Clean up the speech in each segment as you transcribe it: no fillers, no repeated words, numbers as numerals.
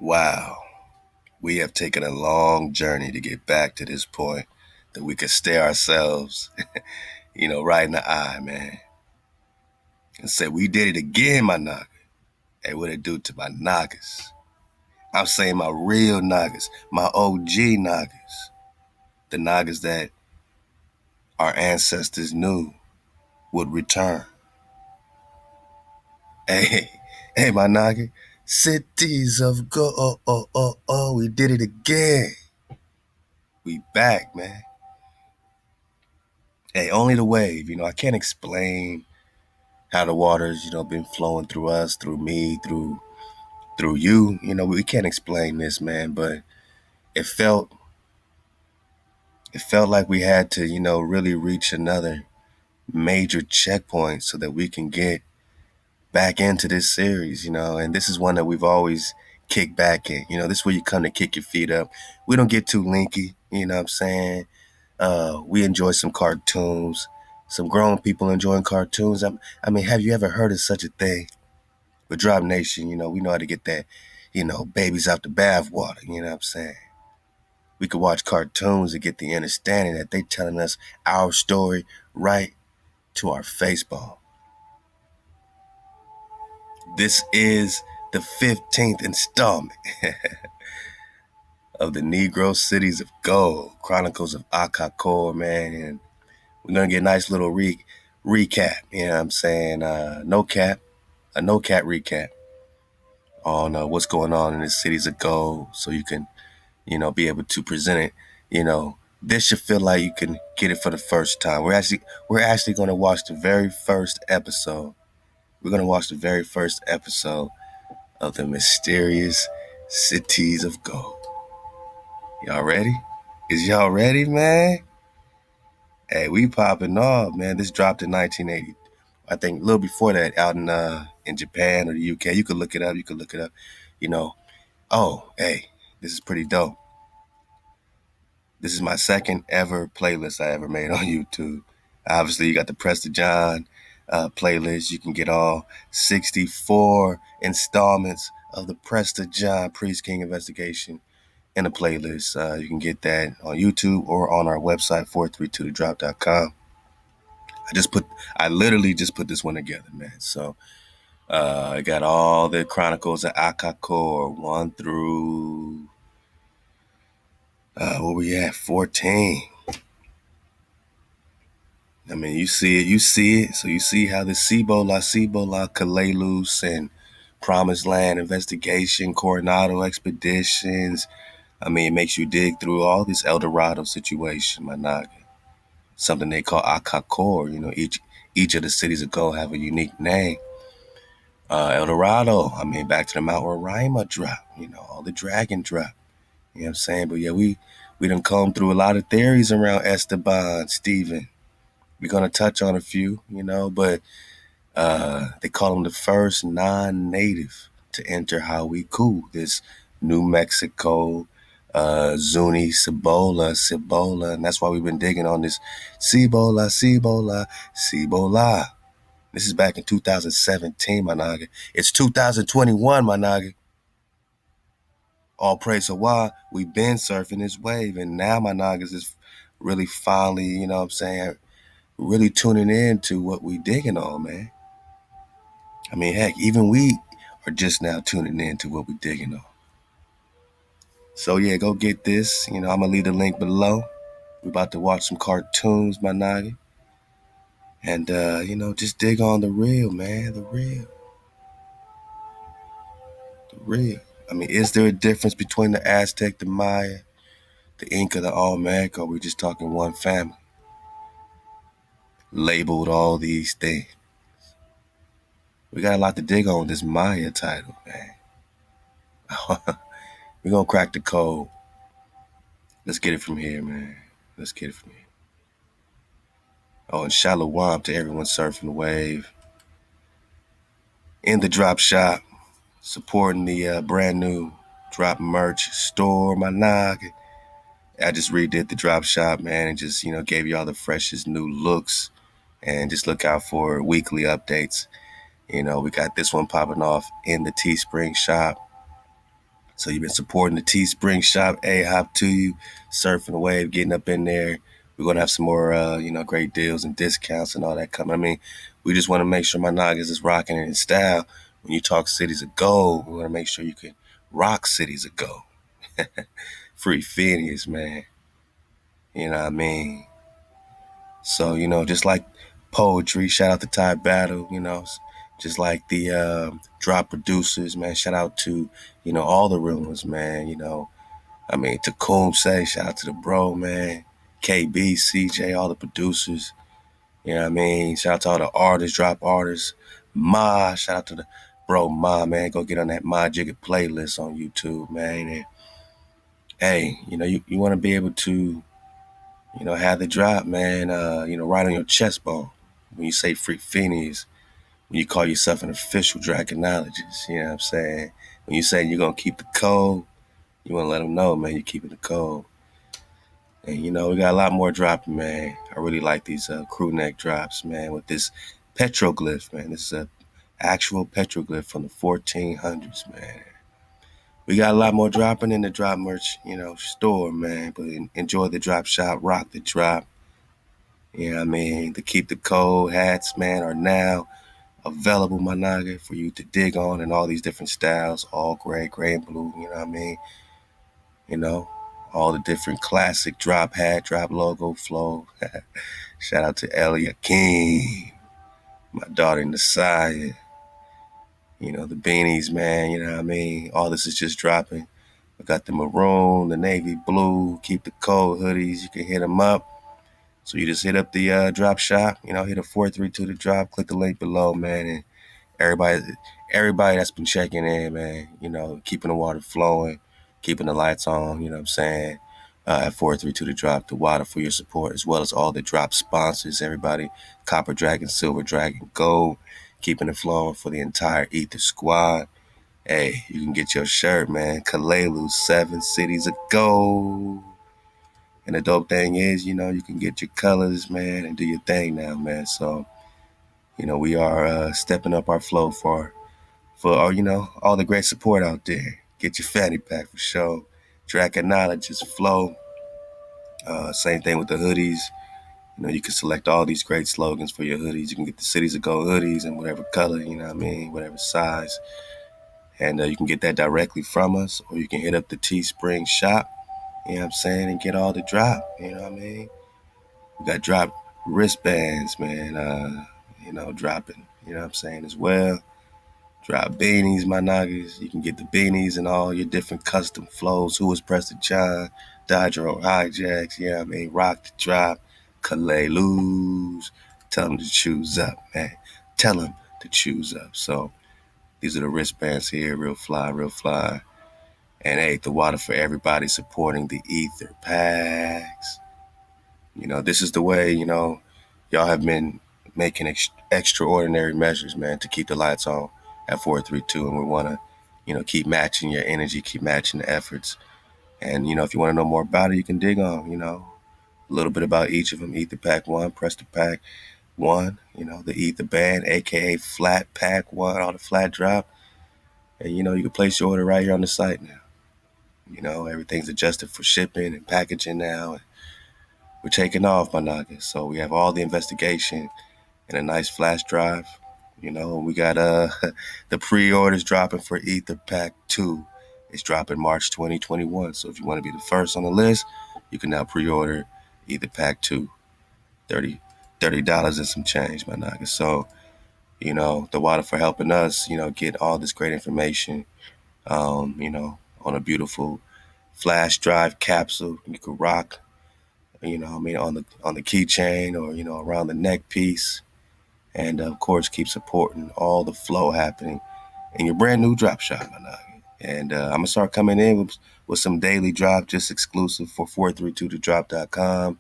Wow, we have taken a long journey to get back to this point that we could stare ourselves, right in the eye, man, and say, we did it again, my naga. Hey, what it do to my nagas? I'm saying my real nagas, my OG nagas, the nagas that our ancestors knew would return. Hey, hey, my naga, cities of gold, we did it again. We back, man. Hey, only the wave. I can't explain how the waters, been flowing through us, through me, through you. We can't explain this, man, but it felt like we had to, really reach another major checkpoint so that we can get back into this series, and this is one that we've always kicked back in. This is where you come to kick your feet up. We don't get too linky, you know what I'm saying? We enjoy some cartoons, some grown people enjoying cartoons. I mean, have you ever heard of such a thing? With Drop Nation, we know how to get that, babies out the bathwater, you know what I'm saying? We could watch cartoons and get the understanding that they telling us our story right to our Facebook. This is the 15th installment of the Negro Cities of Gold, Chronicles of Akakor, man, and we're gonna get a nice little recap, you know what I'm saying? A no cap recap on what's going on in the cities of gold, so you can, be able to present it. This should feel like you can get it for the first time. We're actually going to watch the very first episode. We're going to watch the very first episode of the mysterious cities of gold. Y'all ready? Is y'all ready, man? Hey, we popping off, man. This dropped in 1980. I think a little before that, out in Japan or the UK. You could look it up. Oh, hey, this is pretty dope. This is my second ever playlist I ever made on YouTube. Obviously, you got the Presta John playlist. You can get all 64 installments of the Presta John Priest King investigation in a playlist. You can get that on YouTube or on our website, 432thedrop.com. I literally just put this one together, man. So I got all the Chronicles of Akakor 1 through where we at? 14. I mean, you see it. So you see how the Cibola, Kalelus, and Promised Land investigation, Coronado expeditions. I mean, it makes you dig through all this El Dorado situation, my naga. Something they call Akakor. Each of the cities of gold have a unique name. El Dorado, I mean, back to the Mount Roraima drop, all the dragon drop. You know what I'm saying? But yeah, we done combed through a lot of theories around Esteban, Stephen. We're going to touch on a few, but they call him the first non-native to enter Hawiku, this New Mexico, Zuni, Cibola, and that's why we've been digging on this Cibola. This is back in 2017, my naga. It's 2021, my naga. All praise to why we've been surfing this wave, and now my nagas is really finally, you know what I'm saying, really tuning in to what we digging on, man. I mean, heck, even we are just now tuning in to what we digging on. So yeah, go get this. I'm gonna leave the link below. We're about to watch some cartoons, my naga. And just dig on the real, man. The real. I mean, is there a difference between the Aztec, the Maya, the Inca, the Olmec, or are we just talking one family? Labeled all these things. We got a lot to dig on this Maya title, man. We're going to crack the code. Let's get it from here, man. Let's get it from here. Oh, and shalom to everyone surfing the wave. In the drop shop, supporting the brand new drop merch store, my naga. I just redid the drop shop, man, and just, gave y'all the freshest new looks. And just look out for weekly updates. We got this one popping off in the Teespring shop. So you've been supporting the Teespring shop. Hey, hop to you, surfing the wave, getting up in there. We're gonna have some more, great deals and discounts and all that coming. I mean, we just want to make sure my Nagas is rocking it in style. When you talk cities of gold, we want to make sure you can rock cities of gold. Free Phineas, man. You know what I mean? So, just like poetry, shout out to Ty Battle, just like the drop producers, man. Shout out to, all the real ones, man. I mean, Tacombe say, shout out to the bro, man. KB, CJ, all the producers. You know what I mean? Shout out to all the artists, drop artists. Ma, shout out to the bro Ma, man. Go get on that Ma Jigga playlist on YouTube, man. And hey, you want to be able to, have the drop, man, right on your chest bone. When you say Free Phineas, when you call yourself an official draconologist, you know what I'm saying? When you say you're going to keep the code, you want to let them know, man, you're keeping the code. And, we got a lot more dropping, man. I really like these crew neck drops, man, with this petroglyph, man. This is a actual petroglyph from the 1400s, man. We got a lot more dropping in the drop merch, store, man. But enjoy the drop shop, rock the drop. You know what I mean? The Keep the Code hats, man, are now available, my naga, for you to dig on in all these different styles, all gray and blue, you know what I mean? You know, all the different classic drop hat, drop logo, flow. Shout out to Elia King, my daughter Nasaya. The beanies, man, you know what I mean? All this is just dropping. I got the maroon, the navy blue, Keep the Code hoodies. You can hit them up. So you just hit up the drop shop, hit a 432 to drop, click the link below, man, and everybody everybody that's been checking in, man, keeping the water flowing, keeping the lights on, you know what I'm saying? At 432 to drop, the water for your support, as well as all the drop sponsors, everybody, Copper Dragon, Silver Dragon, Gold, keeping it flowing for the entire Ether squad. Hey, you can get your shirt, man. Kalelu, 7 cities of gold. And the dope thing is, you can get your colors, man, and do your thing now, man. So, we are stepping up our flow for all the great support out there. Get your fanny pack for sure. Draconologist flow. Same thing with the hoodies. You can select all these great slogans for your hoodies. You can get the Cities of Gold hoodies in whatever color, you know what I mean, whatever size. And you can get that directly from us, or you can hit up the Teespring shop, you know what I'm saying, and get all the drop, you know what I mean. We got drop wristbands, man, dropping, you know what I'm saying, as well. Drop beanies, my niggas. You can get the beanies and all your different custom flows. Who was Preston John, Dodger or Hijacks, yeah, I mean, rock the drop, Calais lose. Tell them to choose up, man. Tell them to choose up. So these are the wristbands here, real fly, real fly. And hey, the water for everybody supporting the Ether packs. This is the way, y'all have been making extraordinary measures, man, to keep the lights on at 432. And we want to, keep matching your energy, keep matching the efforts. And, if you want to know more about it, you can dig on, a little bit about each of them. Ether Pack 1, Press the Pack 1, the Ether Band, aka Flat Pack 1, all the flat drop. And, you can place your order right here on the site now. Everything's adjusted for shipping and packaging now. We're taking off, my niggas. So we have all the investigation in a nice flash drive. We got the pre-orders dropping for Ether Pack 2. It's dropping March 2021. So if you want to be the first on the list, you can now pre-order Ether Pack 2. $30 and some change, my niggas. So, the water for helping us, get all this great information, on a beautiful flash drive capsule you could rock, on the keychain or, around the neck piece. And of course, keep supporting all the flow happening in your brand new drop shop, my nigga. And I'm going to start coming in with some daily drop, just exclusive for 432todrop.com.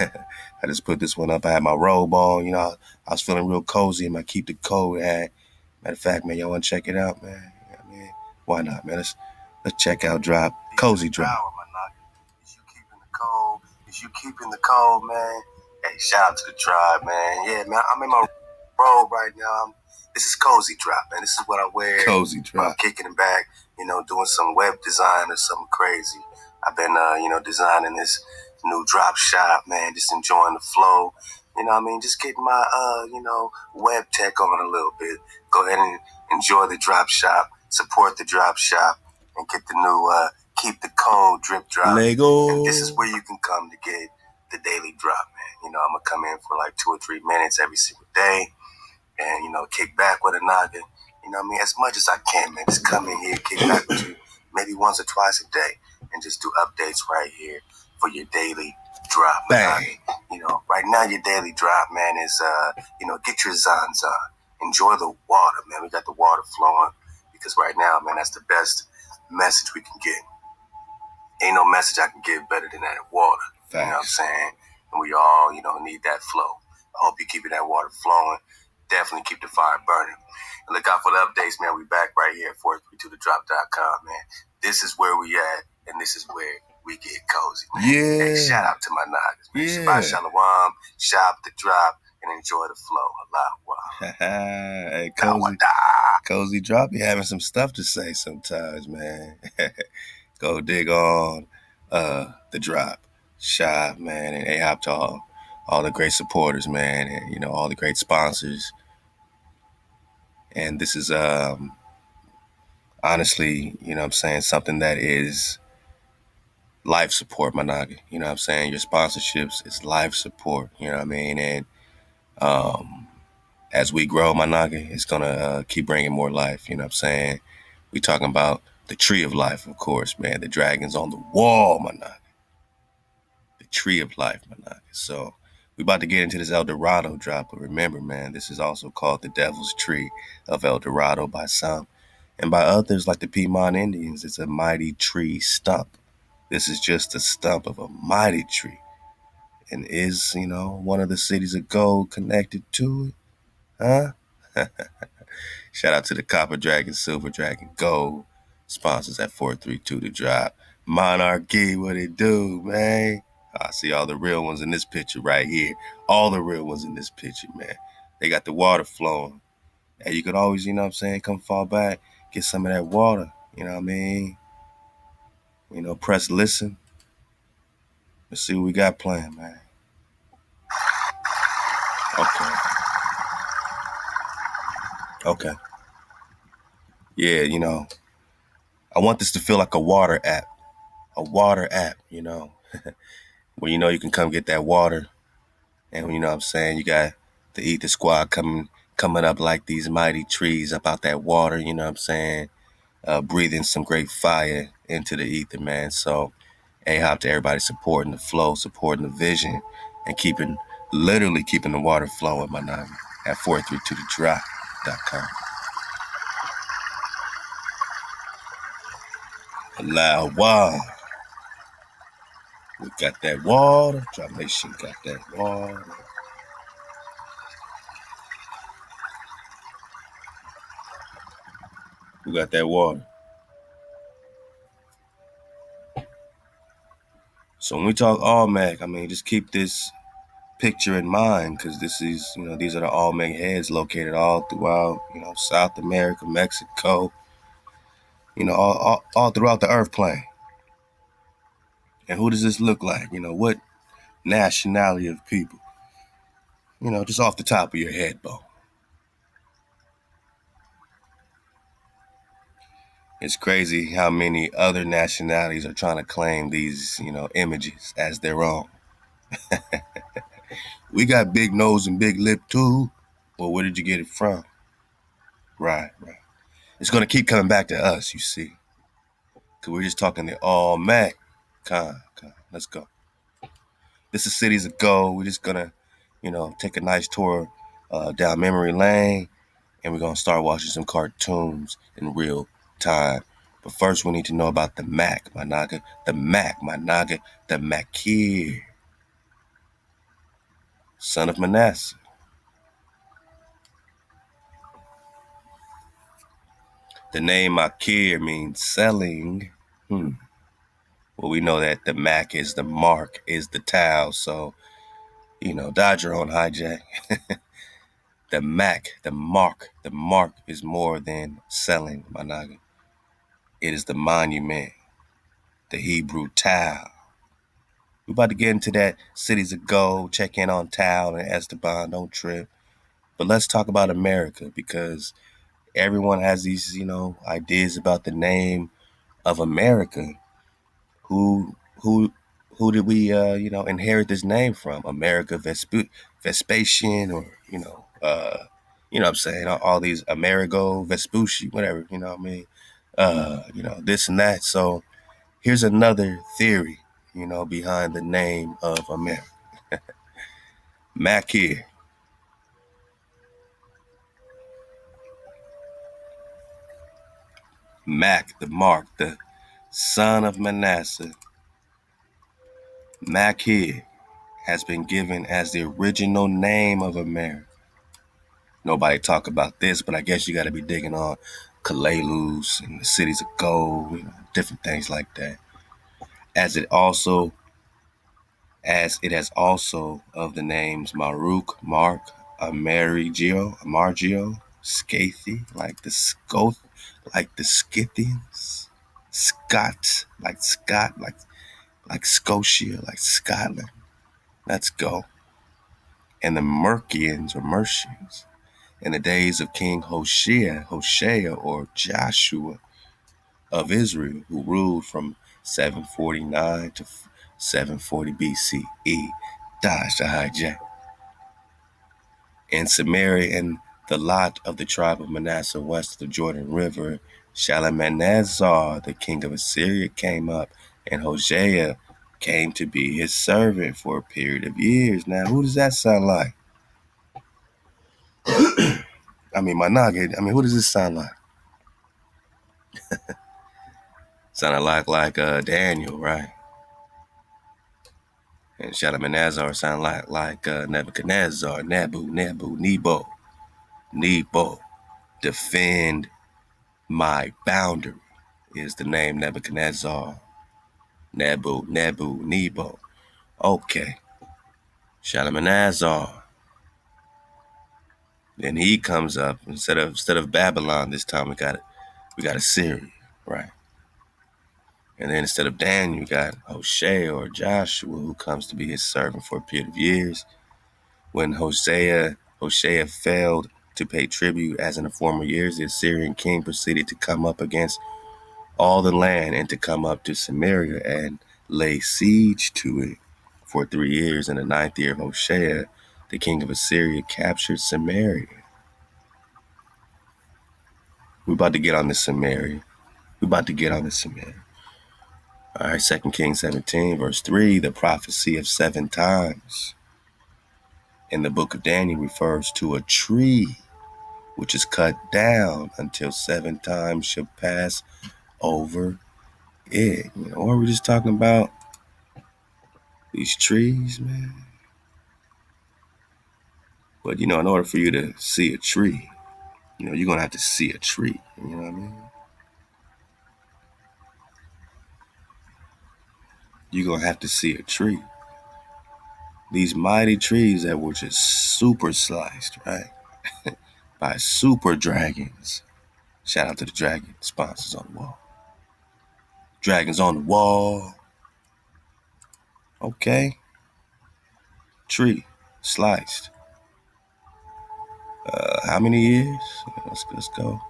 I just put this one up. I had my robe on. I was feeling real cozy in my Keep the Code hat. Matter of fact, man, y'all want to check it out, man? Why not, man? Let's check out drop. Cozy drop. Is you keeping the code? Is you keeping the code, man? Hey, shout out to the tribe, man. Yeah, man, I'm in my robe right now. This is Cozy Drop, man. This is what I wear. Cozy Drop. When I'm kicking it back, doing some web design or something crazy. I've been, designing this new drop shop, man. Just enjoying the flow. Just getting my, web tech on a little bit. Go ahead and enjoy the drop shop. Support the drop shop and get the new, keep the code drip drop. Negro. And this is where you can come to get the daily drop, man. I'm going to come in for like 2 or 3 minutes every single day. And, kick back with a noggin. As much as I can, man. Just come in here, kick back with you maybe once or twice a day and just do updates right here for your daily drop. Bang. Right now your daily drop, man, is, get your Zans on. Enjoy the water, man. We got the water flowing because right now, man, that's the best message we can get. Ain't no message I can give better than that water. Facts. You know what I'm saying? And we all, need that flow. I hope you're keeping that water flowing. Definitely keep the fire burning. And look out for the updates, man. We back right here at 432thedrop.com, man. This is where we at, and this is where we get cozy, man. Yeah. Hey, shout out to my niggas, man. Yeah. Shabbat shalom, shop the drop, and enjoy the flow. Allah, wow. Hey, cozy drop. You having some stuff to say sometimes, man. Go dig on the drop shop, man, and A-Hop to all the great supporters, man, and all the great sponsors. And this is honestly, something that is life support, my nigga. Your sponsorships is life support, and as we grow, my nigga, it's gonna keep bringing more life. We talking about the tree of life, of course, man. The dragons on the wall, my nigga. The tree of life, my nigga. So we about to get into this El Dorado drop, but remember, man, this is also called the Devil's Tree of El Dorado by some, and by others like the Piedmont Indians. It's a mighty tree stump. This is just a stump of a mighty tree, and is one of the cities of gold connected to it, huh? Shout out to the Copper Dragon, Silver Dragon, Gold sponsors at 432 to drop. Monarchy, what it do, man? I see all the real ones in this picture right here. All the real ones in this picture, man. They got the water flowing. And you could always, come fall back, get some of that water. Press listen. Let's see what we got playing, man. Okay. Yeah, I want this to feel like a water app. A water app, where you can come get that water. And you got the Ether Squad coming up like these mighty trees about that water, breathing some great fire into the ether, man. So A-Hop to everybody supporting the flow, supporting the vision, and literally keeping the water flowing, my name, at 432thedrop.com. Allow wow. We got that water. Drop Nation got that water. We got that water. So when we talk All-Mac, just keep this picture in mind, because this is, these are the All-Mac heads located all throughout, South America, Mexico, all throughout the earth plane. And who does this look like? What nationality of people? Just off the top of your head, Bo. It's crazy how many other nationalities are trying to claim these, images as their own. We got big nose and big lip too. Well, where did you get it from? Right. It's going to keep coming back to us, you see. Because we're just talking the All-Mac. Come, let's go. This is Cities of Gold. We're just going to, take a nice tour down memory lane. And we're going to start watching some cartoons in real time. But first, we need to know about the Mac, my naga. The Mac, my naga. The Makir. Son of Manasseh. The name Makir means selling. Well, we know that the Mac is the mark, is the towel. So, dodge your own hijack. the mark is more than selling, my naga. It is the monument, the Hebrew Tau. We're about to get into that cities of gold, check in on Tau and Esteban, don't trip. But let's talk about America because everyone has these, ideas about the name of America. Who who who did we inherit this name from? America Vespasian, or what I'm saying, all these Amerigo Vespucci, whatever, you know what I mean? This and that. So here's another theory, behind the name of America. Mac here. Mac, the Mark, the son of Manasseh. Mac here has been given as the original name of America. Nobody talk about this, but I guess you got to be digging on Kalalus and the cities of gold, different things like that. As it has also of the names Maruk, Mark, Amargio, Scathy, like the Scythians, Scott, like Scotia, like Scotland. Let's go. And the Mercians or Mercians in the days of King Hoshea or Joshua of Israel, who ruled from 749 to 740 BCE. Dodge the hijack. In Samaria and the lot of the tribe of Manasseh west of the Jordan River, Shalmaneser, the king of Assyria, came up, and Hosea came to be his servant for a period of years. Now, who does that sound like? Who does this sound like? Sounded like Daniel, right? And Shalmaneser sound like Nebuchadnezzar, Nebo. Defend my boundary is the name Nebuchadnezzar. Nebo. Okay. Shalmaneser. Then he comes up instead of Babylon. This time we got Assyria, right? And then instead of Daniel, you got Hoshea or Joshua, who comes to be his servant for a period of years. When Hoshea failed to pay tribute, as in the former years, the Assyrian king proceeded to come up against all the land and to come up to Samaria and lay siege to it for 3 years. In the 9th year of Hoshea, the king of Assyria captured Samaria. We're about to get on this Samaria. All right, 2 Kings 17, verse 3, the prophecy of 7 times in the book of Daniel refers to a tree which is cut down until 7 times shall pass over it. What are we just talking about? These trees, man. But, in order for you to see a tree, you're going to have to see a tree. You know what I mean? You're going to have to see a tree. These mighty trees that were just super sliced, right? By super dragons. Shout out to the dragon sponsors on the wall. Dragons on the wall. Okay. Tree sliced. How many years? Let's go.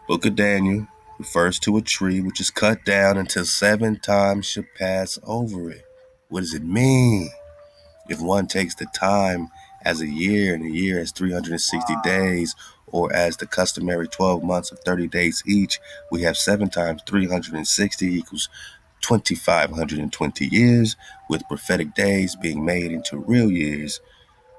Book of Daniel refers to a tree which is cut down until 7 times shall pass over it. What does it mean? If one takes the time as a year, and a year as 360 days, or as the customary 12 months of 30 days each, we have 7 times 360 equals 2,520 years, with prophetic days being made into real years.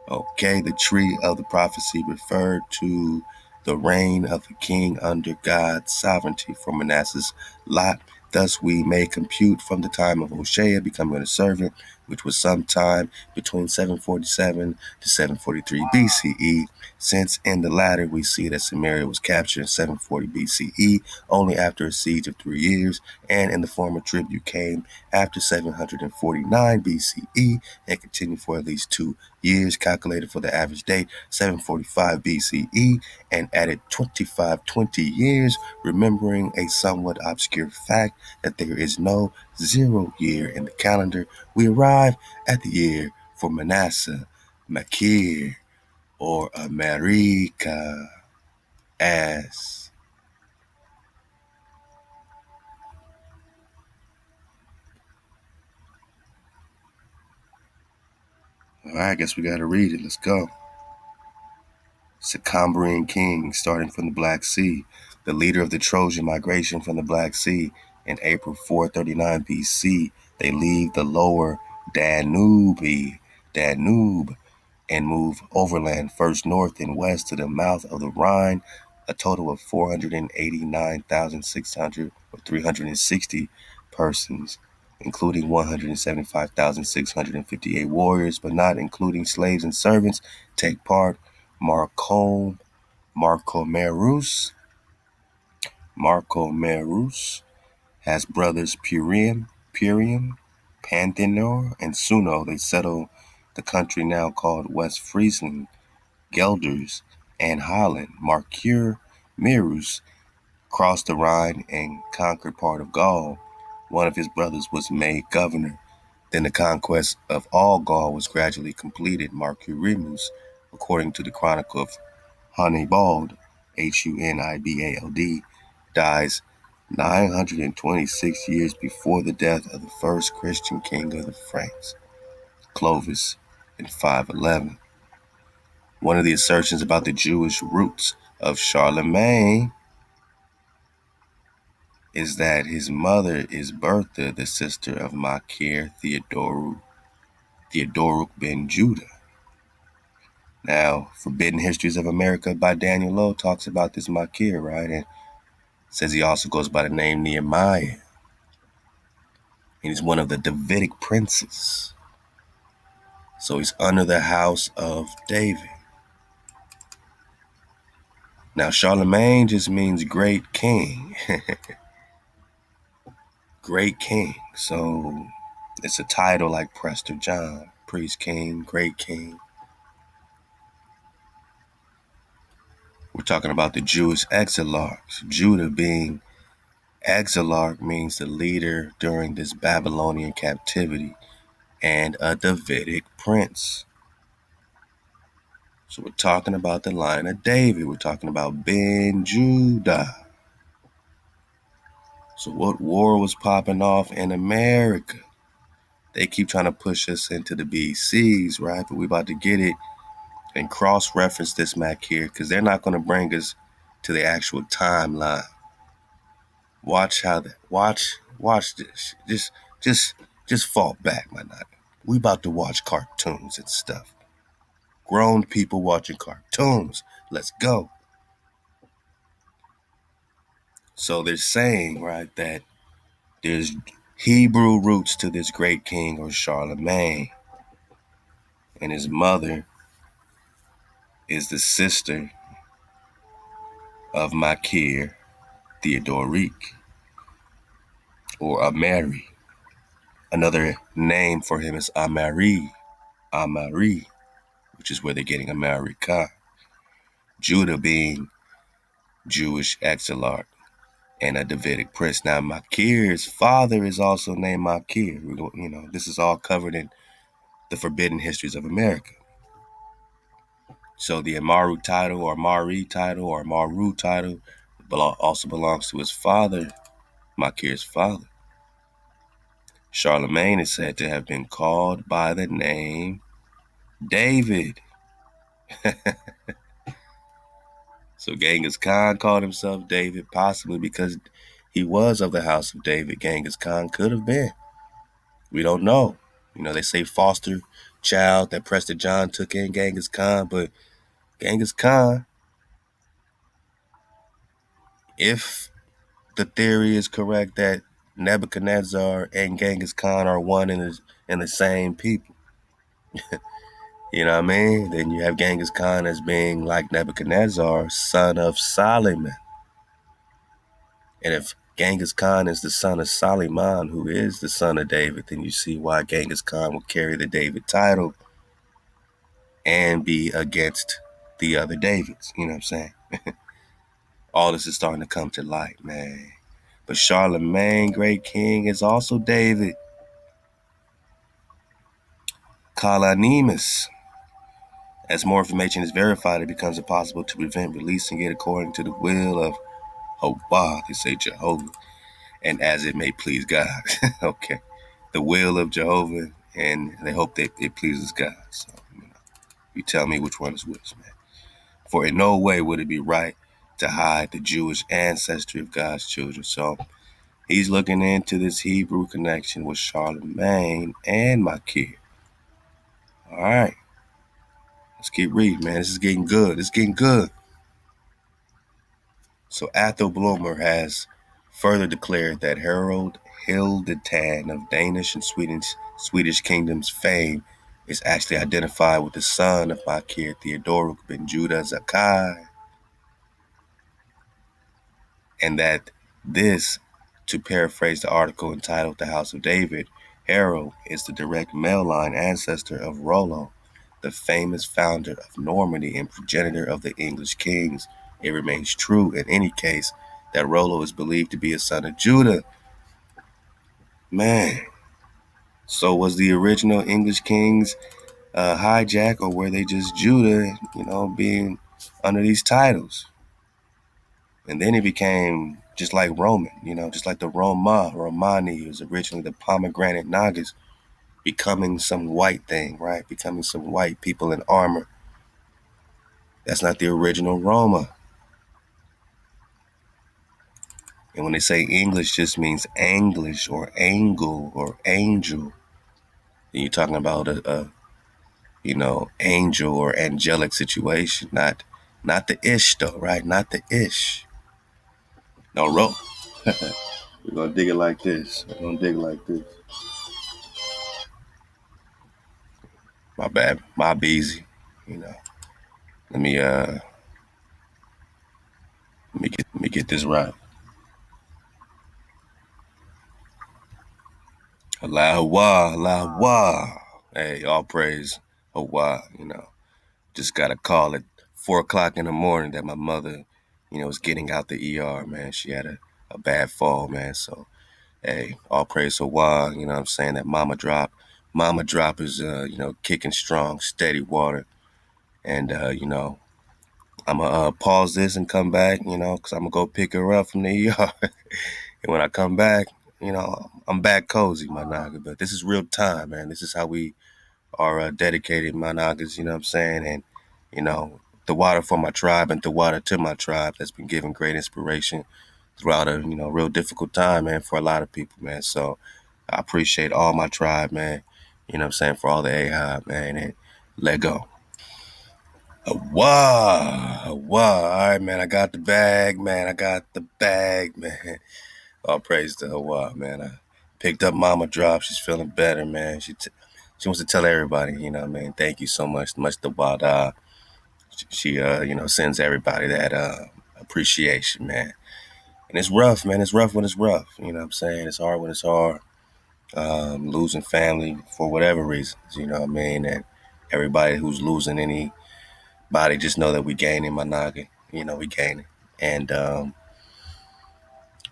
Okay, the tree of the prophecy referred to the reign of the king under God's sovereignty for Manasseh's lot. Thus we may compute from the time of Hoshea becoming a servant, which was sometime between 747 to 743 BCE, since in the latter we see that Samaria was captured in 740 BCE only after a siege of 3 years, and in the former tribute came after 749 BCE and continued for at least 2 years, calculated for the average date 745 BCE, and added 20 years, remembering a somewhat obscure fact that there is no 0 year in the calendar. We arrive at the year for Manasseh, Makir, or America as. All right, I guess we got to read it. Let's go. It's a Cambrian king starting from the Black Sea, the leader of the Trojan migration from the Black Sea. In April 439 BC, they leave the lower Danube and move overland, first north and west to the mouth of the Rhine, a total of 489,600 or 360 persons, including 175,658 warriors, but not including slaves and servants, take part. Marcomerus has brothers Purium, Panthenor, and Suno. They settle the country now called West Friesland, Gelders, and Holland. Marcur Merus crossed the Rhine and conquered part of Gaul. One of his brothers was made governor. Then the conquest of all Gaul was gradually completed. Marcurimus, according to the Chronicle of Hunibald, Hunibald, dies 926 years before the death of the first Christian king of the Franks, Clovis, in 511. One of the assertions about the Jewish roots of Charlemagne is that his mother is Bertha, the sister of Makir Theodoric ben Judah. Now, Forbidden Histories of America by Daniel Lowe talks about this Makir, right? And says he also goes by the name Nehemiah. And he's one of the Davidic princes. So he's under the house of David. Now, Charlemagne just means great king. Great king. So it's a title like Prester John, priest king, great king. We're talking about the Jewish exilarchs. Judah being exilarch means the leader during this Babylonian captivity and a Davidic prince. So we're talking about the line of David. We're talking about Ben Judah. So what war was popping off in America? They keep trying to push us into the BCs, right? But we about to get it and cross-reference this Mac here because they're not going to bring us to the actual timeline. Watch how that. Watch this. Just fall back, my nigga. We about to watch cartoons and stuff. Grown people watching cartoons. Let's go. So they're saying, right, that there's Hebrew roots to this great king or Charlemagne. And his mother is the sister of Makir Theodoric, or Amari. Another name for him is Amari, which is where they're getting America. Judah being Jewish exilarch and a Davidic prince. Now, Makir's father is also named Makir. This is all covered in the Forbidden Histories of America. So the Amaru title or Mari title or Maru title also belongs to his father, Makir's father. Charlemagne is said to have been called by the name David. So Genghis Khan called himself David, possibly because he was of the house of David. Genghis Khan could have been. We don't know. They say foster child that Prester John took in Genghis Khan, but Genghis Khan, if the theory is correct that Nebuchadnezzar and Genghis Khan are one and and the same people. You know what I mean? Then you have Genghis Khan as being like Nebuchadnezzar, son of Solomon. And if Genghis Khan is the son of Solomon, who is the son of David, then you see why Genghis Khan will carry the David title and be against the other Davids. You know what I'm saying? All this is starting to come to light, man. But Charlemagne, great king, is also David. Kalanimus. As more information is verified, it becomes impossible to prevent releasing it according to the will of Jehovah, they say Jehovah, and as it may please God. Okay. The will of Jehovah, and they hope that it pleases God. So, you tell me which one is which, man. For in no way would it be right to hide the Jewish ancestry of God's children. So he's looking into this Hebrew connection with Charlemagne and Makir. All right. Let's keep reading, man. This is getting good. It's getting good. So Athel Bloomer has further declared that Harold Hildetan of Danish and Swedish kingdoms fame is actually identified with the son of Makir Theodoric ben Judah Zakai, and that this, to paraphrase the article entitled The House of David, Harold is the direct male line ancestor of Rollo, the famous founder of Normandy and progenitor of the English kings. It remains true in any case that Rollo is believed to be a son of Judah. Man, so was the original English kings hijacked, or were they just Judah, being under these titles? And then it became just like Roman, just like the Romani was originally the pomegranate Nagas, becoming some white thing, right? Becoming some white people in armor. That's not the original Roma. And when they say English just means Anglish or angle or angel, then you're talking about a angel or angelic situation, not the ish though, right? Not the ish. No, we're gonna dig it like this. We're gonna dig it like this. My bad. My easy. You know. Let me let me get this right. Allah, Allah. Hey, all praise Allah, Just got a call at 4 o'clock in the morning that my mother, was getting out the ER, man. She had a bad fall, man. So, hey, all praise to Allah, you know what I'm saying? That mama drop. Mama drop is, kicking strong, steady water. And, I'm going to pause this and come back, because I'm going to go pick her up from the ER. And when I come back, I'm back cozy, my naga. But this is real time, man. This is how we are dedicated, my nagas, you know what I'm saying? And, the water for my tribe and the water to my tribe that's been giving great inspiration throughout a, real difficult time, man, for a lot of people, man. So I appreciate all my tribe, man. You know what I'm saying? For all the AHI, man. And let go. Wow. Wow. All right, man. I got the bag, man. I got the bag, man. All praise to Hawa, man. I picked up Mama Drop. She's feeling better, man. She wants to tell everybody, man. Thank you so much. Much the Wada. She sends everybody that appreciation, man. And it's rough, man. It's rough when it's rough. You know what I'm saying? It's hard when it's hard. Losing family for whatever reasons, you know what I mean? And everybody who's losing anybody, just know that we gaining, my naga. We gaining. And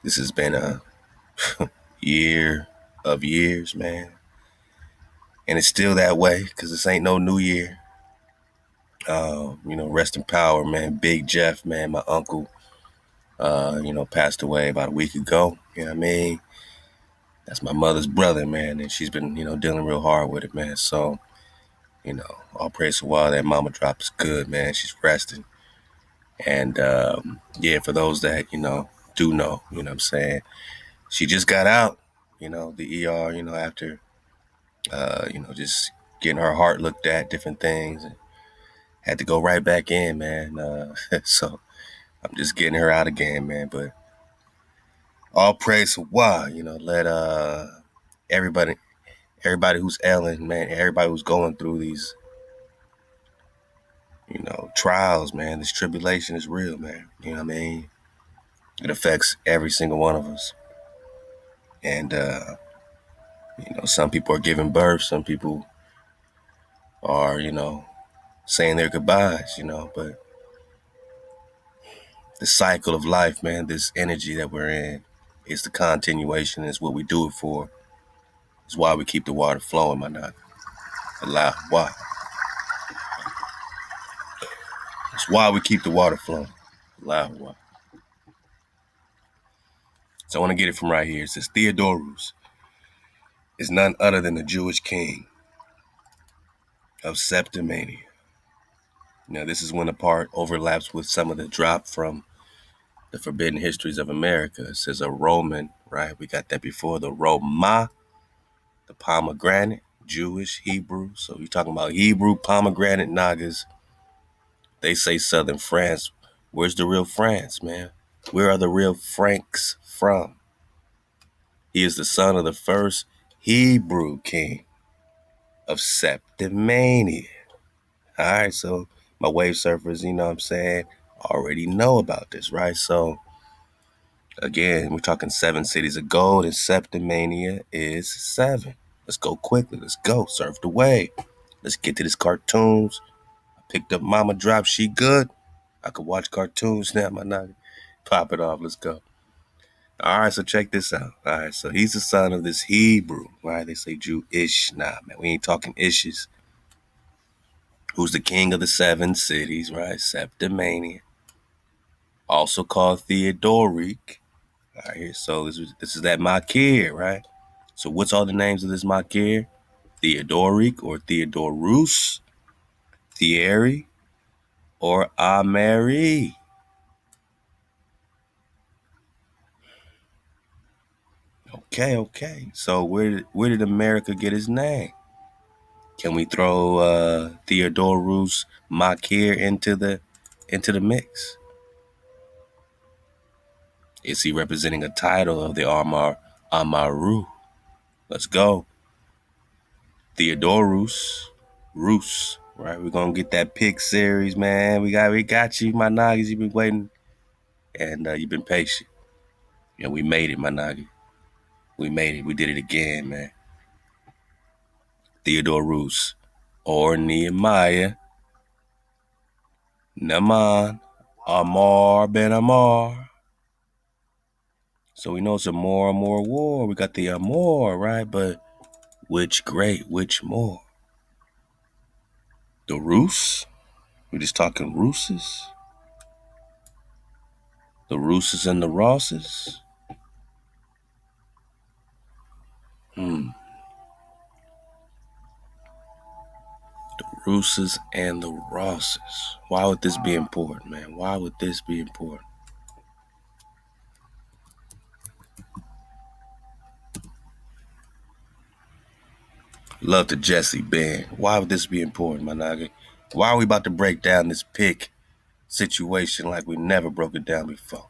this has been a year of years, man. And it's still that way because this ain't no new year. Rest in power, man. Big Jeff, man, my uncle, passed away about a week ago. You know what I mean? That's my mother's brother, man. And she's been, dealing real hard with it, man. So, all praise to Allah, that mama drop is good, man. She's resting. And, for those that, do know, what I'm saying? She just got out, the ER, after, just getting her heart looked at, different things. And had to go right back in, man. So I'm just getting her out again, man. But all praise to Allah, let everybody everybody who's ailing, man, everybody who's going through these, trials, man. This tribulation is real, man. You know what I mean? It affects every single one of us. And, some people are giving birth. Some people are, saying their goodbyes, but the cycle of life, man, this energy that we're in is the continuation. Is what we do it for. It's why we keep the water flowing, my nigga. Allow why. It's why we keep the water flowing. Allow why. So I want to get it from right here. It says Theodorus is none other than the Jewish king of Septimania. Now, this is when the part overlaps with some of the drop from the Forbidden Histories of America. It says a Roman, right? We got that before. The Roma, the pomegranate, Jewish, Hebrew. So you're talking about Hebrew pomegranate Nagas. They say Southern France. Where's the real France, man? Where are the real Franks from? He is the son of the first Hebrew king of Septimania. All right, so my wave surfers, you know what I'm saying, already know about this, right? So again, we're talking 7 cities of gold, and Septimania is 7. Let's go quickly. Let's go. Surf the wave. Let's get to this cartoons. I picked up Mama Drop. She good. I could watch cartoons now, my nugget. Pop it off. Let's go. All right, so check this out. All right, so he's the son of this Hebrew, right? They say Jew-ish. Nah, man, we ain't talking ishes. Who's the king of the 7 cities, right? Septimania. Also called Theodoric. All right, here, so this is that Makir, right? So what's all the names of this Makir? Theodoric or Theodorus, Thierry, or Ameri. Okay. So where did America get his name? Can we throw Theodorus Makir into the mix? Is he representing a title of the Amaru? Let's go. Theodorus Rus, right? We're gonna get that pick series, man. We got you, my niggas. You've been waiting, and you've been patient. Yeah, we made it, my nigga. We made it. We did it again, man. Theodorus or Nehemiah, Naaman, Amar ben Amar. So we know it's a more war. We got the Amor, right? But which great? Which more? The Rus? We just talking Ruses? The Ruses and the Rosses? The Ruses and the Rosses. Why would this be important, man? Why would this be important? Love to Jesse Ben. Why would this be important, my nigga? Why are we about to break down this pick situation like we never broke it down before?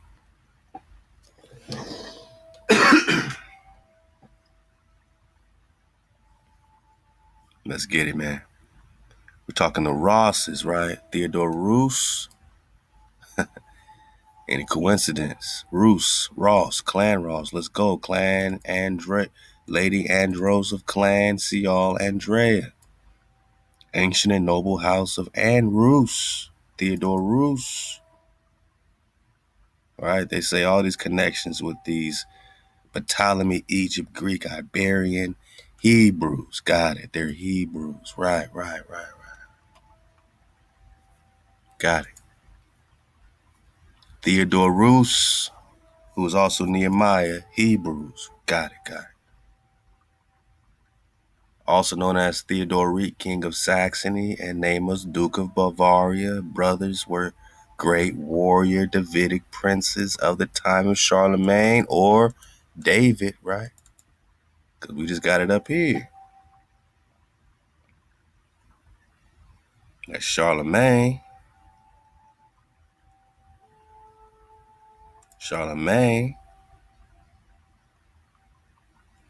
Let's get it, man. We're talking the Rosses, right? Theodore Roos. Any coincidence? Roos, Ross, Clan Ross. Let's go. Clan Andre, Lady Andros of Clan Cial Andrea. Ancient and noble house of Anne Roos. Theodore Roos. All right, they say all these connections with these Ptolemy, Egypt, Greek, Iberian, Hebrews. Got it. They're Hebrews. Right. Got it. Theodore Roos, who was also Nehemiah, Hebrews. Got it. Also known as Theodoric, King of Saxony, and Namus, Duke of Bavaria. Brothers were great warrior Davidic princes of the time of Charlemagne or David, right? Because we just got it up here. That's Charlemagne.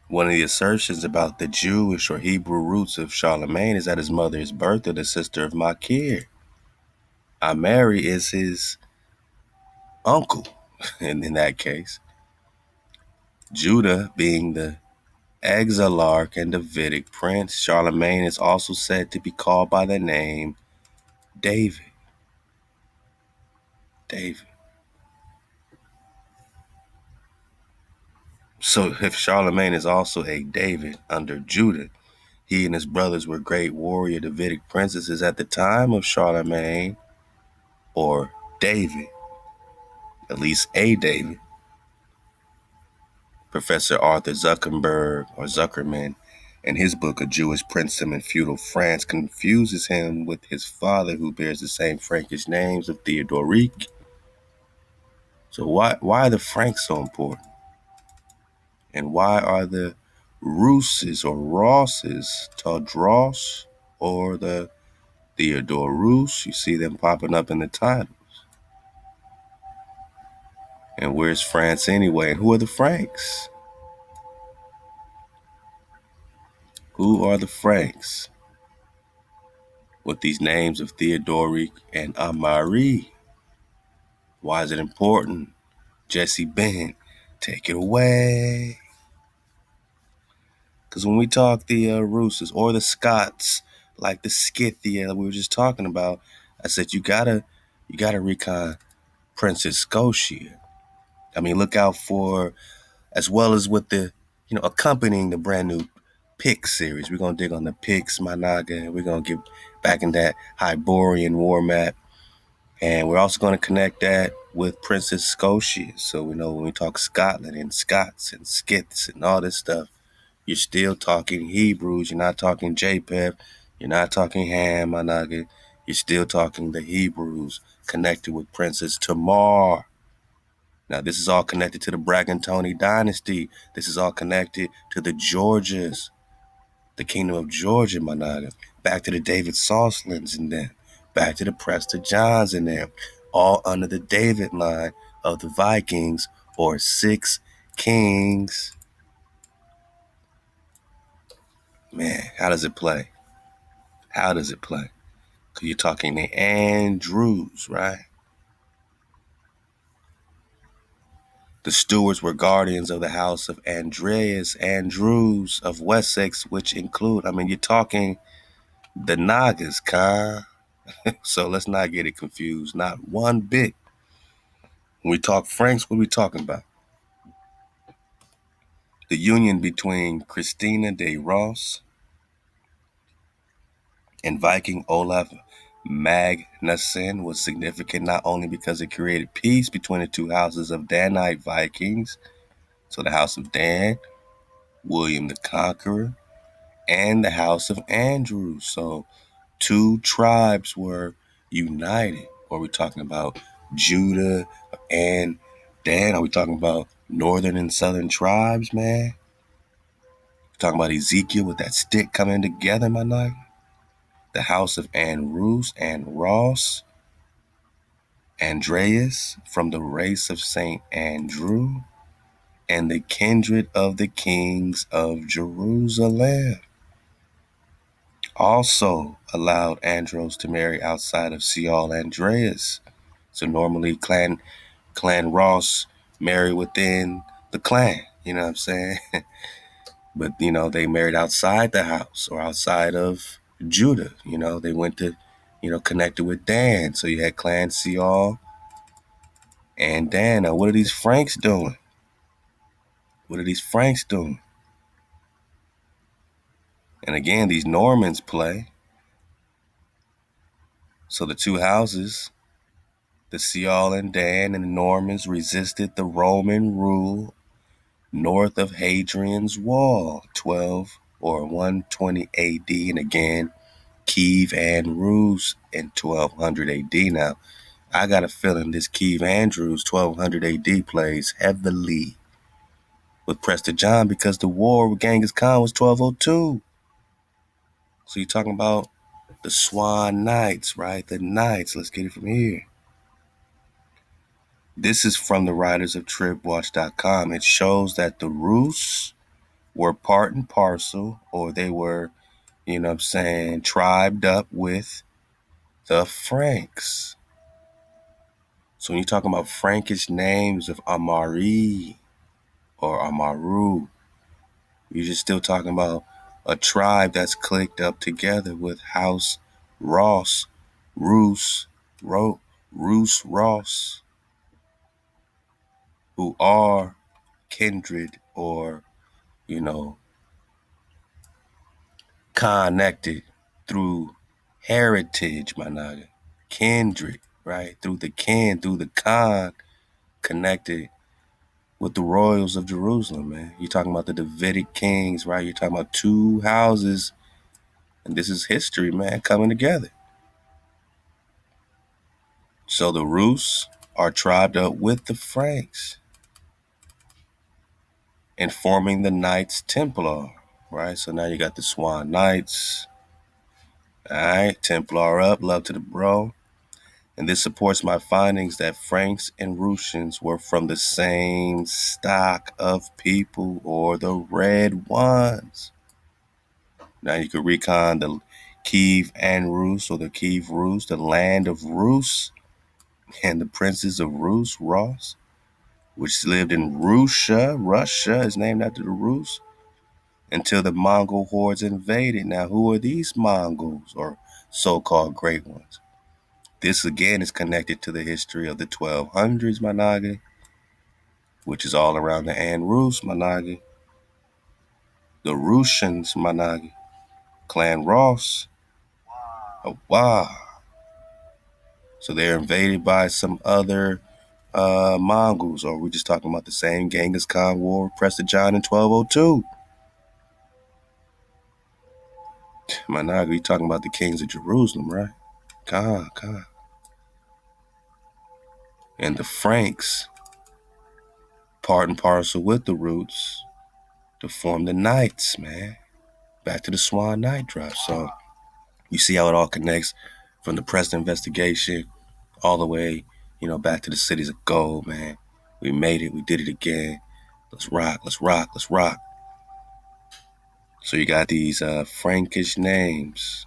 One of the assertions about the Jewish or Hebrew roots of Charlemagne is that his mother is Bertha, the sister of Makir. Amari is his uncle, in that case. Judah being the Exarch and Davidic prince, Charlemagne is also said to be called by the name David. David. So if Charlemagne is also a David under Judah, he and his brothers were great warrior Davidic princesses at the time of Charlemagne, or David, at least a David. Professor Arthur Zuckerman, in his book A Jewish Princedom in Feudal France, confuses him with his father, who bears the same Frankish names of Theodoric. So why are the Franks so important? And why are the Russes or Rosses, Tadros or the Theodore Rus? You see them popping up in the titles. And where's France anyway? And who are the Franks? Who are the Franks? With these names of Theodoric and Amari. Why is it important? Jesse Ben, take it away. Because when we talk the Russes or the Scots, like the Scythia that we were just talking about, I said you gotta recon Princess Scotia. I mean, look out for, as well as with the, accompanying the brand new Picts series. We're gonna dig on the Picts, Managa, and we're gonna get back in that Hyborian war map. And we're also gonna connect that with Princess Scotia. So we know when we talk Scotland and Scots and Scyths and all this stuff, you're still talking Hebrews. You're not talking Japheth. You're not talking Ham, Managa. You're still talking the Hebrews connected with Princess Tamar. Now, this is all connected to the Bragantoni dynasty. This is all connected to the Georgias, the kingdom of Georgia, Managa. Back to the David Soslands and them. Back to the Prester Johns and them. All under the David line of the Vikings, or 6 kings. Man, how does it play? How does it play? Because you're talking the Andrews, right? The stewards were guardians of the house of Andrews of Wessex, which include, you're talking the Nagas, Khan. So let's not get it confused, not one bit. When we talk Franks, what are we talking about? The union between Christina de Ross and Viking Olaf Magnusson was significant not only because it created peace between the two houses of Danite Vikings, so the house of Dan, William the Conqueror, and the house of Andrew. So 2 tribes were united. Or are we talking about Judah and Dan? Are we talking about northern and southern tribes, man? Talking about Ezekiel with that stick coming together, my night. The house of Andrews and Ross, Andreas from the race of Saint Andrew, and the kindred of the kings of Jerusalem. Also allowed Andros to marry outside of Seol Andreas. So normally clan Ross marry within the clan, you know what I'm saying? But, they married outside the house or outside of Judah. They went to, connected with Dan. So you had clan Seol and Dan. Now, what are these Franks doing? What are these Franks doing? And again, these Normans play. So the 2 houses, the Seol and Dan and the Normans, resisted the Roman rule north of Hadrian's Wall, 12 or 120 AD, and again, Kiev and Rus in 1200 AD. Now, I got a feeling this Kiev Andrews 1200 AD plays heavily with Prester John because the war with Genghis Khan was 1202. So you're talking about the Swan Knights, right? The Knights. Let's get it from here. This is from the writers of TribWatch.com. It shows that the Rus were part and parcel, or they were, you know what I'm saying, tribed up with the Franks. So when you're talking about Frankish names of Amari or Amaru, you're just still talking about a tribe that's clicked up together with House Ross, Roos, Roos Ross, who are kindred or, you know, connected through heritage, my nigga. Kindred, right? Through the kin, through the con, connected with the royals of Jerusalem, man. You're talking about the Davidic kings, right? You're talking about two houses, and this is history, man, coming together. So the Rus are tribed up with the Franks and forming the Knights Templar, right? So now you got the Swan Knights, all right? Templar up, love to the bro. And this supports my findings that Franks and Russians were from the same stock of people, or the red ones. Now you can recon the Kiev and Rus, or the Kiev Rus, the land of Rus, and the princes of Rus, Ross, which lived in Russia. Russia is named after the Rus, until the Mongol hordes invaded. Now, who are these Mongols, or so-called great ones? This again is connected to the history of the 1200s, Managi, which is all around the An Rus, Managi, the Russians, Managi, Clan Ross, wow. So they're invaded by some other Mongols, or we're just talking about the same Genghis Khan war, Prester John in 1202. Managi, you're talking about the kings of Jerusalem, right? Khan. And the Franks, part and parcel with the roots, to form the Knights, man. Back to the Swan Knight drop. So you see how it all connects from the Preston investigation all the way, you know, back to the cities of gold, man. We made it. We did it again. Let's rock. Let's rock. Let's rock. So you got these Frankish names,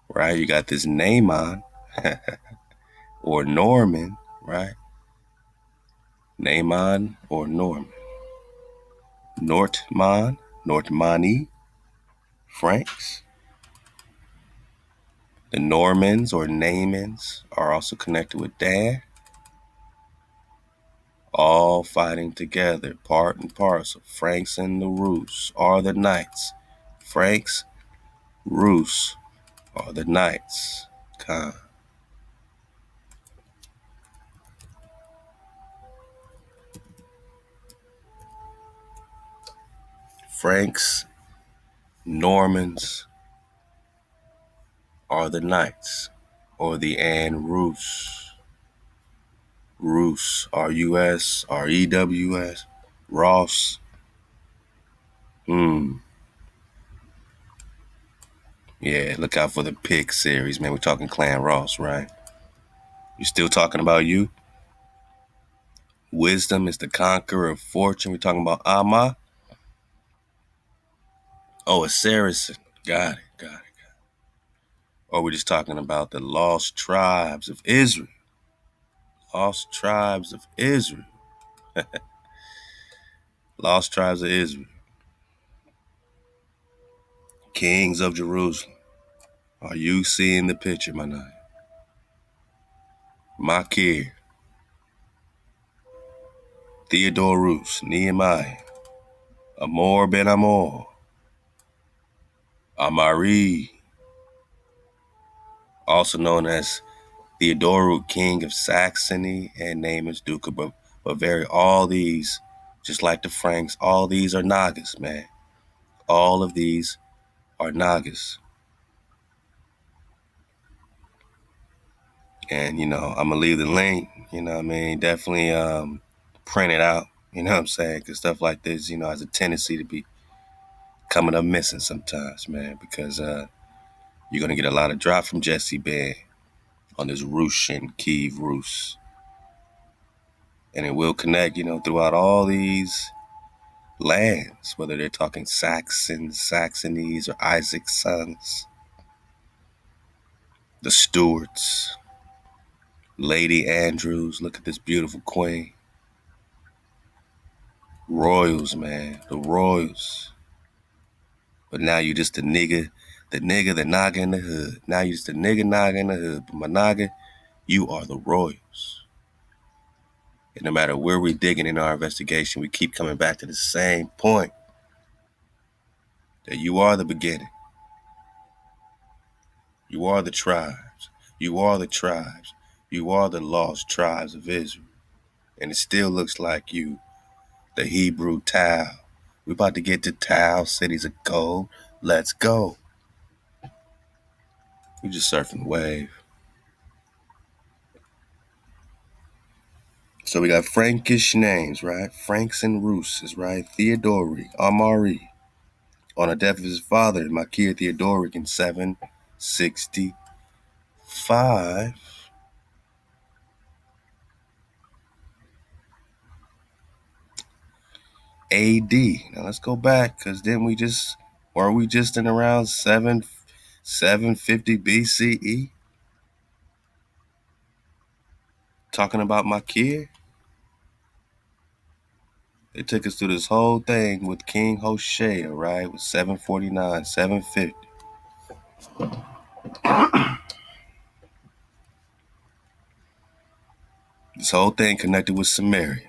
right? You got this Naaman or Norman, right? Naaman or Norman. Nortmani, Franks. The Normans or Naamans are also connected with Dan. All fighting together, part and parcel. Franks and the Rus are the Knights. Franks, Rus are the Knights. Khan. Franks, Normans are the Knights, or the An Rus. Rus, R-U-S, R-E-W-S, Ross. Yeah, look out for the pick series, man. We're talking Clan Ross, right? You still talking about you? Wisdom is the conqueror of fortune. We're talking about Amma. Oh, a Saracen. Got it. Or we're just talking about the lost tribes of Israel. Lost tribes of Israel. Lost tribes of Israel. Kings of Jerusalem. Are you seeing the picture, my night? Makir, Theodorus, Nehemiah, Amor ben Amor, Amari, also known as Theodoric, King of Saxony, and Naaman's Duke of Bavaria. All these, just like the Franks, all these are Nagas, man. All of these are Nagas. And, you know, I'm going to leave the link, you know what I mean? Definitely print it out, you know what I'm saying? Because stuff like this, you know, has a tendency to be coming up missing sometimes, man, because you're going to get a lot of drop from Jesse Band on this Russian Kiev Rus. And it will connect, you know, throughout all these lands, whether they're talking Saxons, Saxonies, or Isaac's sons, the Stuarts, Lady Andrews, look at this beautiful queen. Royals, man, the royals. But now you just the nigga, the naga in the hood. Now you just the naga in the hood. But my naga, you are the royals. And no matter where we're digging in our investigation, we keep coming back to the same point. That you are the beginning. You are the tribes. You are the tribes. You are the lost tribes of Israel. And it still looks like you, the Hebrew Tau. We're about to get to Tau, cities of gold. Let's go. We just surfing the wave. So we got Frankish names, right? Franks and Russes, right? Theodoric, Amari. On the death of his father, Makir Theodoric in 765 AD. Now let's go back, because then we just, weren't we just in around 750 BCE? Talking about Makir? They took us through this whole thing with King Hoshea, right? With 749, 750. This whole thing connected with Samaria.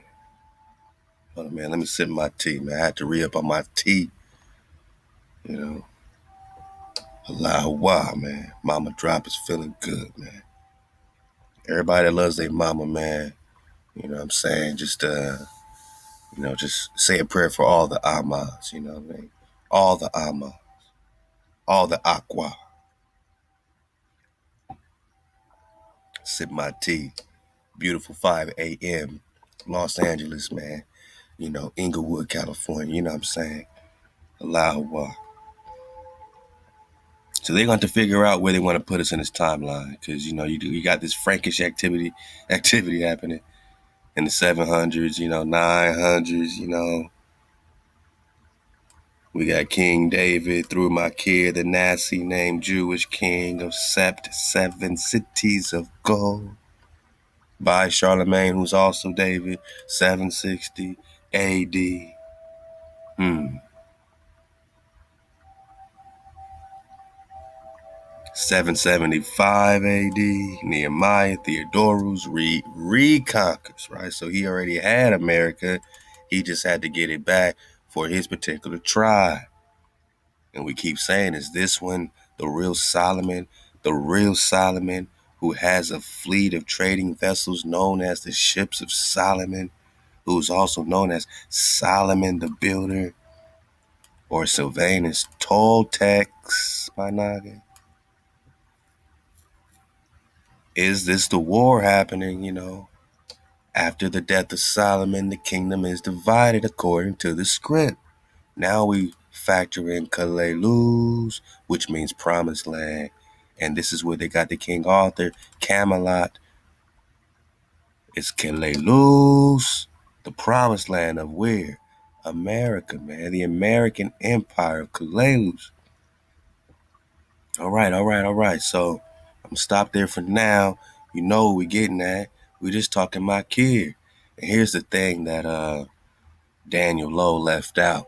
Oh man, let me sip my tea, man. I had to re-up on my tea. You know. Wow, man. Mama drop is feeling good, man. Everybody that loves their mama, man. You know what I'm saying? Just just say a prayer for all the Amas, you know what I mean? All the Ama, all the Aqua. Sip my tea. Beautiful 5 a.m. Los Angeles, man. You know, Inglewood, California. You know what I'm saying? Wow. So they're going to figure out where they want to put us in this timeline, because you got this Frankish activity happening in the 700s, 900s. We got King David through Makir, the Nasi named Jewish king of Sept, 7 cities of gold. By Charlemagne, who's also David, 760 AD. 775 AD, Nehemiah Theodorus reconquers, right? So he already had America. He just had to get it back for his particular tribe. And we keep saying, is this one the real Solomon? The real Solomon who has a fleet of trading vessels known as the ships of Solomon, who's also known as Solomon the Builder, or Sylvanus Toltecs, my noggin. Is this the war happening, After the death of Solomon, the kingdom is divided according to the script. Now we factor in Kalaluz, which means promised land. And this is where they got the King Arthur, Camelot. It's Kalaluz, the promised land of where? America, man. The American Empire of Kalaluz. All right. So I'm going to stop there for now. You know what we're getting at. We're just talking my kid. And here's the thing that Daniel Lowe left out.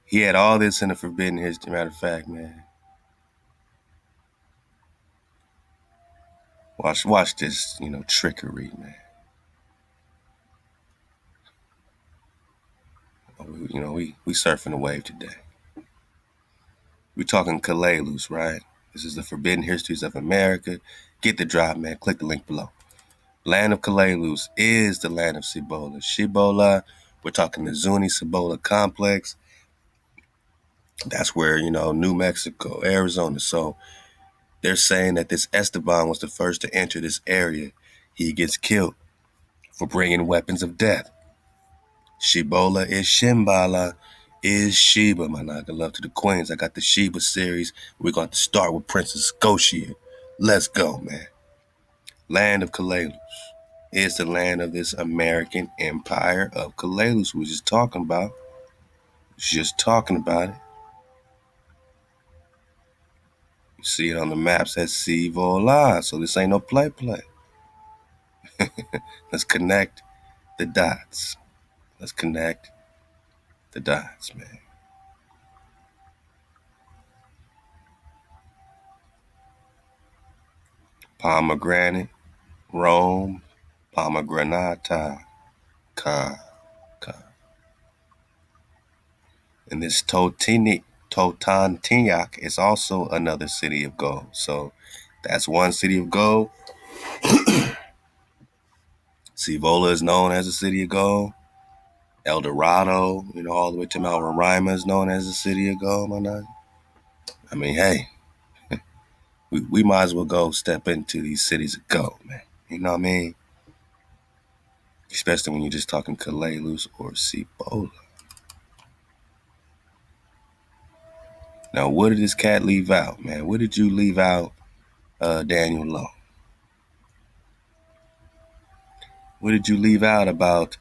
He had all this in the Forbidden History. Matter of fact, man. Watch this, trickery, man. We surfing the wave today. We're talking Kalaluz, right? This is the Forbidden Histories of America. Get the drop, man. Click the link below. Land of Kalaluz is the land of Cibola. Cibola, we're talking the Zuni Cibola complex. That's where, New Mexico, Arizona. So they're saying that this Esteban was the first to enter this area. He gets killed for bringing weapons of death. Shibola is Shimbala is Sheba, my naga. Love to the queens. I got the Sheba series. We're going to start with Princess Scotia. Let's go, man. Land of Kalaluz. is the land of this American empire of Kalalus. We was just talking about. Just talking about it. You see it on the maps at Sivola. So this ain't no play. Let's connect the dots. Let's connect the dots, man. Pomegranate, Rome, pomegranata, ka, ka. And this Totantinyak is also another city of gold. So that's one city of gold. Cibola is known as a city of gold. El Dorado, all the way to Mount Roraima is known as the city of gold, my nigga. I mean, hey, we might as well go step into these cities of gold, man. You know what I mean? Especially when you're just talking Kalalus or Cibola. Now, what did this cat leave out, man? What did you leave out, Daniel Lowe? What did you leave out about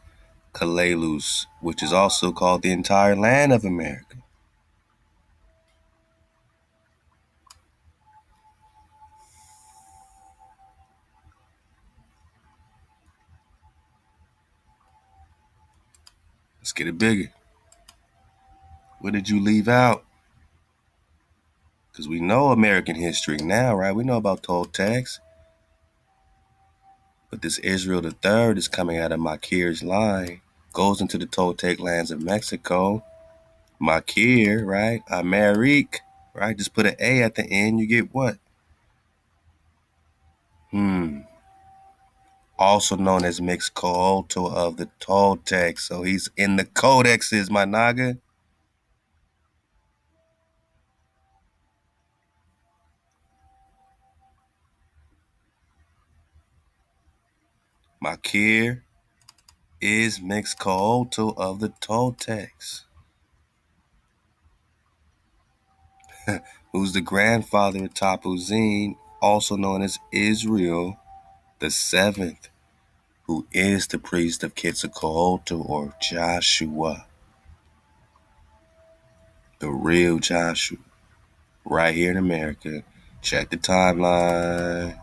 Kalalus, which is also called the entire land of America? Let's get it bigger. What did you leave out? Because we know American history now, right? We know about Toltecs. But this Israel the Third is coming out of Makir's line, goes into the Toltec lands of Mexico. Makir, right? Amerique, right? Just put an A at the end, you get what? Also known as Mixcoatl of the Toltecs. So he's in the codexes, my naga. Makir is Mixcoatl of the Toltecs, who's the grandfather of Tapuzin, also known as Israel the Seventh, who is the priest of Quetzalcoatl or Joshua, the real Joshua, right here in America. Check the timeline.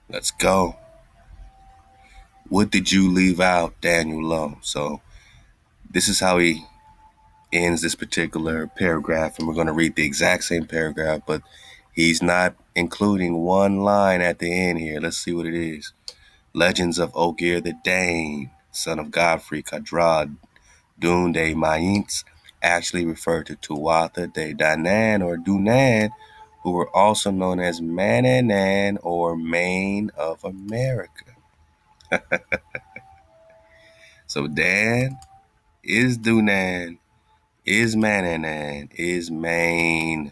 Let's go. What did you leave out, Daniel Lowe? So this is how he ends this particular paragraph, and we're going to read the exact same paragraph, but he's not including one line at the end here. Let's see what it is. Legends of Ogier the Dane, son of Godfrey Kadrad Dune de Mayints, actually refer to Tuatha de Danann or Dunan, who were also known as Mananan or Maine of America. So Dan is Dunan, is Mananan, is Maine.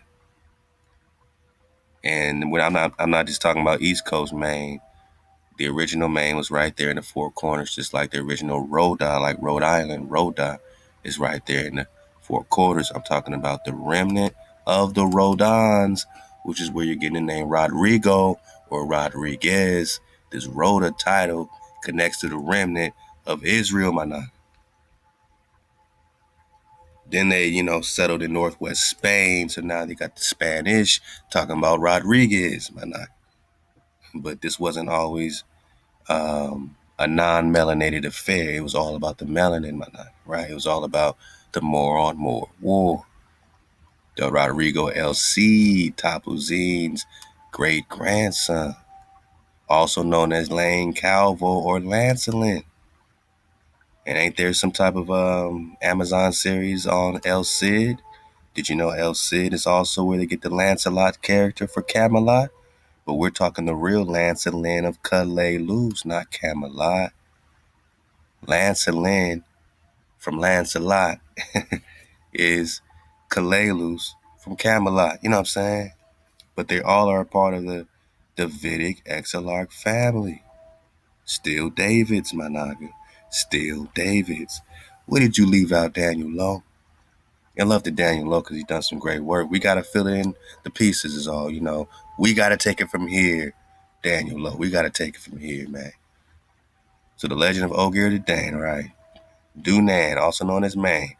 And when I'm not just talking about East Coast Maine. The original Maine was right there in the Four Corners, just like the original Rhoda, like Rhode Island. Rhoda is right there in the Four Quarters. I'm talking about the remnant of the Rodons, which is where you're getting the name Rodrigo or Rodriguez. This Rhoda title connects to the remnant of Israel, my nigga. Then they, settled in Northwest Spain, so now they got the Spanish talking about Rodriguez, my nigga. But this wasn't always a non-melanated affair. It was all about the melanin, right? It was all about the more on more war. Del Rodrigo L.C., Tapuzin's great-grandson, also known as Lane Calvo or Lancelin. And ain't there some type of Amazon series on El Cid? Did you know El Cid is also where they get the Lancelot character for Camelot? But we're talking the real Lancelin of Kalalus, not Camelot. Lancelin from Lancelot is Kalalus from Camelot. You know what I'm saying? But they all are a part of the Davidic Exarch family. Still Davids, my naga. Still Davids. What did you leave out, Daniel Lowe? I love the Daniel Lowe because he's done some great work. We got to fill in the pieces is all, We got to take it from here Daniel Lowe. We got to take it from here, man. So the legend of Ogier the Dane, right? Dunan, also known as Maine.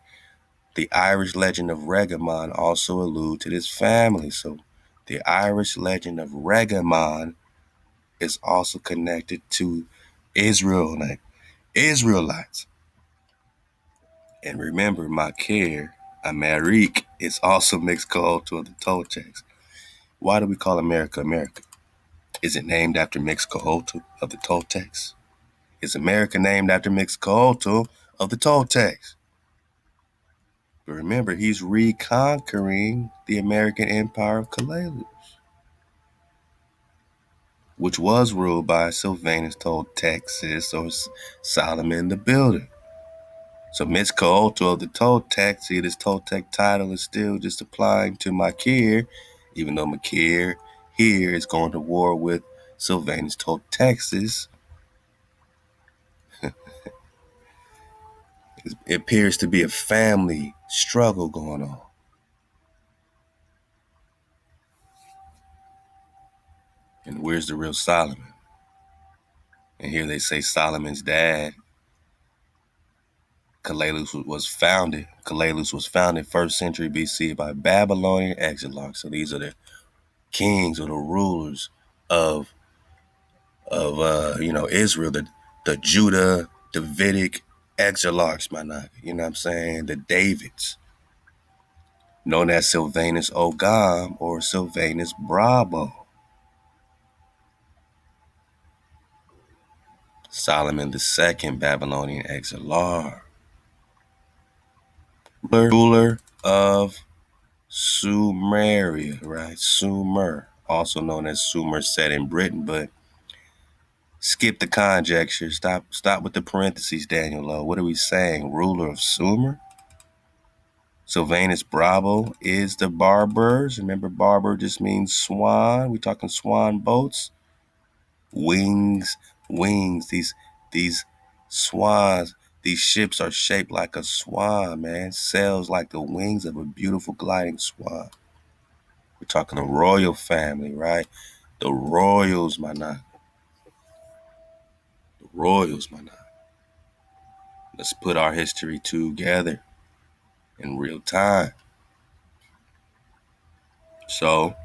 The Irish legend of Regamon also allude to this family. So the Irish legend of Regamon is also connected to Israel, like Israelites. And remember, Makir, Amerique, is also mixed culture of the Toltecs. Why do we call America America? Is it named after Mixcoatl of the Toltecs? Is America named after Mixcoatl of the Toltecs? But remember, he's reconquering the American empire of Kalalus, which was ruled by Sylvanus Toltexis or Solomon the Builder. So Mixcoatl of the Toltecs, see, this Toltec title is still just applying to Makir, even though Makir here is going to war with Sylvanus Toltexis. It appears to be a family struggle going on. And where's the real Solomon? And here they say Solomon's dad, Kalalus was founded. Kalalus was founded 1st century BC by Babylonian exilarchs. So these are the kings or the rulers of Israel, the Judah Davidic exilarchs, my nigga. You know what I'm saying? The Davids, known as Sylvanus Ogam or Sylvanus Brabo. Solomon II, Babylonian exilarch, ruler of Sumeria, right? Sumer, also known as Somerset in Britain, but skip the conjecture. Stop with the parentheses, Daniel Lowe. What are we saying? Ruler of Sumer? Sylvanus Brabo is the Barbers. Remember, Barber just means swan. We talking swan boats? Wings. These swans, these ships are shaped like a swan, man. Sails like the wings of a beautiful gliding swan. We're talking the royal family, right? The royals, my nigga. The royals, my nigga. Let's put our history together in real time. So,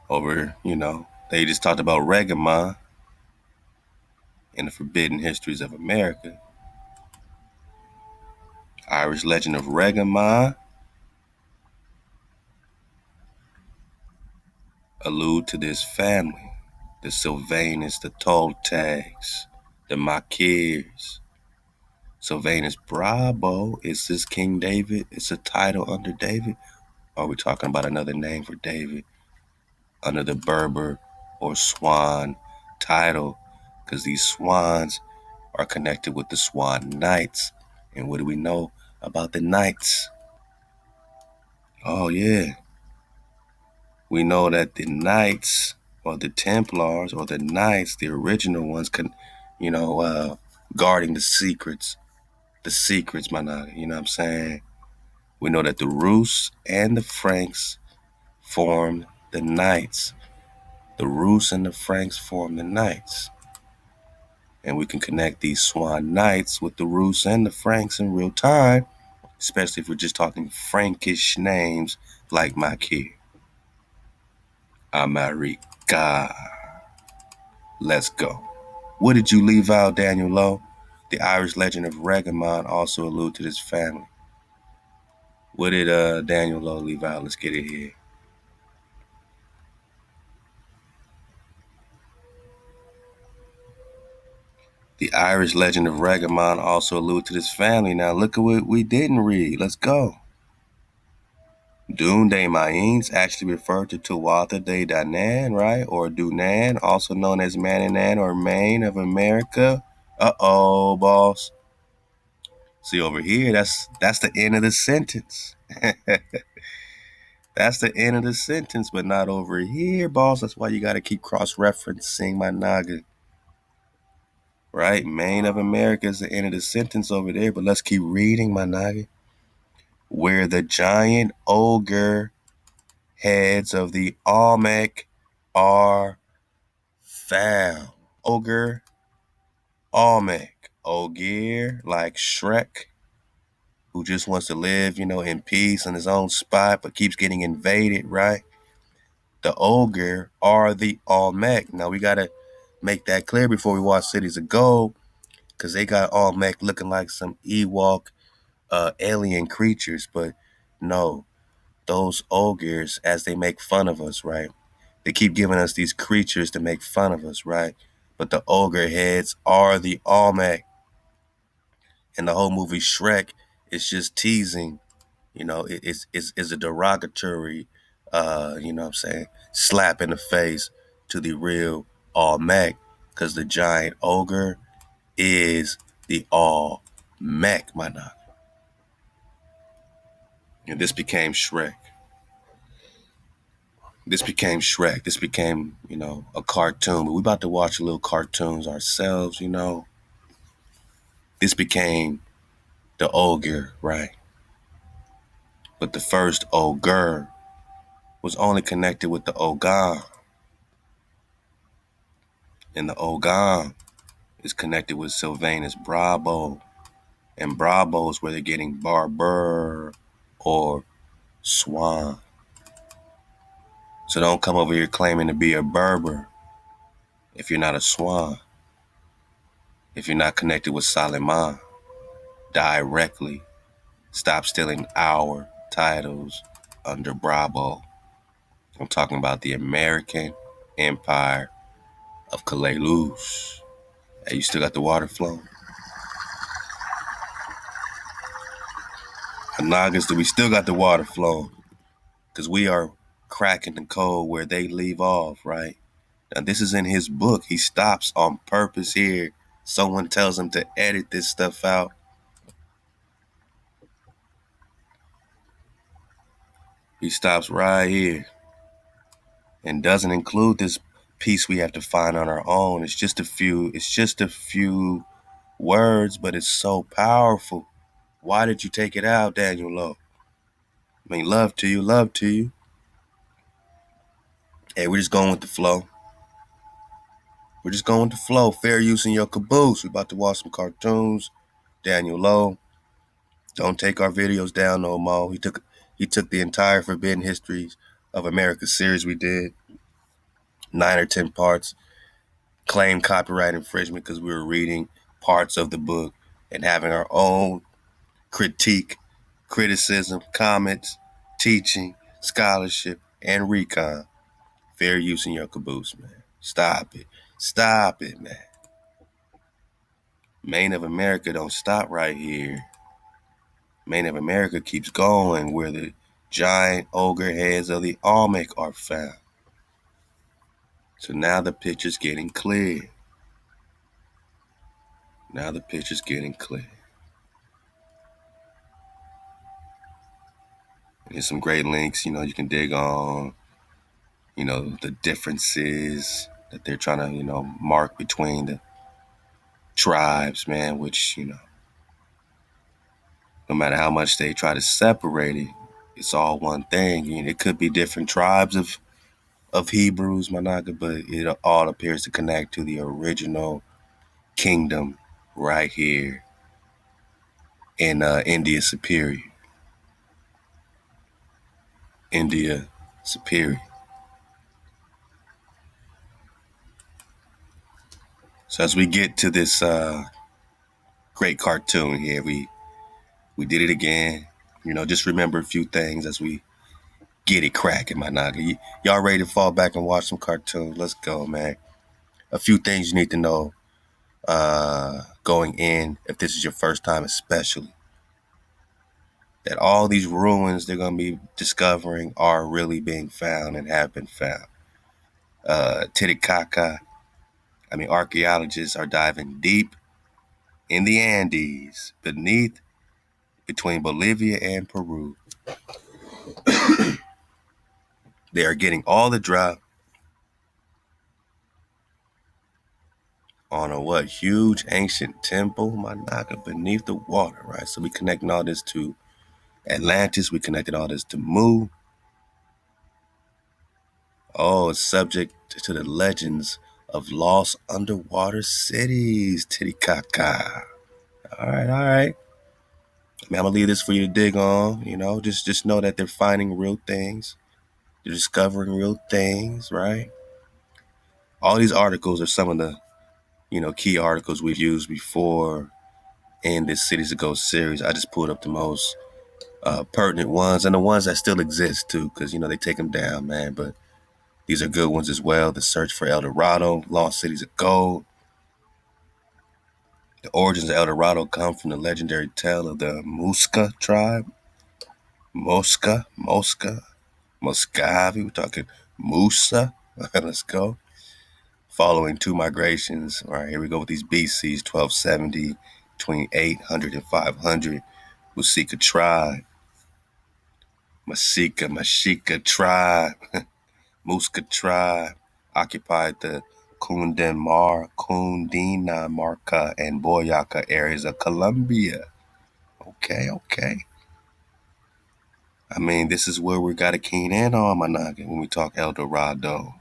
they just talked about Regamon in the Forbidden Histories of America. Irish legend of Regamon allude to this family. The Sylvanus, the Toltecs, the Makirs. Sylvanus Brabo, is this King David? It's a title under David? Or are we talking about another name for David under the Berber or Swan title? Because these swans are connected with the Swan Knights. And what do we know about the Knights? Oh, yeah. We know that the Knights or the Templars or the Knights, the original ones, guarding the secrets, my nigga, you know what I'm saying? We know that the Rus and the Franks formed the Knights. The Rus and the Franks formed the Knights. And we can connect these Swan Knights with the Rus and the Franks in real time, especially if we're just talking Frankish names like Makir, America. Let's go. What did you leave out, Daniel Lowe? The Irish legend of Regamon also allude to this family. What did Daniel Lowe leave out? Let's get it here. The Irish legend of Regamon also allude to this family. Now look at what we didn't read. Let's go. Dune de Mayens actually referred to Tuatha de Danann, right? Or Dunan, also known as Mananan or Maine of America. Uh-oh, boss. See over here, that's the end of the sentence. That's the end of the sentence, but not over here, boss. That's why you got to keep cross-referencing, my naga. Right? Maine of America is the end of the sentence over there, but let's keep reading, my naga. Where the giant ogre heads of the Olmec are found. Ogre, Olmec. Ogier, like Shrek, who just wants to live, in peace in his own spot, but keeps getting invaded, right? The ogre are the Olmec. Now we gotta make that clear before we watch Cities of Gold, because they got Olmec looking like some Ewok alien creatures, but no, those ogres, as they make fun of us, right? They keep giving us these creatures to make fun of us, right? But the ogre heads are the Olmec. And the whole movie Shrek is just teasing, it's a derogatory, what I'm saying, slap in the face to the real Olmec, because the giant ogre is the Olmec, my nigga. And this became Shrek. This became Shrek. This became, a cartoon. But we about to watch a little cartoons ourselves. This became the ogre, right? But the first ogre was only connected with the Ogan. And the Ogan is connected with Sylvanus Bravo. And Bravo is where they're getting barber or swan. So don't come over here claiming to be a Berber if you're not a swan. If you're not connected with Suleiman directly. Stop stealing our titles under Bravo. I'm talking about the American Empire of Kalaluz. Hey, you still got the water flowing? Anagas, do we still got the water flowing? Because we are cracking the code where they leave off, right? Now, this is in his book. He stops on purpose here. Someone tells him to edit this stuff out. He stops right here and doesn't include this piece we have to find on our own. It's just a few words, but it's so powerful. Why did you take it out, Daniel Lowe? I mean, love to you, love to you. Hey, we're just going with the flow. We're just going with the flow. Fair use in your caboose. We're about to watch some cartoons. Daniel Lowe. Don't take our videos down no more. He took the entire Forbidden Histories of America series we did. 9 or 10 parts. Claimed copyright infringement because we were reading parts of the book and having our own critique, criticism, comments, teaching, scholarship, and recon. Fair use in your caboose, man. Stop it. Stop it, man. Maine of America don't stop right here. Maine of America keeps going where the giant ogre heads of the Olmec are found. So now the picture's getting clear. Now the picture's getting clear. Here's some great links, you can dig on, the differences that they're trying to, mark between the tribes, man, which, no matter how much they try to separate it, it's all one thing. It could be different tribes of Hebrews, Managa, but it all appears to connect to the original kingdom right here in India Superior. India Superior. So as we get to this great cartoon here, we did it again. Just remember a few things as we get it cracking, my naga. Y'all ready to fall back and watch some cartoons? Let's go, man. A few things you need to know going in, if this is your first time especially. That all these ruins they're going to be discovering are really being found and have been found. Titicaca, archaeologists are diving deep in the Andes between Bolivia and Peru. They are getting all the drop on a huge ancient temple, Manaka, beneath the water, right? So we connecting all this to Atlantis. We connected all this to Mu. Oh, it's subject to the legends of lost underwater cities. Titicaca. All right, all right. I mean, I'm gonna leave this for you to dig on. Just know that they're finding real things. They're discovering real things, right? All these articles are some of the key articles we've used before in this Cities to Go series. I just pulled up the most pertinent ones and the ones that still exist too, because they take them down, man. But these are good ones as well. The search for El Dorado, lost cities of gold. The origins of El Dorado come from the legendary tale of the Muska tribe. Moscavi. We're talking Musa. Let's go. Following two migrations. All right, here we go with these BCs, 1270, between 800 and 500. Musika tribe. Mashika tribe. Muska tribe occupied the Cundinamarca, and Boyaca areas of Colombia. Okay, okay. I mean, this is where we got to keen in on, my noggin, when we talk El Dorado.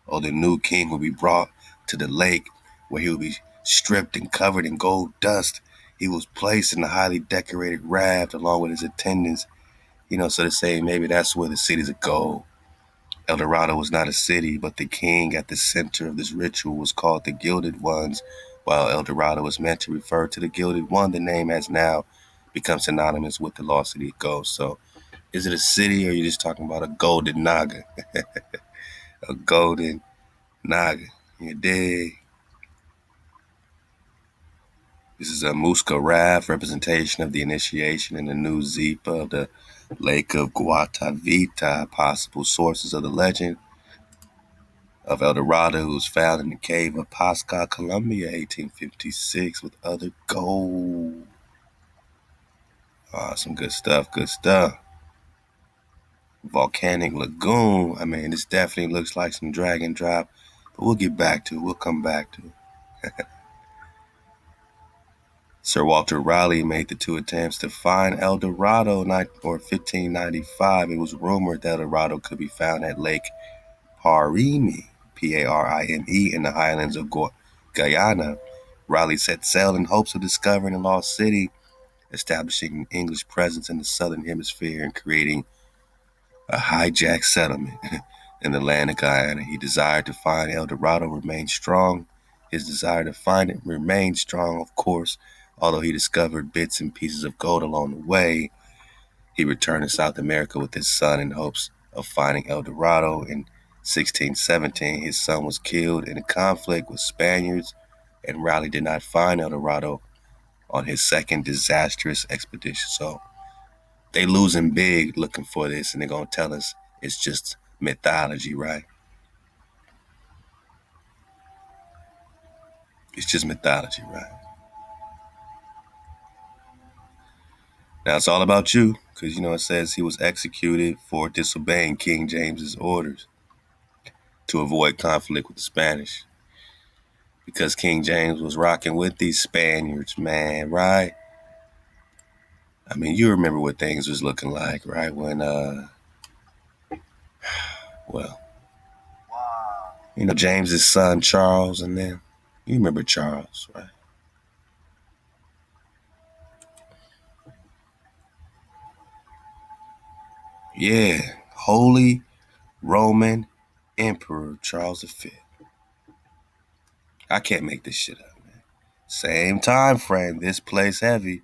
Or the new king will be brought to the lake where he will be stripped and covered in gold dust. He was placed in a highly decorated raft along with his attendants, so to say maybe that's where the cities of gold. El Dorado was not a city, but the king at the center of this ritual was called the Gilded Ones. While El Dorado was meant to refer to the Gilded One, the name has now become synonymous with the lost city of gold. So, is it a city or are you just talking about a golden naga? A golden naga. You dig? This is a Muska raft representation of the initiation in the new Zipa of the Lake of Guatavita, possible sources of the legend of El Dorado, who was found in the cave of Pasca, Colombia, 1856, with other gold. Some good stuff, good stuff. Volcanic lagoon. I mean, this definitely looks like some drag and drop, but we'll get back to it. We'll come back to it. Sir Walter Raleigh made the two attempts to find El Dorado in 1595. It was rumored that El Dorado could be found at Lake Parime, Parime, in the highlands of Guyana. Raleigh set sail in hopes of discovering a lost city, establishing an English presence in the southern hemisphere, and creating a hijacked settlement in the land of Guyana. He desired to find El Dorado remained strong. His desire to find it remained strong, of course, although he discovered bits and pieces of gold along the way. He returned to South America with his son in hopes of finding El Dorado. In 1617, his son was killed in a conflict with Spaniards, and Raleigh did not find El Dorado on his second disastrous expedition. So they losing big looking for this, and they're going to tell us it's just mythology, right? It's just mythology, right? Now it's all about you, because it says he was executed for disobeying King James's orders to avoid conflict with the Spanish. Because King James was rocking with these Spaniards, man, right? I mean, you remember what things was looking like, right? When, well, James's son Charles and them. You remember Charles, right? Yeah, Holy Roman Emperor Charles V. I can't make this shit up, man. Same time frame, this place heavy,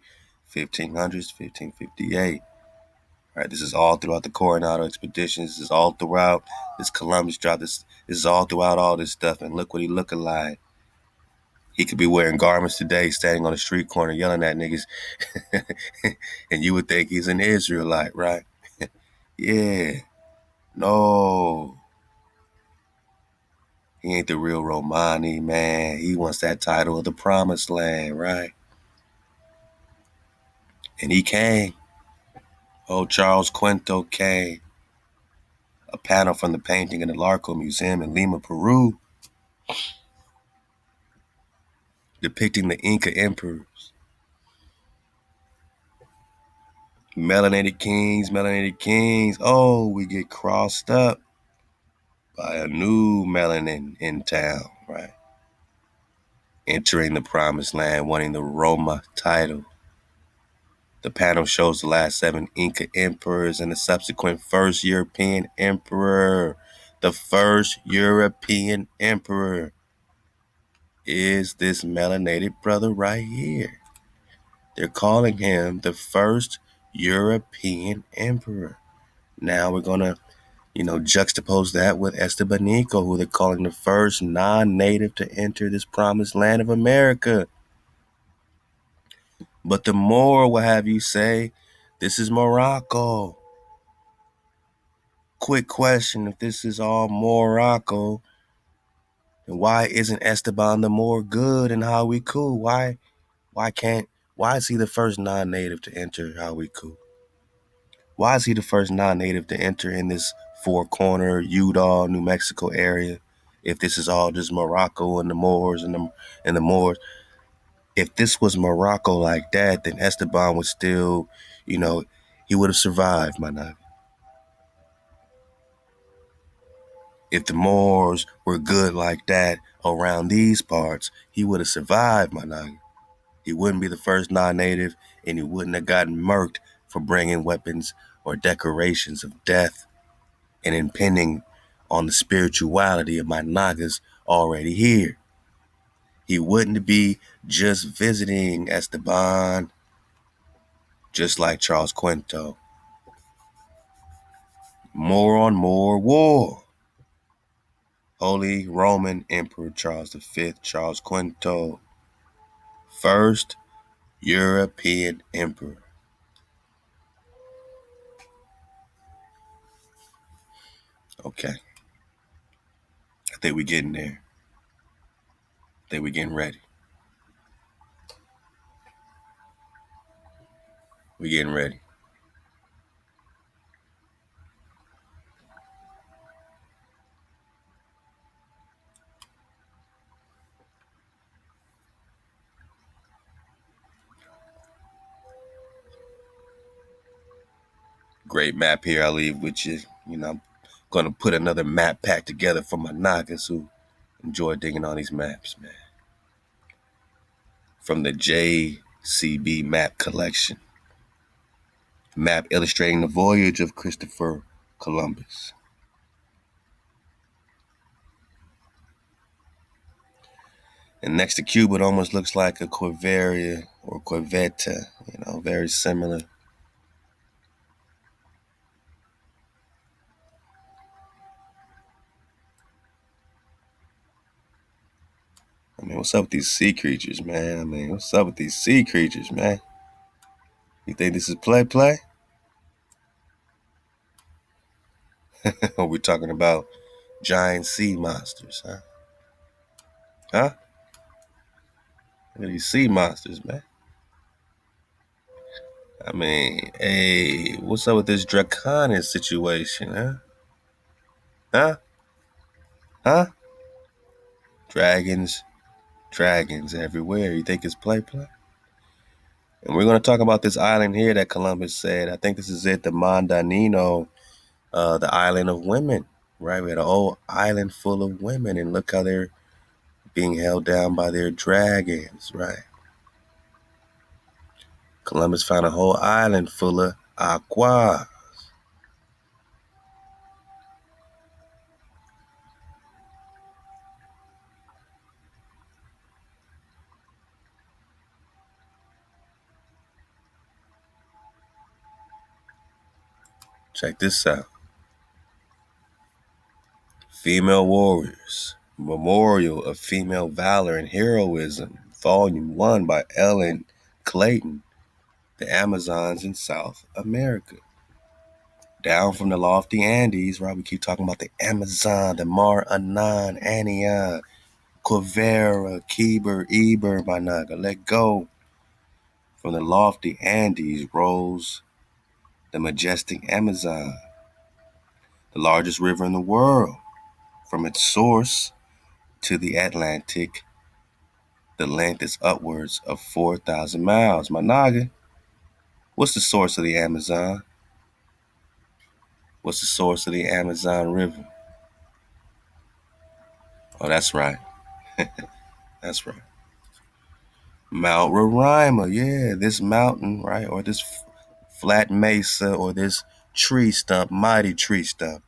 1500s, 1558. All right, this is all throughout the Coronado expeditions. This is all throughout this Columbus drop. This is all throughout all this stuff. And look what he looking like. He could be wearing garments today, standing on a street corner yelling at niggas. And you would think he's an Israelite, right? Yeah. No. He ain't the real Romani, man. He wants that title of the Promised Land, right? And he came. Oh, Charles Quinto came. A panel from the painting in the Larco Museum in Lima, Peru, depicting the Inca emperors. Melanated kings. Oh, we get crossed up. by a new melanin in town, right? Entering the promised land, wanting the Roma title. The panel shows the last 7 Inca emperors and the subsequent first European emperor. The first European emperor is this melanated brother right here. They're calling him the first European emperor. Now we're going to, juxtapose that with Esteban, who they're calling the first non-native to enter this promised land of America. But the more will have you say, this is Morocco. Quick question, if this is all Morocco, then why isn't Esteban the more good and how we cool? Why is he the first non-native to enter how we cool? Why is he the first non-native to enter in this four-corner Utah, New Mexico area? If this is all just Morocco and the Moors and the Moors, if this was Morocco like that, then Esteban would still, he would have survived, my nigga. If the Moors were good like that around these parts, he would have survived, my nigga. He wouldn't be the first non-native, and he wouldn't have gotten murked for bringing weapons or decorations of death and impending on the spirituality of my Nagas already here. He wouldn't be just visiting Esteban, just like Charles Quinto. More on more war. Holy Roman Emperor Charles V, Charles Quinto, first European emperor. Okay, I think we're getting there. I think we're getting ready. We're getting ready. Great map here I leave with you. I'm going to put another map pack together for my Nagas who enjoy digging on these maps, man. From the JCB map collection. Map illustrating the voyage of Christopher Columbus. And next to Cuba, it almost looks like a Corvaria or Corvetta, very similar. I mean, what's up with these sea creatures, man? What's up with these sea creatures, man? You think this is play? Or we talking about giant sea monsters, huh? Huh? Look at these sea monsters, man. I mean, hey, what's up with this draconic situation, huh? Huh? Huh? Dragons everywhere. You think it's play? And we're going to talk about this island here that Columbus said. I think this is it, the Mondanino, the island of women, right? We had a whole island full of women, and look how they're being held down by their dragons, right? Columbus found a whole island full of aqua. Check this out. Female Warriors, Memorial of Female Valor and Heroism, Volume 1 by Ellen Clayton, The Amazons in South America. Down from the lofty Andes, right? We keep talking about the Amazon, the Mar Anan, Ania, Quivera, Kiber, Eber, my naga. Let go. From the lofty Andes rose the majestic Amazon, the largest river in the world. From its source to the Atlantic, the length is upwards of 4,000 miles. My naga, what's the source of the Amazon? What's the source of the Amazon River? Oh, that's right. That's right. Mount Roraima. Yeah, this mountain, right? Or this flat mesa or this tree stump, mighty tree stump,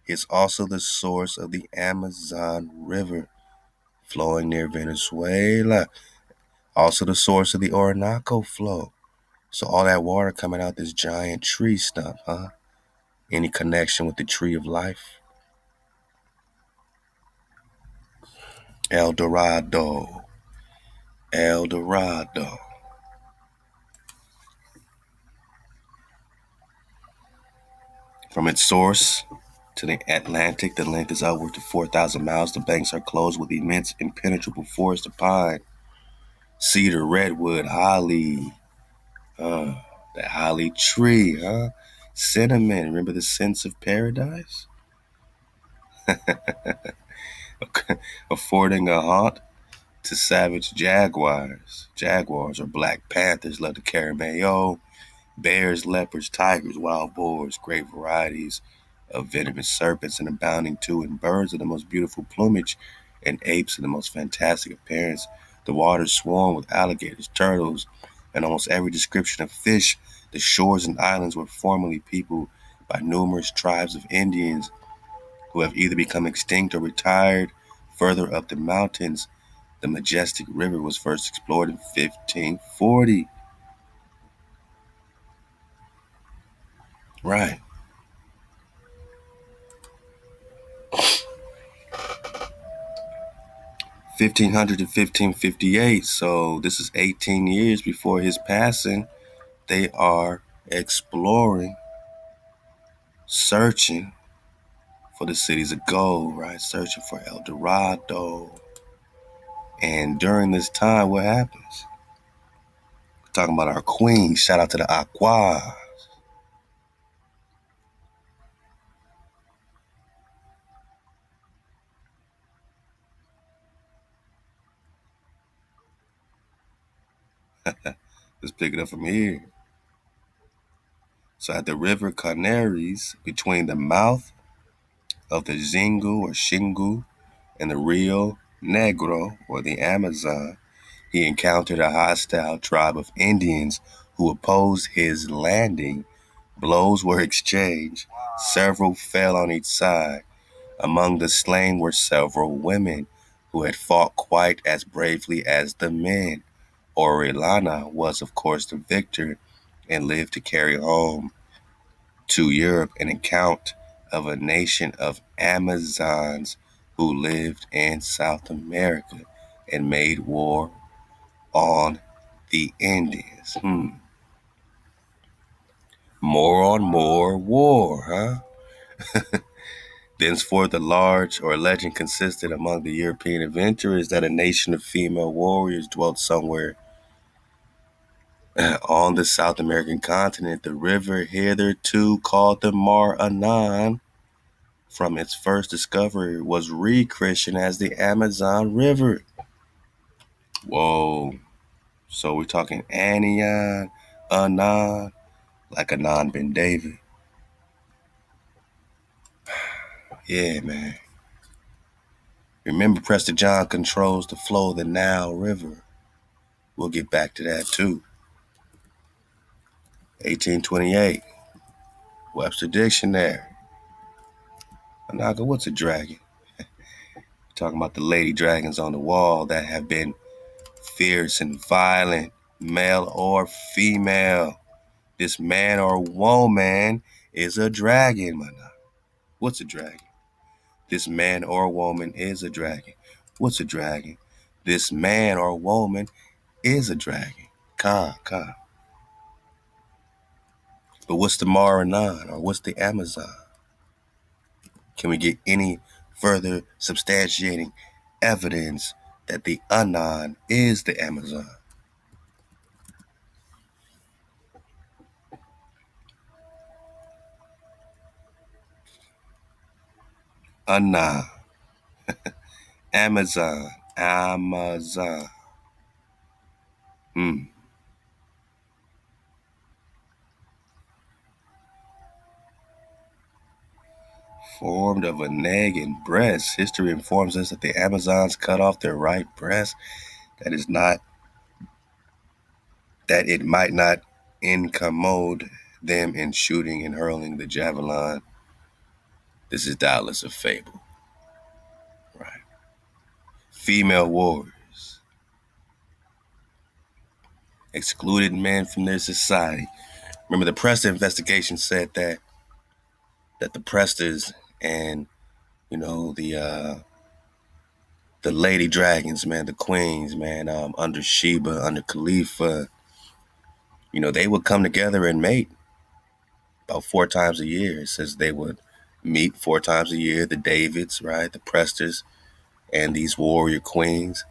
is also the source of the Amazon River flowing near Venezuela. Also the source of the Orinoco flow. So all that water coming out this giant tree stump, huh? Any connection with the tree of life? El Dorado. El Dorado. From its source to the Atlantic, the length is upward to 4,000 miles. The banks are closed with immense impenetrable forests of pine, cedar, redwood, holly. Uh, that holly tree, huh? Cinnamon. Remember the scents of paradise? Affording a haunt to savage jaguars. Jaguars or black panthers love the Caramello. Bears, leopards, tigers, wild boars, great varieties of venomous serpents and abounding too in birds of the most beautiful plumage and apes of the most fantastic appearance. The waters swarm with alligators, turtles, and almost every description of fish. The shores and islands were formerly peopled by numerous tribes of Indians who have either become extinct or retired. Further up the mountains, the majestic river was first explored in 1540. Right. 1500 to 1558. So this is 18 years before his passing. They are exploring, searching for the cities of gold, right? Searching for El Dorado. And during this time, what happens? We're talking about our queen. Shout out to the Aqua. Let's pick it up from here. So at the river Canaries, between the mouth of the Zingu or Shingu and the Rio Negro or the Amazon, he encountered a hostile tribe of Indians who opposed his landing. Blows were exchanged. Several fell on each side. Among the slain were several women who had fought quite as bravely as the men. Orellana was, of course, the victor and lived to carry home to Europe an account of a nation of Amazons who lived in South America and made war on the Indians. More on more war, huh? Thenceforth, the large or legend consisted among the European adventurers that a nation of female warriors dwelt somewhere on the South American continent. The river hitherto called the Mar Anon from its first discovery was rechristened as the Amazon River. Whoa. So we're talking Anion, Anon, like Anon Ben David. Yeah, man. Remember, Prester John controls the flow of the Nile River. We'll get back to that too. 1828, Webster Dictionary. Anaka, what's a dragon? We're talking about the lady dragons on the wall that have been fierce and violent, male or female. This man or woman is a dragon, mana. What's a dragon? This man or woman is a dragon. What's a dragon? This man or woman is a dragon. Ka. But what's the Maranon or what's the Amazon? Can we get any further substantiating evidence that the Anon is the Amazon? Anon, Amazon. Hmm. formed of an egg and breast. History informs us that the Amazons cut off their right breast. That it might not incommode them in shooting and hurling the javelin. This is doubtless a fable. Right. Female warriors excluded men from their society. Remember, the Presta investigation said that the Prestas and the lady dragons, man, the queens, man, under Sheba, under Khalifa, they would come together and mate about 4 times a year. It says they would meet 4 times a year, the Davids, right, the Prestas, and these warrior queens,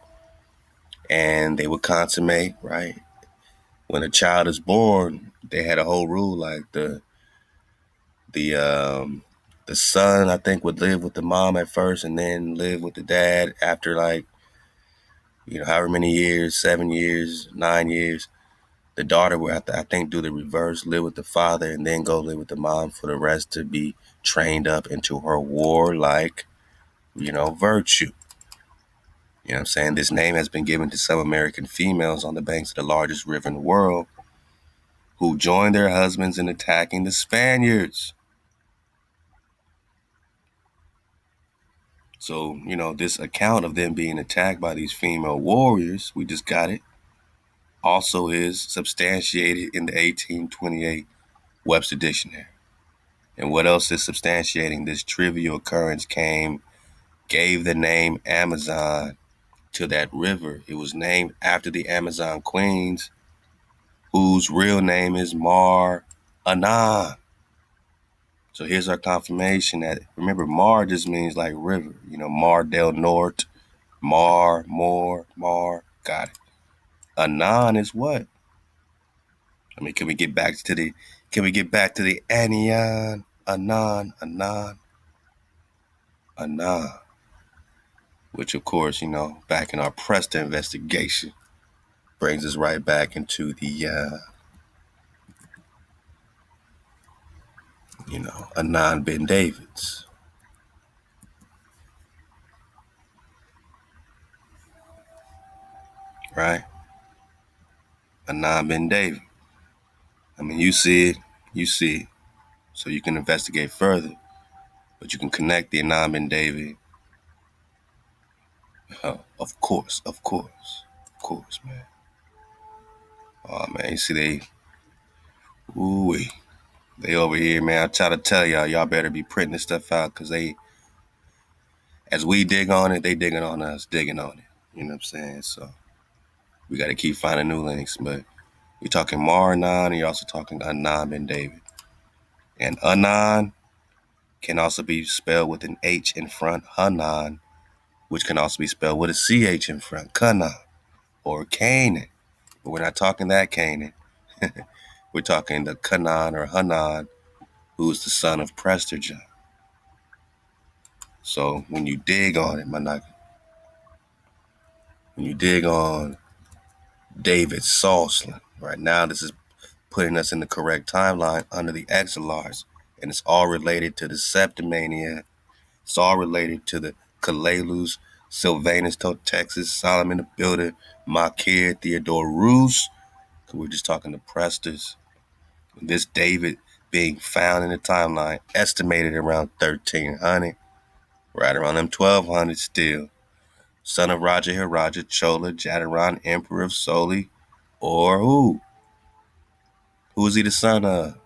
and they would consummate, right. When a child is born, they had a whole rule like the the son, I think, would live with the mom at first and then live with the dad after, like, however many years, 7 years, 9 years. The daughter would have to, I think, do the reverse, live with the father and then go live with the mom for the rest to be trained up into her warlike, virtue. You know what I'm saying? This name has been given to some American females on the banks of the largest river in the world who joined their husbands in attacking the Spaniards. So, this account of them being attacked by these female warriors, we just got it, also is substantiated in the 1828 Webster Dictionary. And what else is substantiating this trivial occurrence gave the name Amazon to that river. It was named after the Amazon queens, whose real name is Mar Anan. So here's our confirmation that, remember, Mar just means like river, Mar del Norte, Mar, more, Mar, got it. Anan is what? I mean, can we get back to the Anian? Anan, Anan. Which, of course, back in our Presta investigation, brings us right back into the, Anan Ben Davids. Right? Anan Ben David. I mean, you see it, so you can investigate further, but you can connect the Anan Ben David. Of course, man. Oh, man, you see they over here, man. I try to tell y'all better be printing this stuff out, because as we dig on it, they digging on us, digging on it. You know what I'm saying? So we got to keep finding new links, but you're talking Mar Anan, and you're also talking Anan Ben David. And Anan can also be spelled with an H in front, Hanan, which can also be spelled with a CH in front, Canaan, or Canaan. But we're not talking that Canaan. We're talking the Canaan or Hanan, who's the son of Prester John. So when you dig on it, when you dig on David Salsland, right now this is putting us in the correct timeline under the Exilars, and it's all related to the Septimania. It's all related to the Kalalus, Sylvanus Texas, Solomon the Builder, Makir, Theodore Roos. We're just talking to Prestas. This David being found in the timeline, estimated around 1300, right around them 1200 still. Son of Raja Hiraja, Chola, Jadaran, Emperor of Soli, or who? Who is he the son of?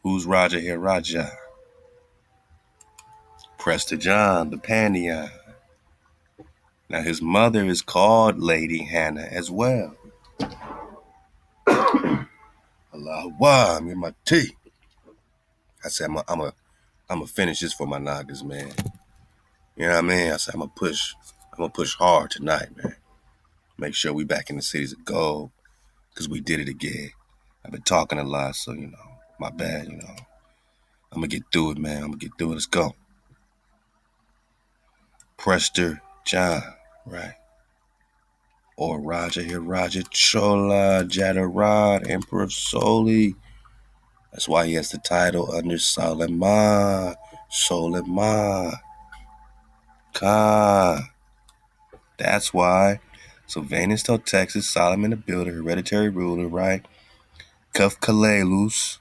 Who's Raja Hiraja? Prester John, the Pandion. Now his mother is called Lady Hannah as well. Allah, I'm in my tea. I said I'm a finish this for my Nagas, man. You know what I mean? I said I'm gonna push hard tonight, man. Make sure we back in the cities of gold, because we did it again. I've been talking a lot, so my bad. I'm gonna get through it, man. I'm gonna get through it. Let's go. Prester John, right? Or Raja here, Raja Chola, Jadarad, Emperor of Soli. That's why he has the title under Suleiman. Suleiman Khan. That's why. So Sylvanus Texas, Solomon the Builder, hereditary ruler, right? Kuf Kalelus,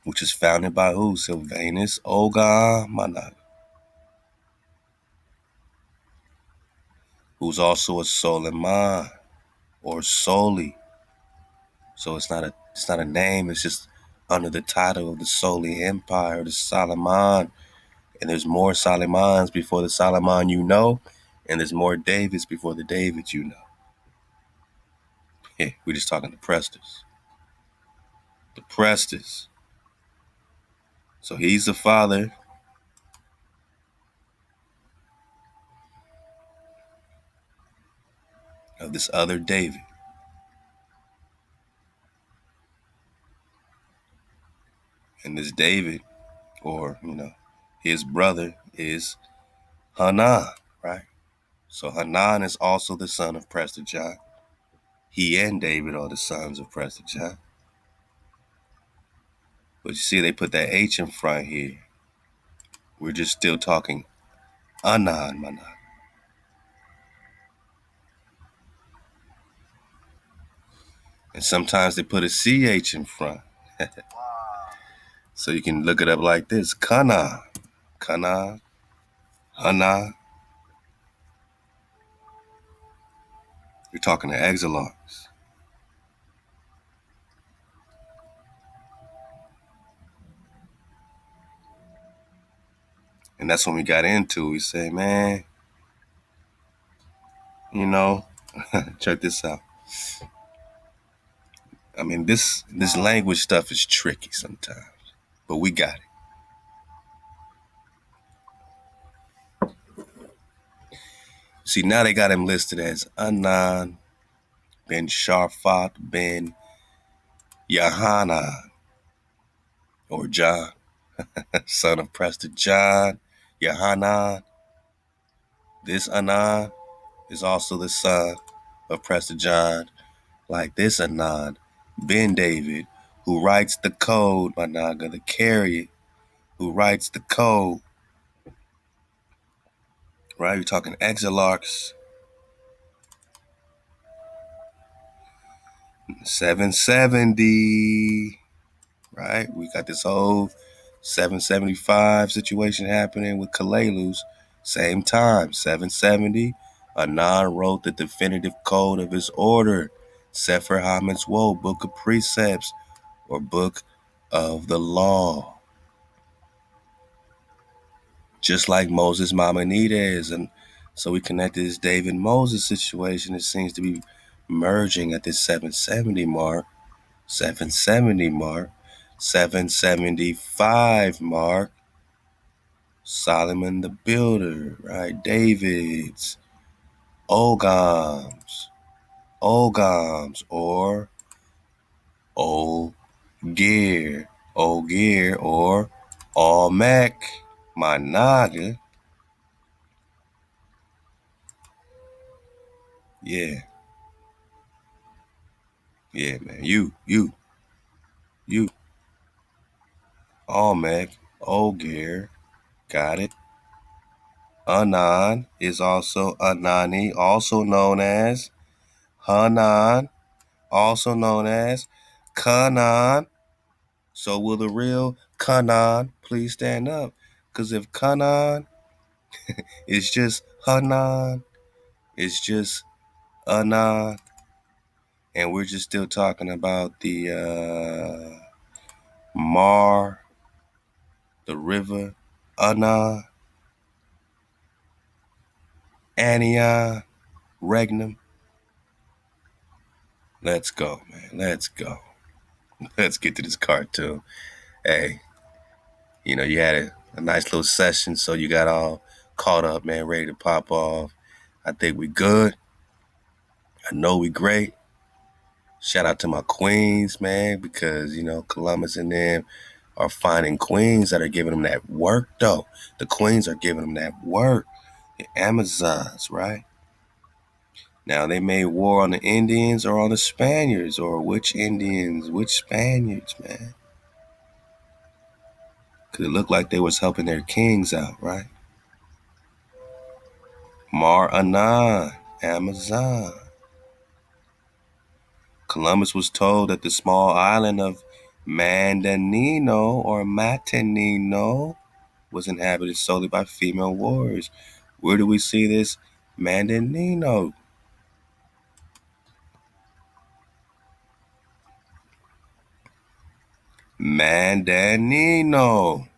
which is founded by who? Sylvanus Oga Mana, who's also a Suleiman or Soli. So it's not a name, it's just under the title of the Soli Empire, the Solomon. And there's more Solomons before the Solomon you know, and there's more Davids before the David you know. Yeah, we're just talking the Prestas. The Prestas. So he's the father of this other David. And this David, or, his brother is Hanan, right? So Hanan is also the son of Prester John. He and David are the sons of Prester John. But you see, they put that H in front here. We're just still talking Anan, Manan. And sometimes they put a CH in front. So you can look it up like this. Kana, Kana, Hana. You're talking to exilarchs. And that's when we got into it. We say, man, check this out. I mean, this language stuff is tricky sometimes, but we got it. See, now they got him listed as Anan ben Sharfat ben Yahanan, or John, son of Prester John, Yahanan. This Anan is also the son of Prester John, like this Anan, Ben David, who writes the code, Managa, the carrier, who writes the code. Right? You're talking exilarchs. 770. Right? We got this whole 775 situation happening with Kalelus. Same time, 770. Anan wrote the definitive code of his order, Sefer HaMitzvot, Book of Precepts, or Book of the Law. Just like Moses Maimonides. And so we connected this David Moses situation. It seems to be merging at this 770 mark, 770 mark, 775 mark. Solomon the Builder, right? David's, Ogams, or Ogir, or Olmec, my naga. Yeah, man. You, Olmec, Ogir, got it. Anan is also Anani, also known as Hanan, also known as Kanan. So will the real Kanan please stand up? Because if Kanan is just Hanan, it's just Anan, and we're just still talking about the Mar, the river, Anan, Anion, Regnum. Let's go, man. Let's go. Let's get to this cartoon. Hey, you had a nice little session, so you got all caught up, man, ready to pop off. I think we good. I know we great. Shout out to my queens, man, because, Columbus and them are finding queens that are giving them that work, though. The queens are giving them that work. The Amazons, right? Now they made war on the Indians or on the Spaniards, or which Indians, which Spaniards, man? Cause it looked like they was helping their kings out, right? Mar Anan, Amazon. Columbus was told that the small island of Mandanino or Matanino was inhabited solely by female warriors. Where do we see this? Mandanino. Mandanino.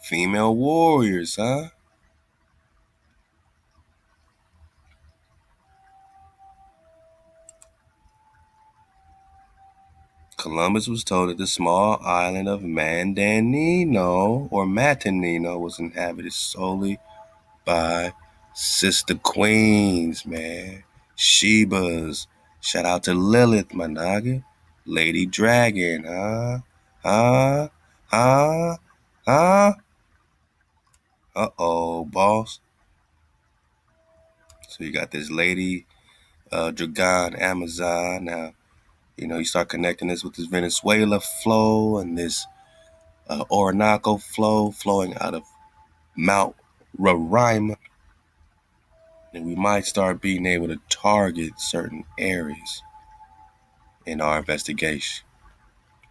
Female warriors, huh? Columbus was told that the small island of Mandanino or Matanino was inhabited solely by sister queens, man. Shebas. Shout out to Lilith, my nigga. Lady Dragon, huh? Huh? Huh? Huh? Uh-oh, boss. So you got this lady, Dragon, Amazon. Now, you start connecting this with this Venezuela flow and this Orinoco flow flowing out of Mount Roraima. And we might start being able to target certain areas in our investigation.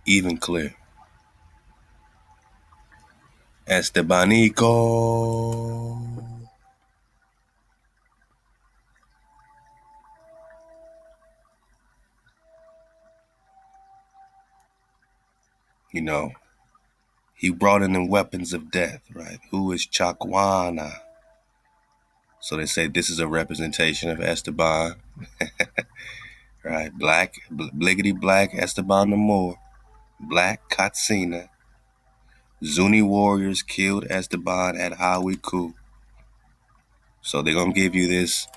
Even clear. Estebanico. You know, he brought in the weapons of death, right? Who is Chakwana? So they say this is a representation of Esteban, right? Black, bliggity black Esteban the Moor, black Katsina. Zuni warriors killed Esteban at Hawiku. So they're going to give you this,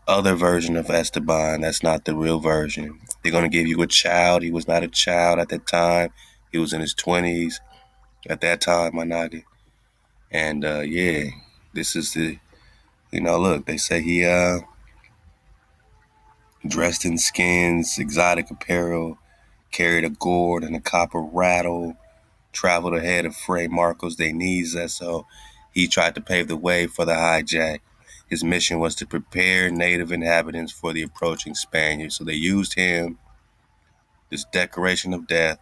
other version of Esteban. That's not the real version. They're going to give you a child. He was not a child at that time. He was in his 20s at that time, my nigga. And yeah, this is the, look, they say he dressed in skins, exotic apparel, carried a gourd and a copper rattle, traveled ahead of Fray Marcos de Niza, so he tried to pave the way for the hijack. His mission was to prepare native inhabitants for the approaching Spaniards. So they used him, this decoration of death,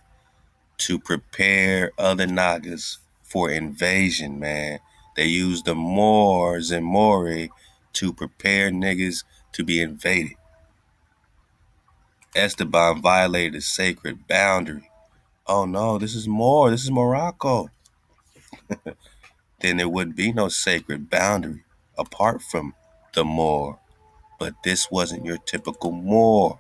to prepare other Nagas for invasion, man. They used the Moors and Mori to prepare niggas to be invaded. Esteban violated a sacred boundary. Oh no, this is Moor. This is Morocco. Then there wouldn't be no sacred boundary apart from the Moor. But this wasn't your typical Moor.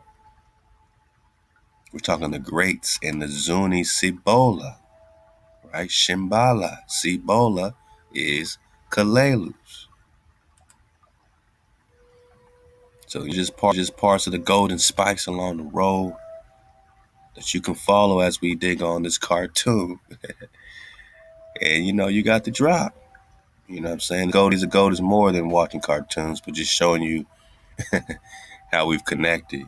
We're talking the greats in the Zuni Cibola, right? Shimbala. Cibola is Kalelus. So you just parts of the golden spikes along the road that you can follow as we dig on this cartoon. And you got the drop. You know what I'm saying? The gold is more than watching cartoons, but just showing you how we've connected.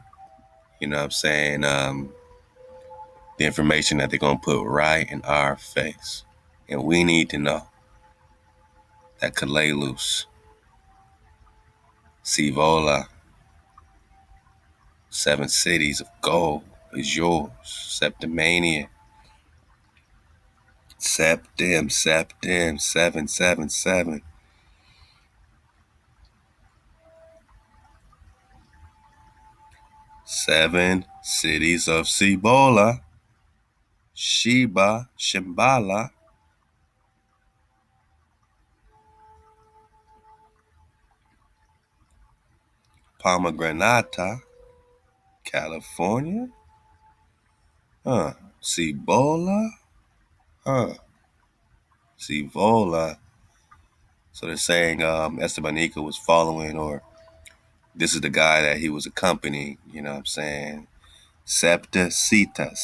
You know what I'm saying? The information that they're going to put right in our face. And we need to know that Kalelus, Sivola, 7 cities of gold is yours. Septimania. Septim, 777. 7 cities of Cibola, Sheba, Shimbala, Pomegranata, California, Cibola, Civola. So they're saying Estebanica was following, or this is the guy that he was accompanying, you know what I'm saying? Septicita.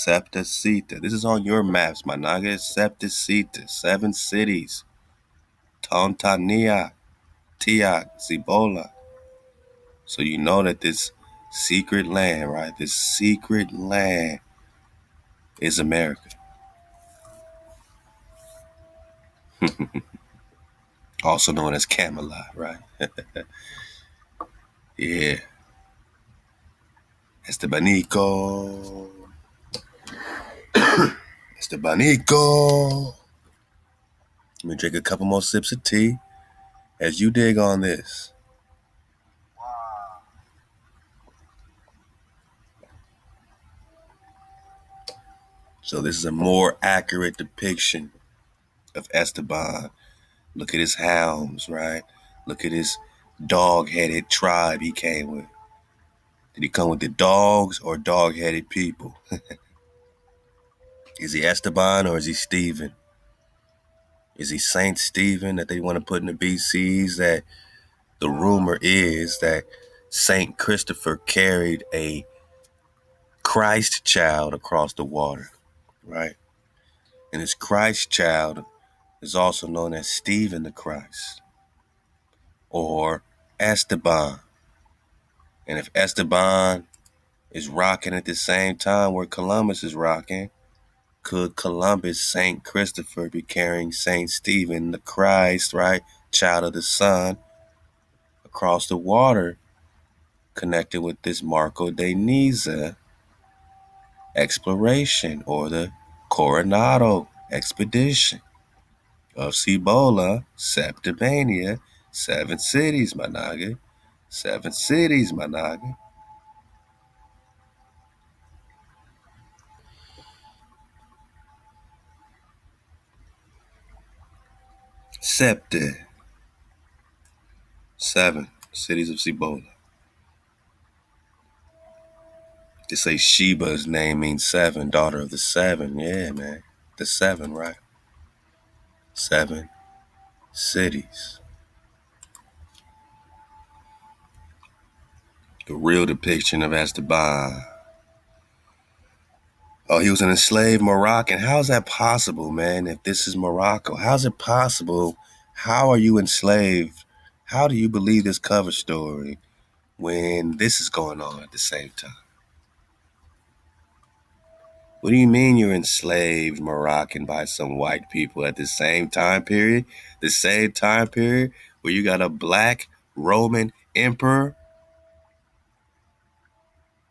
This is on your maps, my naga. Septicita, 7 cities. Tontania, Tiak, Zibola. So you know that this secret land, right? This secret land is America. Also known as Camelot, right? Yeah. Estebanico. Estebanico. Let me drink a couple more sips of tea as you dig on this. So this is a more accurate depiction of Esteban. Look at his hounds, right? Look at his dog-headed tribe he came with. Did he come with the dogs or dog-headed people? Is he Esteban or is he Stephen? Is he Saint Stephen that they want to put in the BCs? That the rumor is that Saint Christopher carried a Christ child across the water, right? And his Christ child is also known as Stephen the Christ or Esteban. And if Esteban is rocking at the same time where Columbus is rocking, could Columbus, Saint Christopher, be carrying Saint Stephen the Christ, right? Child of the sun, across the water, connected with this Marco de Niza exploration or the Coronado expedition of Cibola, Septimania, 7 cities, my naga. 7 cities, my naga. Septe, 7 cities of Cibola. They say Sheba's name means seven, daughter of the seven. Yeah, man. The seven, right? 7 cities. The real depiction of Esteban. Oh, he was an enslaved Moroccan. How is that possible, man? If this is Morocco, how's it possible? How are you enslaved? How do you believe this cover story when this is going on at the same time? What do you mean you're enslaved Moroccan by some white people at the same time period? The same time period where you got a black Roman emperor?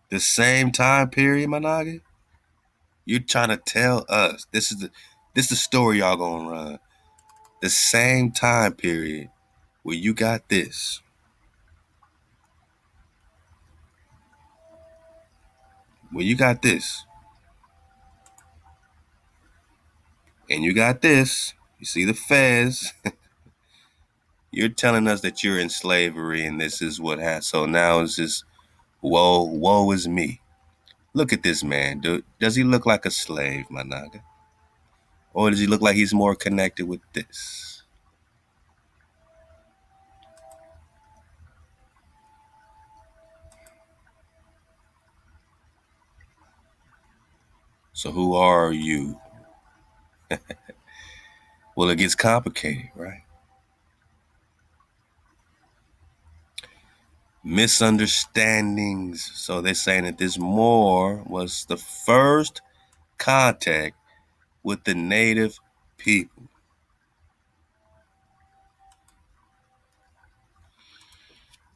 The same time period, Managi? You're trying to tell us this is the story y'all gonna run. The same time period where you got this, where you got this, and you got this. You see the fez. You're telling us that you're in slavery and this is what has. So now it's just woe is me. Look at this man. Does he look like a slave, Managa? Or does he look like he's more connected with this? So who are you? Well, it gets complicated, right? Misunderstandings. So they're saying that this Moor was the first contact with the native people.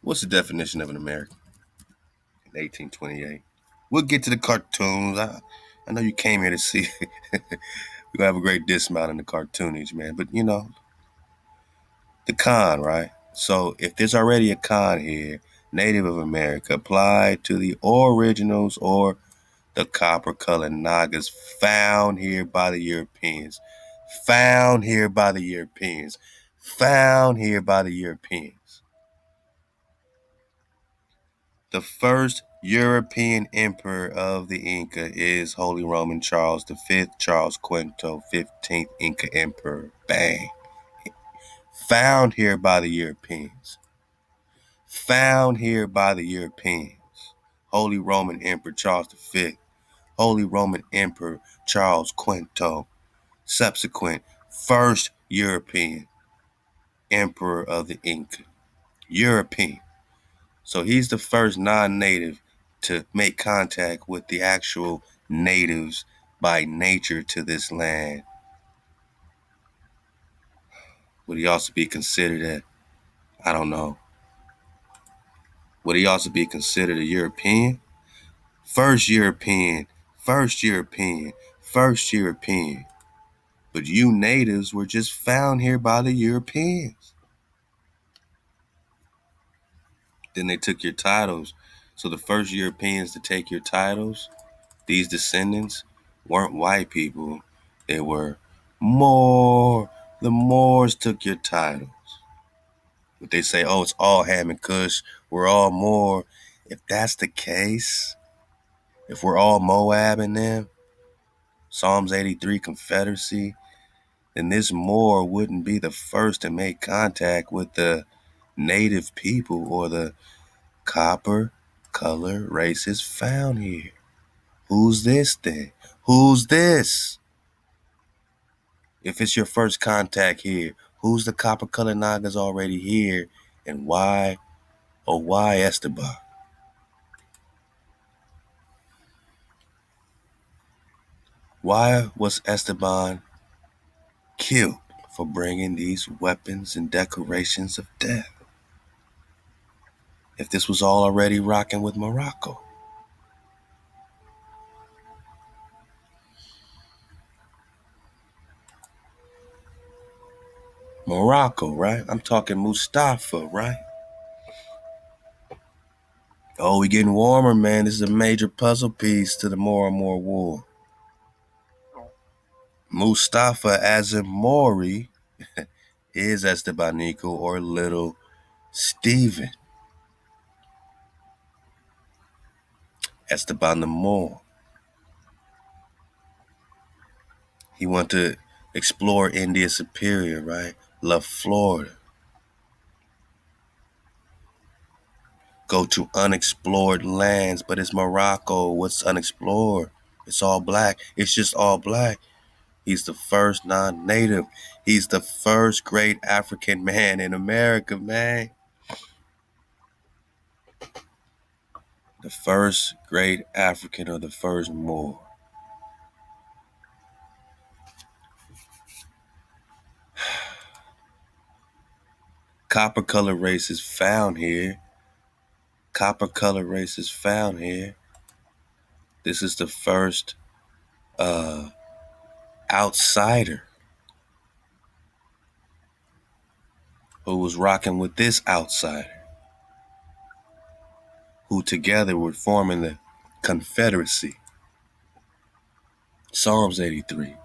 What's the definition of an American in 1828? We'll get to the cartoons. I know you came here to see. We're gonna have a great dismount in the cartoonage, man. But you know, the con, right? So if there's already a con here, Native of America applied to the originals or the copper-colored Nagas found here by the Europeans. Found here by the Europeans. Found here by the Europeans. The first European emperor of the Inca is Holy Roman Charles V, Charles Quinto, 15th Inca emperor. Bang. Found here by the Europeans. Found here by the Europeans. Holy Roman Emperor Charles V, Holy Roman Emperor Charles Quinto, subsequent first European. emperor of the Inca. European. So he's the first non-native to make contact with the actual natives by nature to this land. Would he also be considered I don't know. Would he also be considered a European? First European, first European, first European. But you natives were just found here by the Europeans. Then they took your titles. So the first Europeans to take your titles, these descendants, weren't white people. They were Moor. The Moors took your titles. But they say, oh, it's all Ham and Kush. We're all Moor. If that's the case, if we're all Moab in them, Psalms 83 Confederacy, then this Moor wouldn't be the first to make contact with the native people or the copper color races found here. Who's this then? Who's this? If it's your first contact here, who's the copper colored Nagas already here? And why, oh why Esteban? Why was Esteban killed for bringing these weapons and decorations of death? If this was all already rocking with Morocco. Morocco, right? I'm talking Mustafa, right? Oh, we getting warmer, man. This is a major puzzle piece to the more and more war. Mustafa as in Maury is Estebanico or Little Stephen. Esteban the Moor. He wanted to explore India Superior, right? Love Florida. Go to unexplored lands, but it's Morocco. What's unexplored? It's all black. It's just all black. He's the first non-native. He's the first great African man in America, man. The first great African or the first Moor. Copper color races found here. Copper color races found here. This is the first outsider who was rocking with this outsider, who together were forming the Confederacy. Psalms 83.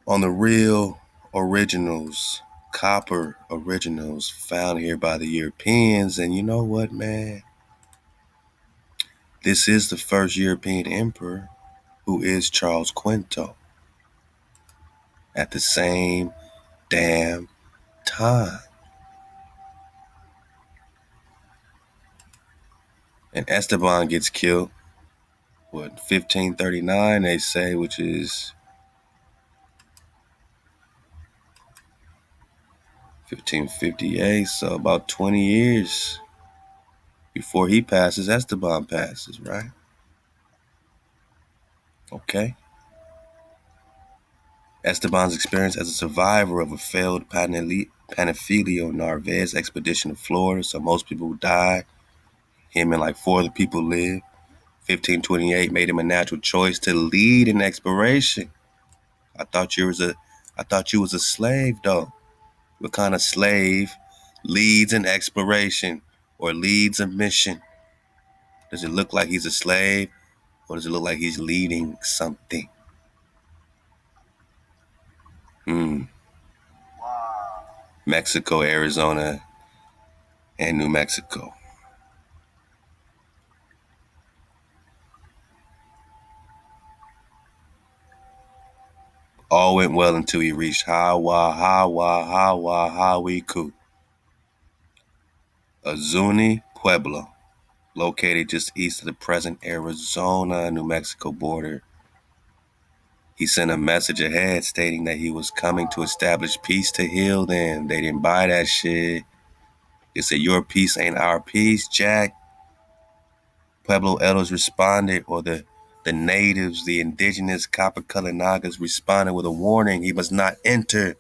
On the real originals, copper originals found here by the Europeans. And you know what, man? This is the first European emperor, who is Charles Quinto, at the same damn time. And Esteban gets killed, 1539, they say, which is 1558, so about 20 years before he passes, Esteban passes, right? Okay. Esteban's experience as a survivor of a failed Panfilio Narvaez expedition to Florida, so most people died. Him and like 4 other people lived. 1528 made him a natural choice to lead in exploration. I thought you was a slave, though. What kind of slave leads an exploration or leads a mission? Does it look like he's a slave, or does it look like he's leading something? Mexico, Arizona, and New Mexico. All went well until he reached Hawiku, a Zuni pueblo located just east of the present Arizona-New Mexico border. He sent a message ahead stating that he was coming to establish peace to heal them. They didn't buy that shit. They said, your peace ain't our peace, Jack. Pueblo elders responded, or the natives, the indigenous copper-colored Nagas responded with a warning. He must not enter.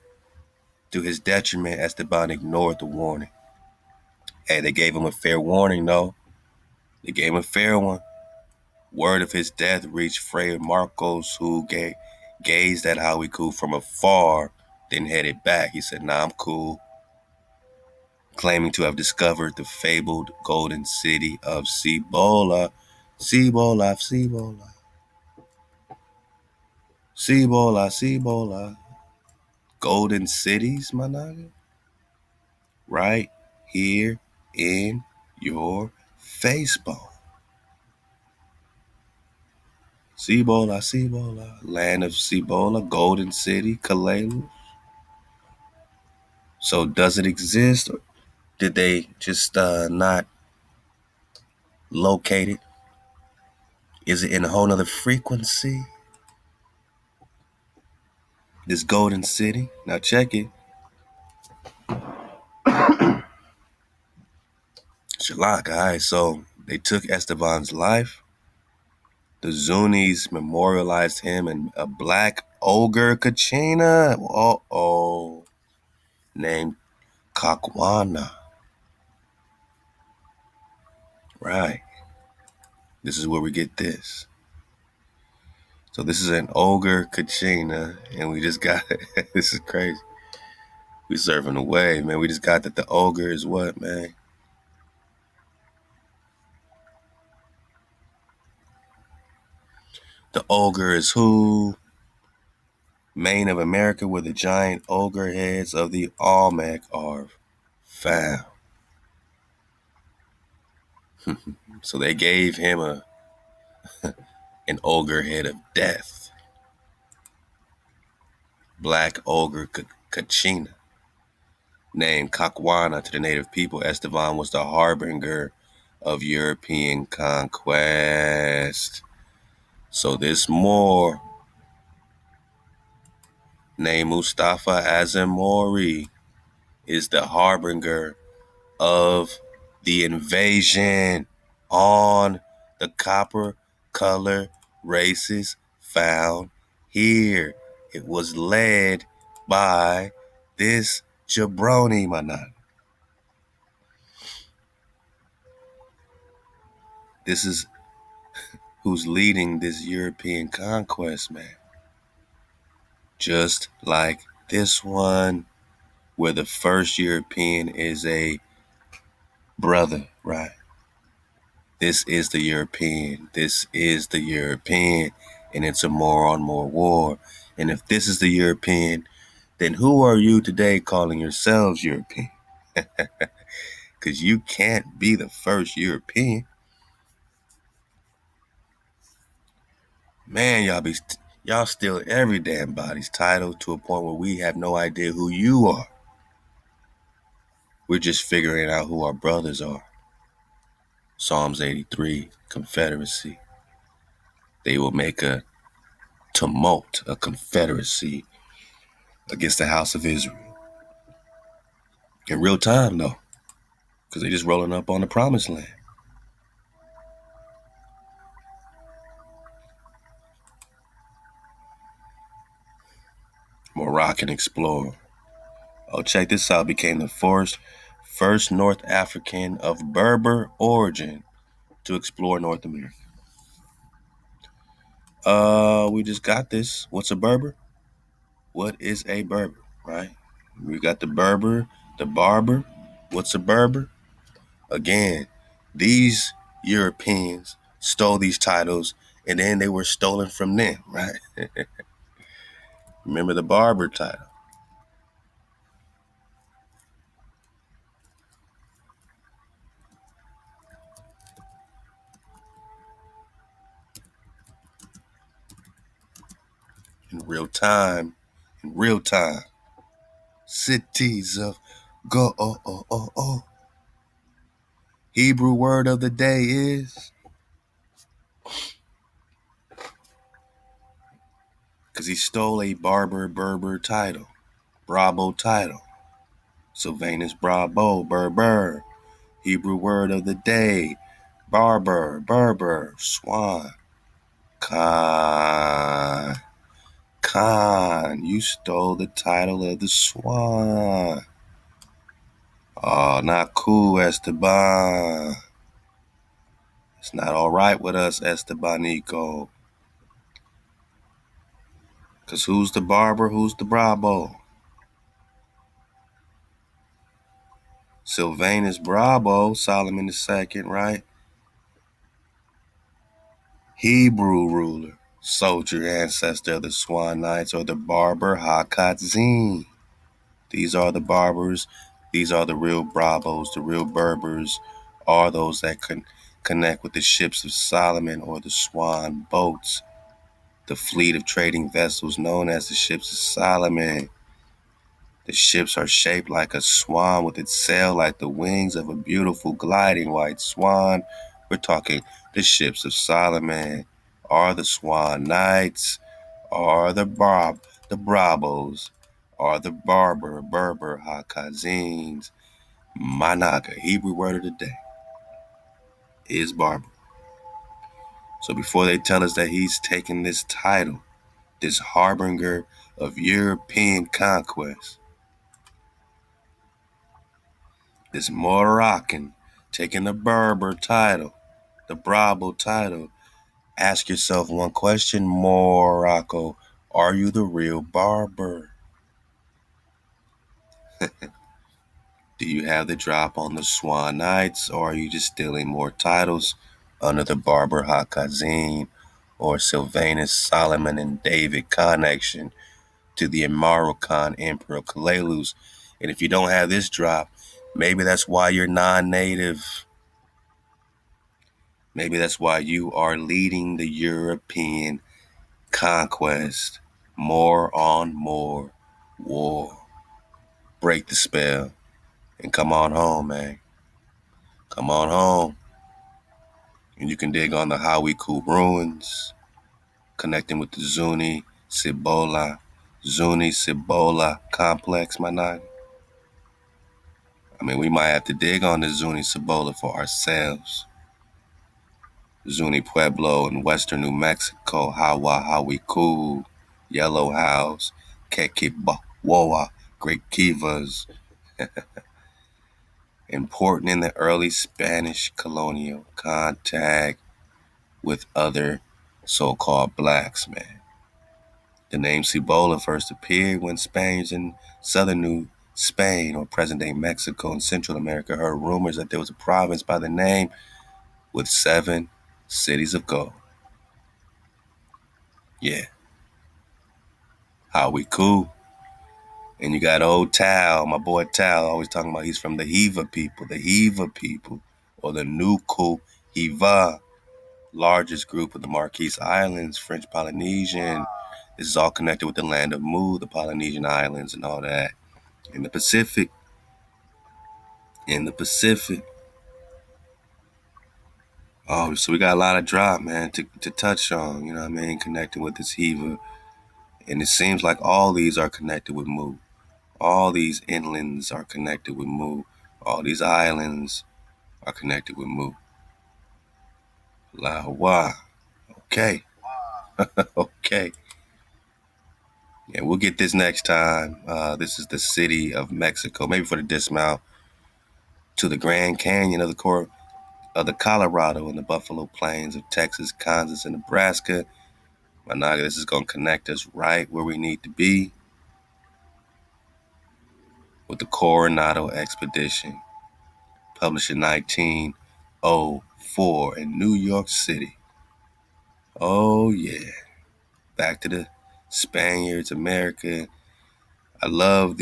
To his detriment, Esteban ignored the warning. Hey, they gave him a fair warning, though. They gave him a fair one. Word of his death reached Fray Marcos, who gazed at Hawiku from afar, then headed back. He said, nah, I'm cool. Claiming to have discovered the fabled golden city of Cibola. Cibola, Cibola. Cibola, Cibola. Golden cities, my nigga. Right here in your Facebook. Cibola, Cibola. Land of Cibola, Golden City, Kalelu. So does it exist? Or did they just not locate it? Is it in a whole nother frequency? This Golden City. Now check it. Shalak, all right, so they took Esteban's life. The Zunis memorialized him in a black ogre kachina. Uh-oh. Named Kakwana. Right. This is where we get this. So this is an ogre kachina, and we just got this is crazy. We surfing away, man. We just got that the ogre is what, man? The ogre is who? Maine of America, where the giant ogre heads of the Olmec are found. So they gave him an ogre head of death. Black ogre Kachina. Named Kakwana to the native people, Esteban was the harbinger of European conquest. So this Moor, named Mustafa Azamori, is the harbinger of the invasion on the copper color races found here. It was led by this jabroni, manan. This is who's leading this European conquest, man. Just like this one, where the first European is a brother, right? This is the European. This is the European. And it's a more on more war. And if this is the European, then who are you today calling yourselves European? Because you can't be the first European. Man, y'all steal every damn body's title to a point where we have no idea who you are. We're just figuring out who our brothers are. Psalms 83, Confederacy. They will make a tumult, a confederacy against the house of Israel. In real time, though, because they just rolling up on the promised land. Moroccan explorer. Oh, check this out. Became the first North African of Berber origin to explore North America. We just got this. What's a Berber? What is a Berber, right? We got the Berber, the barber. What's a Berber? Again, these Europeans stole these titles and then they were stolen from them, right? Remember the barber title. In real time. Cities of go. Hebrew word of the day is Because he stole a Berber title, Bravo title. Sylvanus Bravo, Berber. Hebrew word of the day, Berber, swan. Khan, you stole the title of the swan. Oh, not cool, Esteban. It's not all right with us, Estebanico. Because who's the barber? Who's the Bravo? Sylvanus Bravo, Solomon II, right? Hebrew ruler, soldier, ancestor of the Swan Knights, or the barber Hakatzin. These are the barbers. These are the real Bravos. The real Berbers are those that can connect with the ships of Solomon or the Swan boats, the fleet of trading vessels known as the ships of Solomon. The ships are shaped like a swan with its sail like the wings of a beautiful gliding white swan. We're talking the ships of Solomon. Are the Swan Knights? Are the Brabos? Are the Berber Hakazins? Managa, Hebrew word of the day, is barber. So before they tell us that he's taken this title, this harbinger of European conquest, this Moroccan taking the Berber title, the Bravo title, ask yourself one question, Morocco, are you the real barber? Do you have the drop on the Swan Knights, or are you just stealing more titles under the Barber Hakazin or Sylvanus Solomon and David connection to the Immaru Khan Emperor Kalelus? And if you don't have this drop, maybe that's why you're non-native. Maybe that's why you are leading the European conquest. More on more war. Break the spell and come on home, man. Come on home. And you can dig on the Hawiku ruins, connecting with the Zuni Cibola complex, my nigga. I mean, we might have to dig on the Zuni Cibola for ourselves. Zuni Pueblo in western New Mexico, Hawiku, Yellow House, Kekibawa, Great Kivas, important in the early Spanish colonial contact with other so-called blacks, man. The name Cibola first appeared when Spaniards in southern New Spain, or present-day Mexico and Central America, heard rumors that there was a province by the name with 7 cities of gold. Yeah, how we cool. And you got old Tal, my boy Tal, always talking about he's from the Hiva people, or the Nuku Hiva, largest group of the Marquise Islands, French Polynesian. This is all connected with the land of Mu, the Polynesian Islands, and all that. In the Pacific. Oh, so we got a lot of drop, man, to touch on, you know what I mean, connecting with this Hiva. And it seems like all these are connected with Mu. All these inlands are connected with Mu. All these islands are connected with Mu. Lawa. Okay. Okay. Yeah, we'll get this next time. This is the city of Mexico, maybe for the dismount to the Grand Canyon of the Colorado and the Buffalo Plains of Texas, Kansas, and Nebraska. Managa, this is going to connect us right where we need to be with the Coronado Expedition, published in 1904 in New York City. Oh, yeah. Back to the Spaniards, America. I love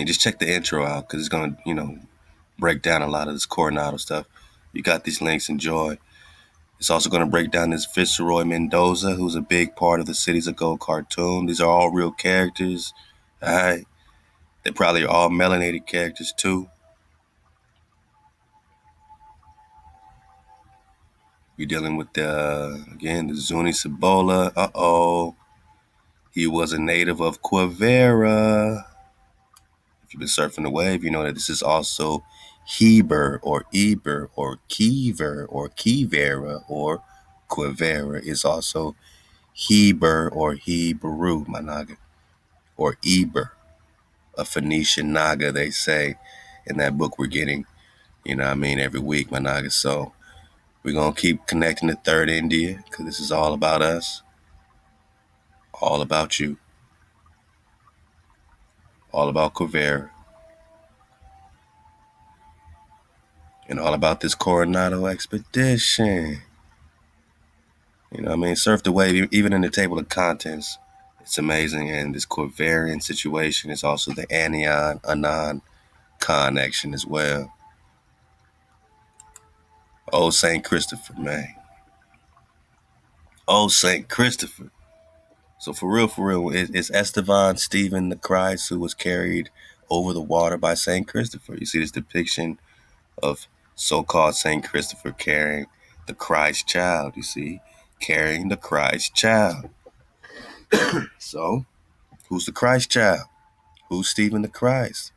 just check the intro out because it's going to, break down a lot of this Coronado stuff. You got these links, enjoy. It's also going to break down this Viceroy Mendoza, who's a big part of the Cities of Gold cartoon. These are all real characters. All right. They probably are all melanated characters too. You're dealing with the Zuni Cibola. He was a native of Quivira. If you've been surfing the wave, you know that this is also Heber or Eber or Kiever or Kivera or Quivera is also Heber or Hebrew, my naga, or Eber, a Phoenician naga, they say in that book we're getting, you know what I mean, every week, my naga. So we're going to keep connecting to Third India because this is all about us, all about you, all about Quivera, and all about this Coronado expedition. You know what I mean? Surf the wave, even in the table of contents. It's amazing. And this Quivarian situation is also the anion anon connection as well. Oh, St. Christopher, man. Oh, St. Christopher. So for real, it's Esteban, Stephen the Christ, who was carried over the water by St. Christopher. You see this depiction of so-called St. Christopher carrying the Christ child, you see? Carrying the Christ child. So, who's the Christ child? Who's Stephen the Christ?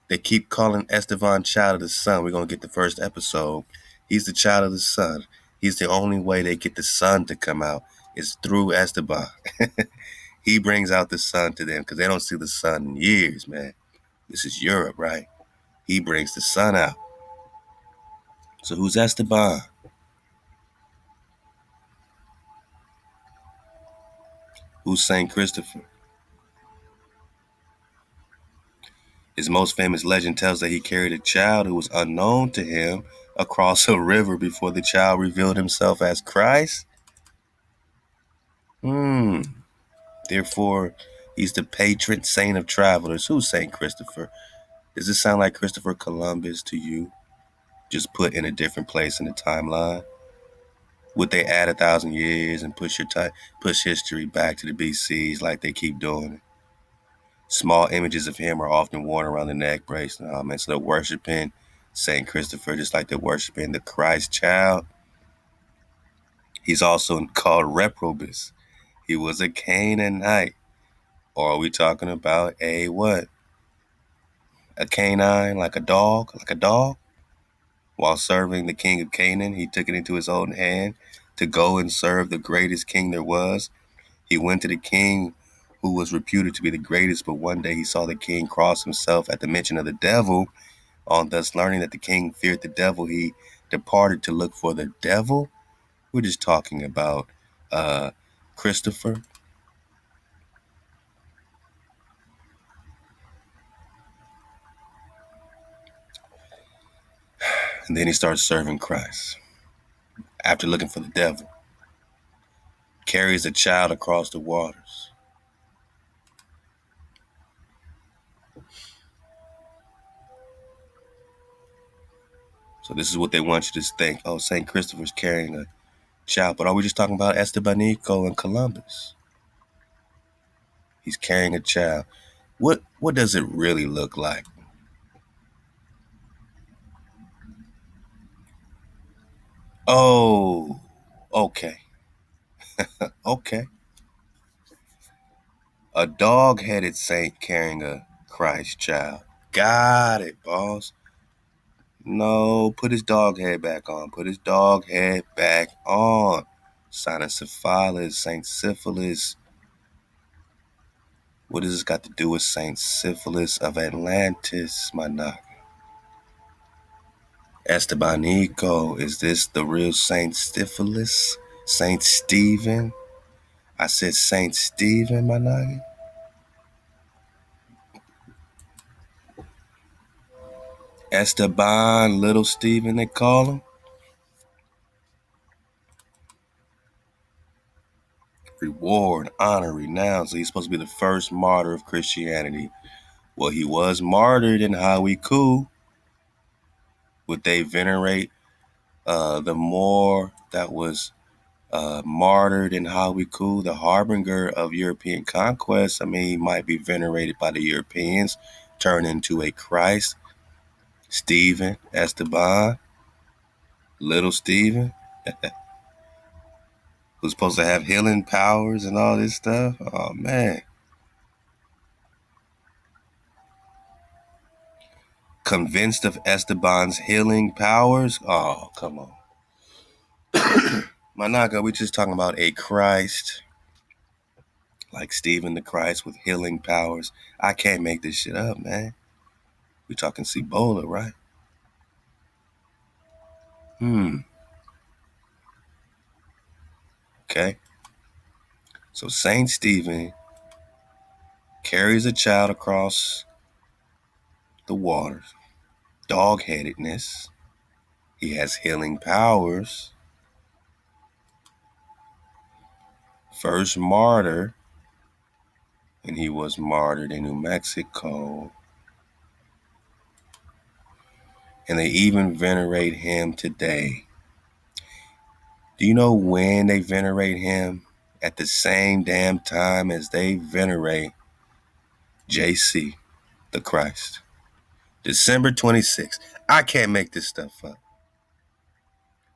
They keep calling Esteban child of the sun. We're going to get the first episode. He's the child of the sun. He's the only way they get the sun to come out is through Esteban. He brings out the sun to them because they don't see the sun in years, man. This is Europe, right? He brings the sun out. So who's Esteban? Who's St. Christopher? His most famous legend tells that he carried a child who was unknown to him across a river before the child revealed himself as Christ. Therefore, he's the patron saint of travelers. Who's St. Christopher? Does this sound like Christopher Columbus to you? Just put in a different place in the timeline? Would they add 1,000 years and push history back to the BCs like they keep doing it? Small images of him are often worn around the neck bracelet. Oh, man, so they're worshiping St. Christopher just like they're worshiping the Christ child. He's also called Reprobus. He was a Canaanite. Or are we talking about a what? A canine, like a dog? Like a dog? While serving the king of Canaan, he took it into his own hand to go and serve the greatest king there was. He went to the king who was reputed to be the greatest, but one day he saw the king cross himself at the mention of the devil. On thus learning that the king feared the devil, he departed to look for the devil. We're just talking about Christopher. And then he starts serving Christ. After looking for the devil, carries a child across the waters. So this is what they want you to think. Oh, St. Christopher's carrying a child. But are we just talking about Estebanico and Columbus? He's carrying a child. What does it really look like? Oh, okay. Okay. A dog-headed saint carrying a Christ child. Got it, boss. No, put his dog head back on. Put his dog head back on. Cynocephalus, Saint Syphilis. What does this got to do with Saint Syphilis of Atlantis, my knock? Estebanico, is this the real Saint Syphilis? Saint Stephen? I said Saint Stephen, my nugget. Esteban, little Stephen, they call him. Reward, honor, renown. So he's supposed to be the first martyr of Christianity. Well, he was martyred in Hawiku. Would they venerate the more that was martyred in Hawiku, the harbinger of European conquest? I mean, he might be venerated by the Europeans, turned into a Christ. Stephen, Esteban, little Stephen. Who's supposed to have healing powers and all this stuff. Oh man. Convinced of Esteban's healing powers? Oh, come on. Managa, we just talking about a Christ, like Stephen the Christ with healing powers. I can't make this shit up, man. We talking Cibola, right? Okay. So Saint Stephen carries a child across the waters. Dog-headedness. He has healing powers. First martyr, and he was martyred in New Mexico. And they even venerate him today. Do you know when they venerate him? At the same damn time as they venerate JC, the Christ. December 26th. I can't make this stuff up.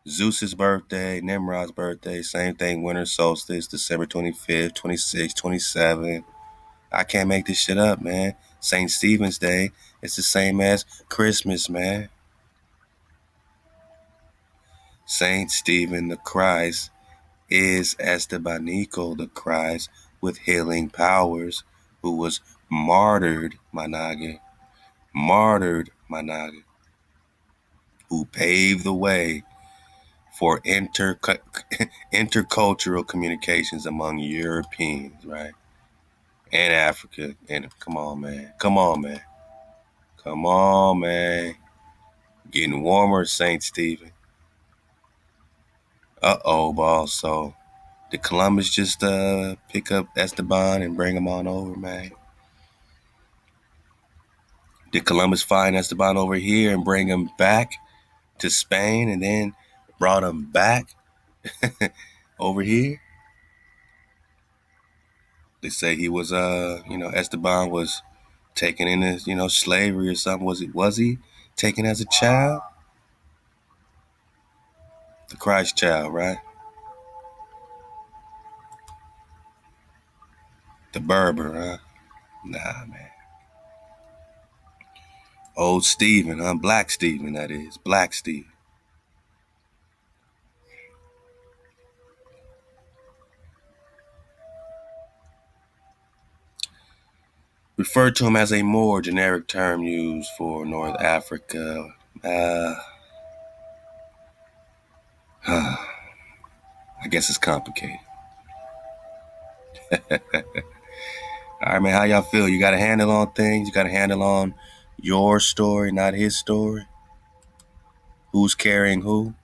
Zeus's birthday, Nimrod's birthday, same thing, winter solstice, December 25th, 26th, 27th. I can't make this shit up, man. St. Stephen's Day, it's the same as Christmas, man. Saint Stephen the Christ is Estebanico the Christ with healing powers, who was martyred, Manage, who paved the way for intercultural communications among Europeans, right? And Africa. And come on, man. Come on, man. Come on, man. Getting warmer, St. Stephen. Uh-oh, boss. So did Columbus just pick up Esteban and bring him on over, man? Did Columbus find Esteban over here and bring him back to Spain and then brought him back over here? They say he was, Esteban was taken into, slavery or something. Was he taken as a child? The Christ child, right? The Berber, huh? Nah, man. Old Stephen, huh? Black Stephen, that is. Black Stephen. Referred to him as a more generic term used for North Africa. I guess it's complicated. All right, man, how y'all feel? You got a handle on things? You got a handle on your story, not his story? Who's carrying who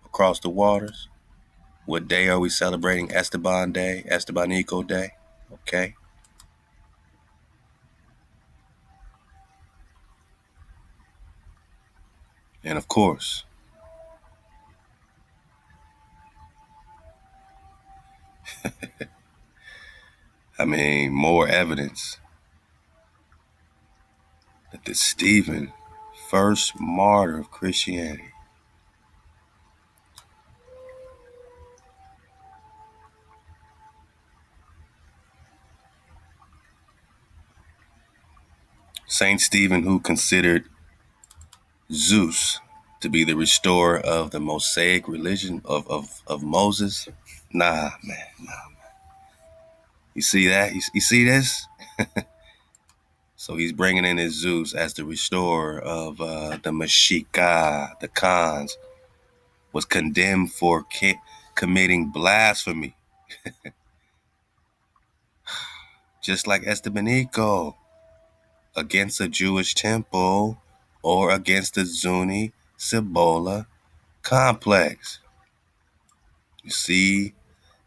across the waters? What day are we celebrating Esteban Day, Estebanico Day? Okay. And of course, more evidence that the Stephen, first martyr of Christianity, Saint Stephen, who considered Zeus to be the restorer of the Mosaic religion of Moses. Nah, man, nah. You see that? You see this? So he's bringing in his Zeus as the restorer of the Mexica, the Khans, was condemned for committing blasphemy, just like Estebanico, against a Jewish temple or against the Zuni Cibola complex. You see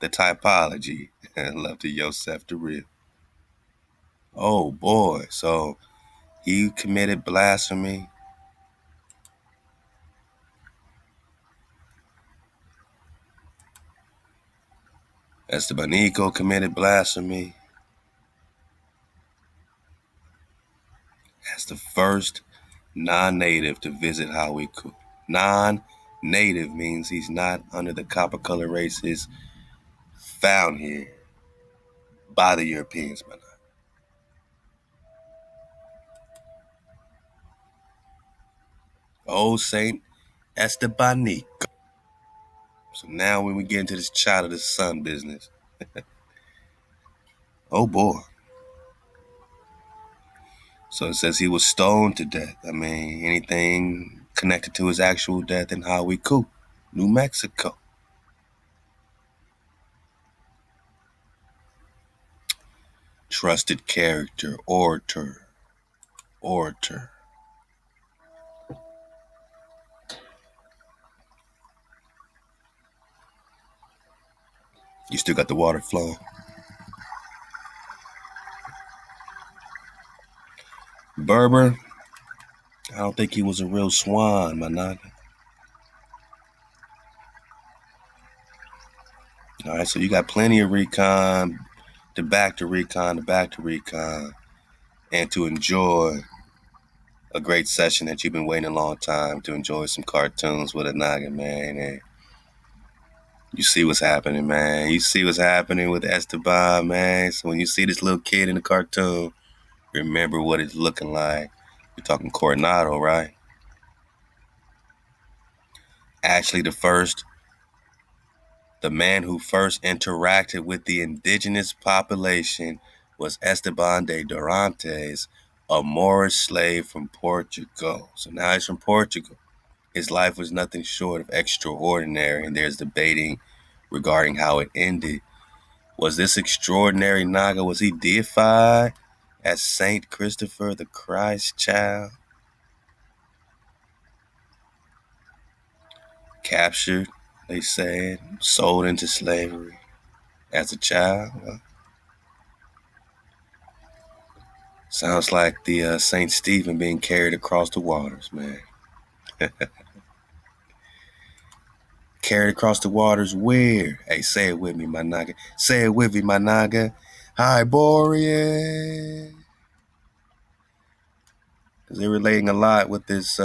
the typology. I love the Yosef the real. Oh boy, so he committed blasphemy. Estebanico committed blasphemy as the first non-native to visit Hawiku. Non-native. Native means he's not under the copper color races found here by the Europeans, man. Old Saint Esteban. So now when we get into this child of the sun business, oh boy. So it says he was stoned to death. I mean, anything connected to his actual death in Highway Coop, New Mexico. Trusted character, orator. You still got the water flowing. Berber, I don't think he was a real swan, my nigga. All right, so you got plenty of recon, back to recon, and to enjoy a great session that you've been waiting a long time to enjoy some cartoons with a noggin, man. And you see what's happening, man. You see what's happening with Esteban, man. So when you see this little kid in the cartoon, remember what it's looking like. You're talking Coronado, right? Actually, the man who first interacted with the indigenous population was Esteban de Dorantes, a Moorish slave from Portugal. So now he's from Portugal. His life was nothing short of extraordinary, and there's debating regarding how it ended. Was this extraordinary Naga, was he deified as Saint Christopher the Christ child? Captured, they said, sold into slavery as a child? Well, sounds like the St. Stephen being carried across the waters, man. Carried across the waters where? Hey, say it with me, my naga. Say it with me, my naga. Hyborean. Because they're relating a lot with this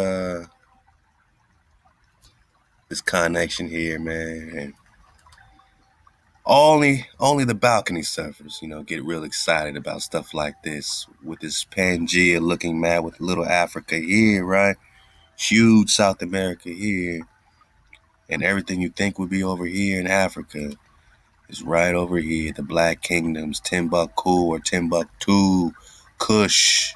this connection here, man. And only the balcony surfers, get real excited about stuff like this. With this Pangea looking mad with little Africa here, right? Huge South America here. And everything you think would be over here in Africa is right over here. The Black Kingdoms, Timbuktu or Timbuktu, Kush,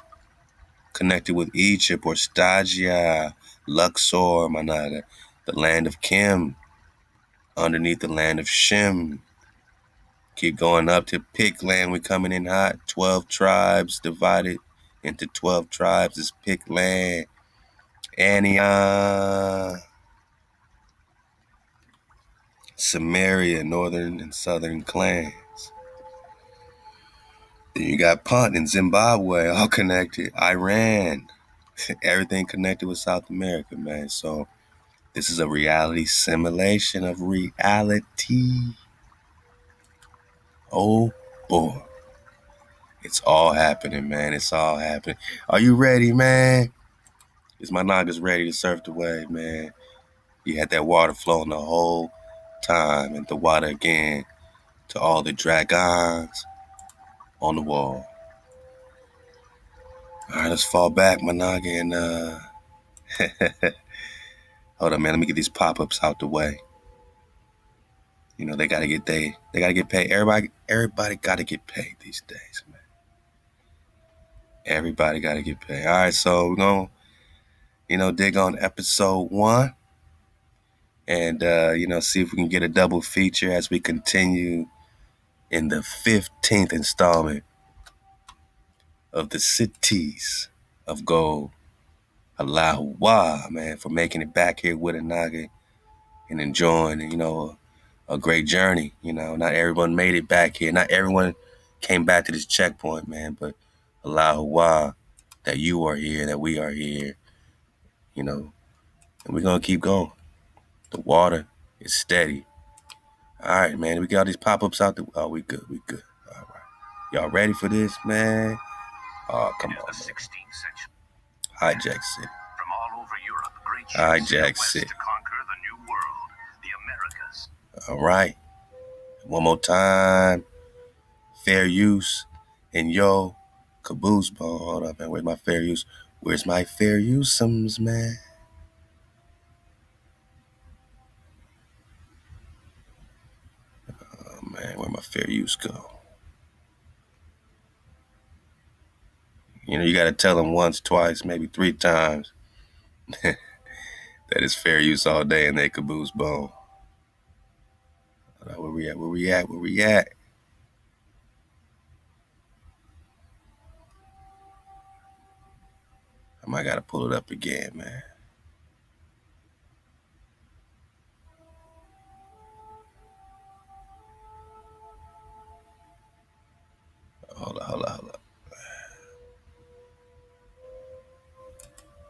connected with Egypt or Stagia, Luxor, Managa, the land of Kim, underneath the land of Shem. Keep going up to Pick land. We coming in hot. 12 tribes divided into 12 tribes is Pick land. Antioch, Samaria, northern and southern clans. Then you got Punt in Zimbabwe, all connected. Iran, everything connected with South America, man. So this is a reality simulation of reality. Oh boy. It's all happening, man. It's all happening. Are you ready, man? Is my Naga's ready to surf the wave, man? You had that water flowing the whole time, and the water again to all the dragons on the wall. All right, let's fall back, my Naga, and hold on, man. Let me get these pop-ups out the way. They gotta get paid. Everybody gotta get paid these days, man. Everybody gotta get paid. All right, so we're gonna, dig on episode 1. And, see if we can get a double feature as we continue in the 15th installment of the Cities of Gold. Allahu Wa, man, for making it back here with a Naga and enjoying, a great journey. Not everyone made it back here. Not everyone came back to this checkpoint, man, but Allahu Wa, that you are here, that we are here, and we're going to keep going. The water is steady. All right, man. We got all these pop-ups out there. Oh, we good. All right. Y'all ready for this, man? Oh, come on. Hijack City. From all over Europe, great Hijack City. to conquer the new All right. One more time. Fair use in yo caboose bone. Hold up, man. Where's my fair use? Where's my fair useums, man? Oh, man, where my fair use go? You know, you got to tell them once, twice, maybe 3 times that it's fair use all day in their caboose bone. Where we at? Where we at? Where we at? I might got to pull it up again, man. Hold up.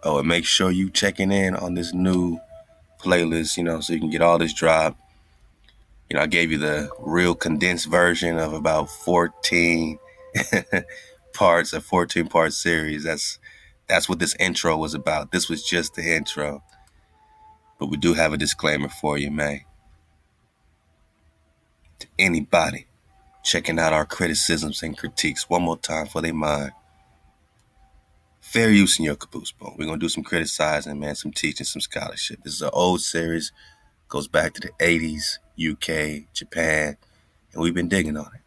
Oh, and make sure you checking in on this new playlist, you know, so you can get all this drop. You know, I gave you the real condensed version of about 14 parts, a 14-part series. That's what this intro was about. This was just the intro. But we do have a disclaimer for you, man. To anybody checking out our criticisms and critiques one more time for their mind. Fair use in your caboose bone. We're going to do some criticizing, man, some teaching, some scholarship. This is an old series. Goes back to the 80s, UK, Japan, and we've been digging on it.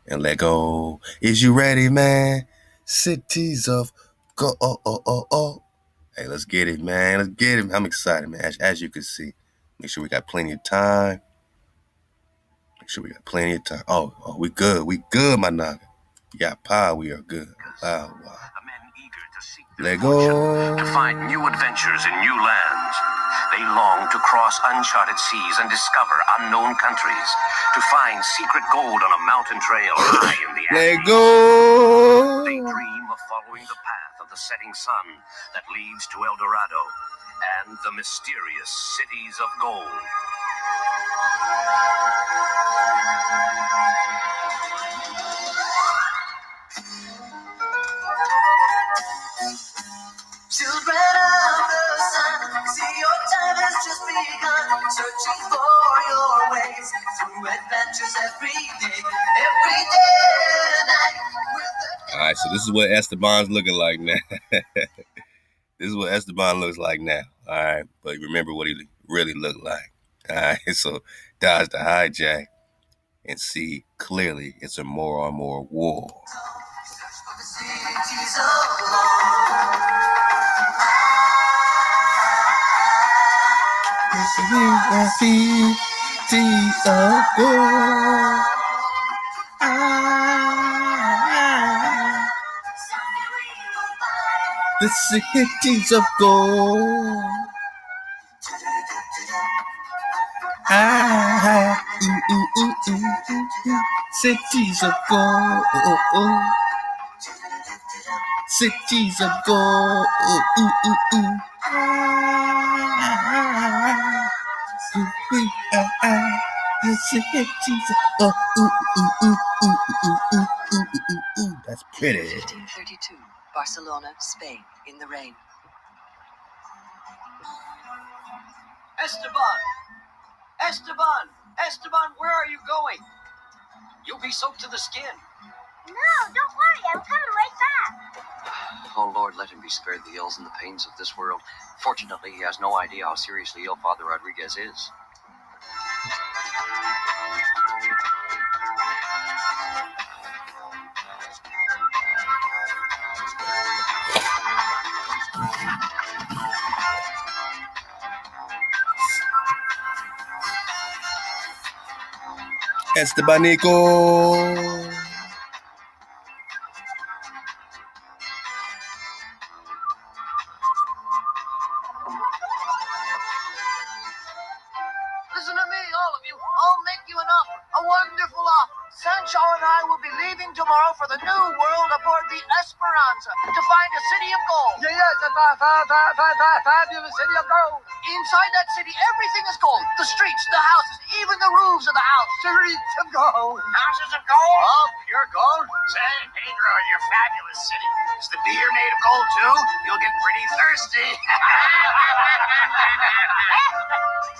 And let go. Is you ready, man? Cities of go. Hey, let's get it, man. Let's get it. I'm excited, man. As you can see, make sure we got plenty of time. Oh, we good. We good, my naga. Yeah, pa, we are good. Wow. Let go. To find new adventures in new lands. They long to cross uncharted seas and discover unknown countries. To find secret gold on a mountain trail high in the Let Andes. go. They dream of following the path of the setting sun that leads to El Dorado and the mysterious cities of gold. Children of the sun, see your time has just begun. Searching for your ways through adventures every day and night. All right, so this is what Esteban's looking like now. This is what Esteban looks like now. All right, but remember what he really looked like. All right, so dodge the hijack and see clearly it's a more on more war. The cities of gold. Cities of gold. Cities of gold. The cities of That's pretty. 1532, Barcelona, Spain, in the rain. Esteban, where are you going? You'll be soaked to the skin. No, don't worry, I'm coming right back. Oh, Lord, let him be spared the ills and the pains of this world. Fortunately, he has no idea how seriously ill Father Rodriguez is. Estebanico. Listen to me, all of you. I'll make you an offer, a wonderful offer. Sancho and I will be leaving tomorrow for the New World aboard the Esperanza to find a city of gold. Yes, a fabulous city of gold. Inside that city, everything is gold. The streets, the houses, even the roofs of the house. Streets of gold. Houses of gold? Oh, pure gold. Say, Pedro, in your fabulous city, is the beer made of gold too? You'll get pretty thirsty.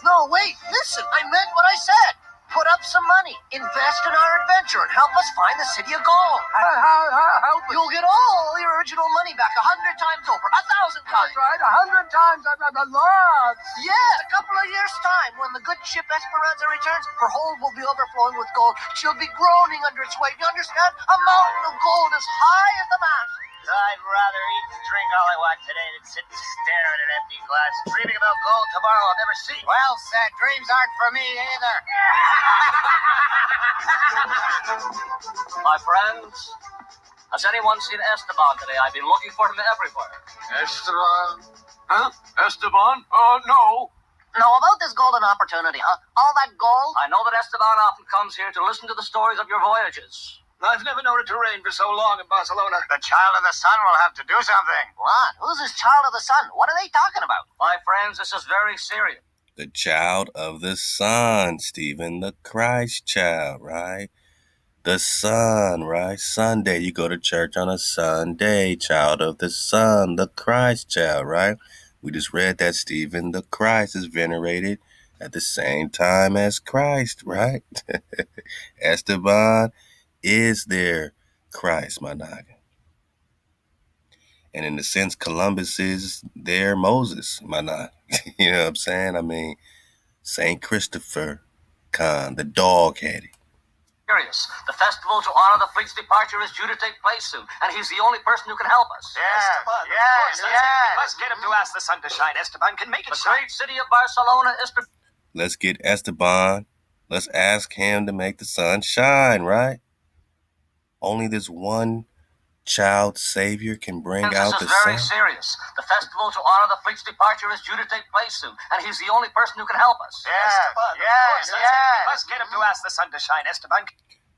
No, wait, listen, I meant what I said. Put up some money, invest in our adventure, and help us find the city of gold. How? You'll get all your original money back 100 times over, 1,000 times. That's right, 100 times. A lot. Yeah, a couple of years' time, when the good ship Esperanza returns, her hold will be overflowing with gold. She'll be groaning under its weight. You understand? A mountain of gold as high as the mast. I'd rather eat and drink all I want today than sit and stare at an empty glass, dreaming about gold tomorrow I'll never see. Well said. Dreams aren't for me either. My friends, has anyone seen Esteban today? I've been looking for him everywhere. Esteban? Huh? Esteban? No. Now, about this golden opportunity, huh? All that gold? I know that Esteban often comes here to listen to the stories of your voyages. I've never known it to rain for so long in Barcelona. The child of the sun will have to do something. What? Who's this child of the sun? What are they talking about? My friends, this is very serious. The child of the sun, Stephen, the Christ child, right? The sun, right? Sunday, you go to church on a Sunday, child of the sun, the Christ child, right? We just read that Stephen the Christ is venerated at the same time as Christ, right? Esteban is their Christ, my noggin. And in a sense, Columbus is their Moses, my noggin. You know what I'm saying? I mean, St. Christopher Khan, the dog-headed. Serious. The festival to honor the fleet's departure is due to take place soon, and he's the only person who can help us. Yes. Let's get him to ask the sun to shine. Esteban can make it The shine. great city of Barcelona is Let's get Esteban. Let's ask him to make the sun shine, right? Only this one child savior can bring out the This is very sun. serious. The festival to honor the fleet's departure is due to take place soon, and he's the only person who can help us. Yes. Let's get him to ask the sun to shine. Esteban.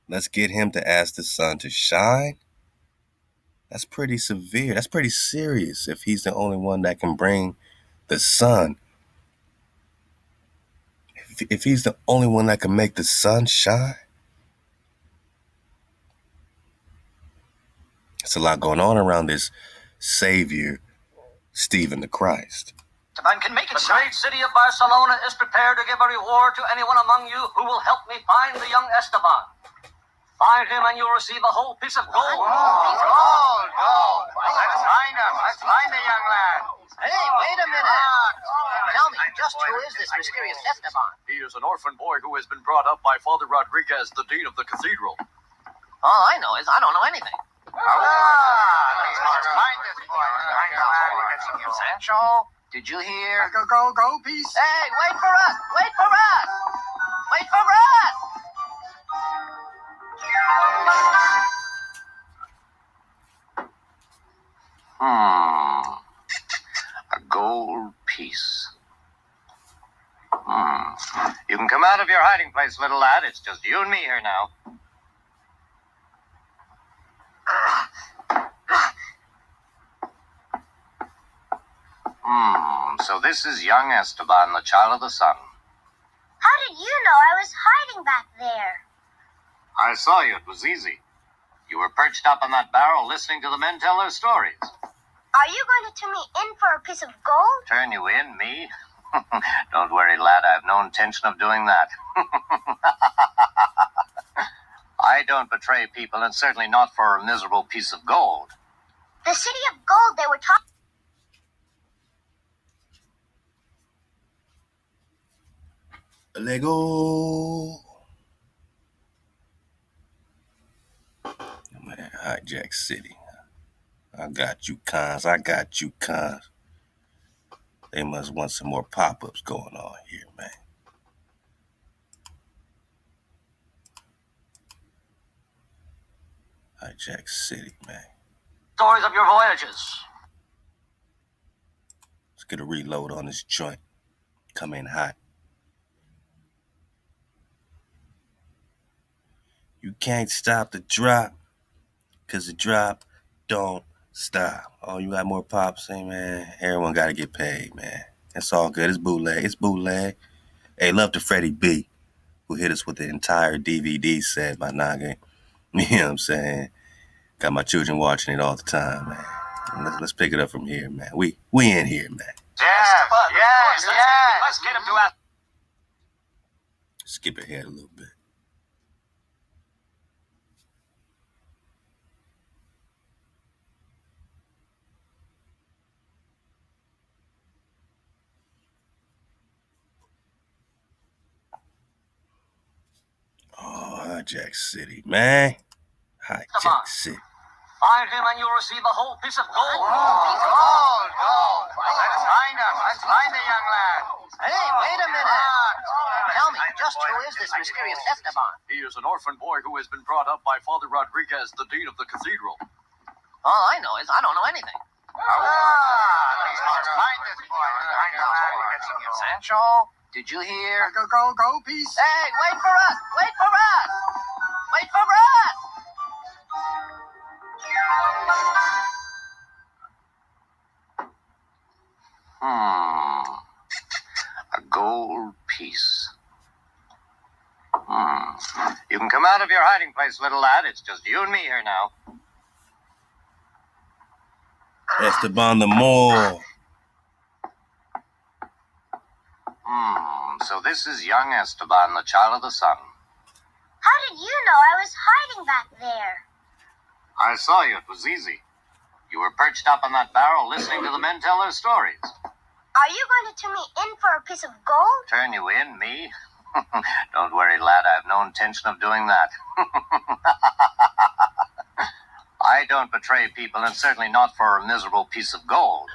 Let's get him to ask the sun to shine. That's pretty severe. That's pretty serious if he's the only one that can bring the sun. If he's the only one that can make the sun shine. There's a lot going on around this savior, Stephen the Christ. Esteban can make it The shine. great city of Barcelona is prepared to give a reward to anyone among you who will help me find the young Esteban. Find him and you'll receive a whole piece of gold. Gold. Let's find the young lad. Hey, wait a minute. Tell me, just who is this mysterious Esteban? He is an orphan boy who has been brought up by Father Rodriguez, the dean of the cathedral. All I know is I don't know anything. Let's find this boy. Sancho, did you hear? Go, peace. Hey, wait for us! Wait for us! Wait for us! A gold piece. You can come out of your hiding place, little lad. It's just you and me here now. So this is young Esteban, the child of the sun. How did you know I was hiding back there? I saw you. It was easy. You were perched up on that barrel listening to the men tell their stories. Are you going to turn me in for a piece of gold? Turn you in, me? Don't worry, lad. I have no intention of doing that. I don't betray people, and certainly not for a miserable piece of gold. The city of gold they were talking. Lego. Man, hijack city. I got you, cons. I got you, cons. They must want some more pop-ups going on here, man. Hijack city, man. Stories of your voyages. Let's get a reload on this joint. Come in hot. You can't stop the drop, cause the drop don't stop. Oh, you got more pops? Hey, man, everyone got to get paid, man. It's all good. It's bootleg. It's bootleg. Hey, love to Freddie B, who hit us with the entire DVD set by Noggin. You know what I'm saying? Got my children watching it all the time, man. Let's pick it up from here, man. We in here, man. Yes. Let's get him to ask. Skip ahead a little bit. Oh, Hijack City, man. Hijack City. Find him and you'll receive a whole piece of gold. Gold. Let's find the young lad. Hey, wait a minute. Tell me, just who is this mysterious Esteban? He is an orphan boy who has been brought up by Father Rodriguez, the dean of the cathedral. All I know is I don't know anything. Let's find this boy. Sancho, did you hear? Go, peace. Hey, wait for us! Wait for us! Wait for us! A gold piece. You can come out of your hiding place, little lad. It's just you and me here now. Esteban the Moor. So this is young Esteban, the child of the sun. How did you know I was hiding back there? I saw you. It was easy. You were perched up on that barrel listening to the men tell their stories. Are you going to turn me in for a piece of gold? Turn you in, me? Don't worry, lad. I have no intention of doing that. I don't betray people, and certainly not for a miserable piece of gold.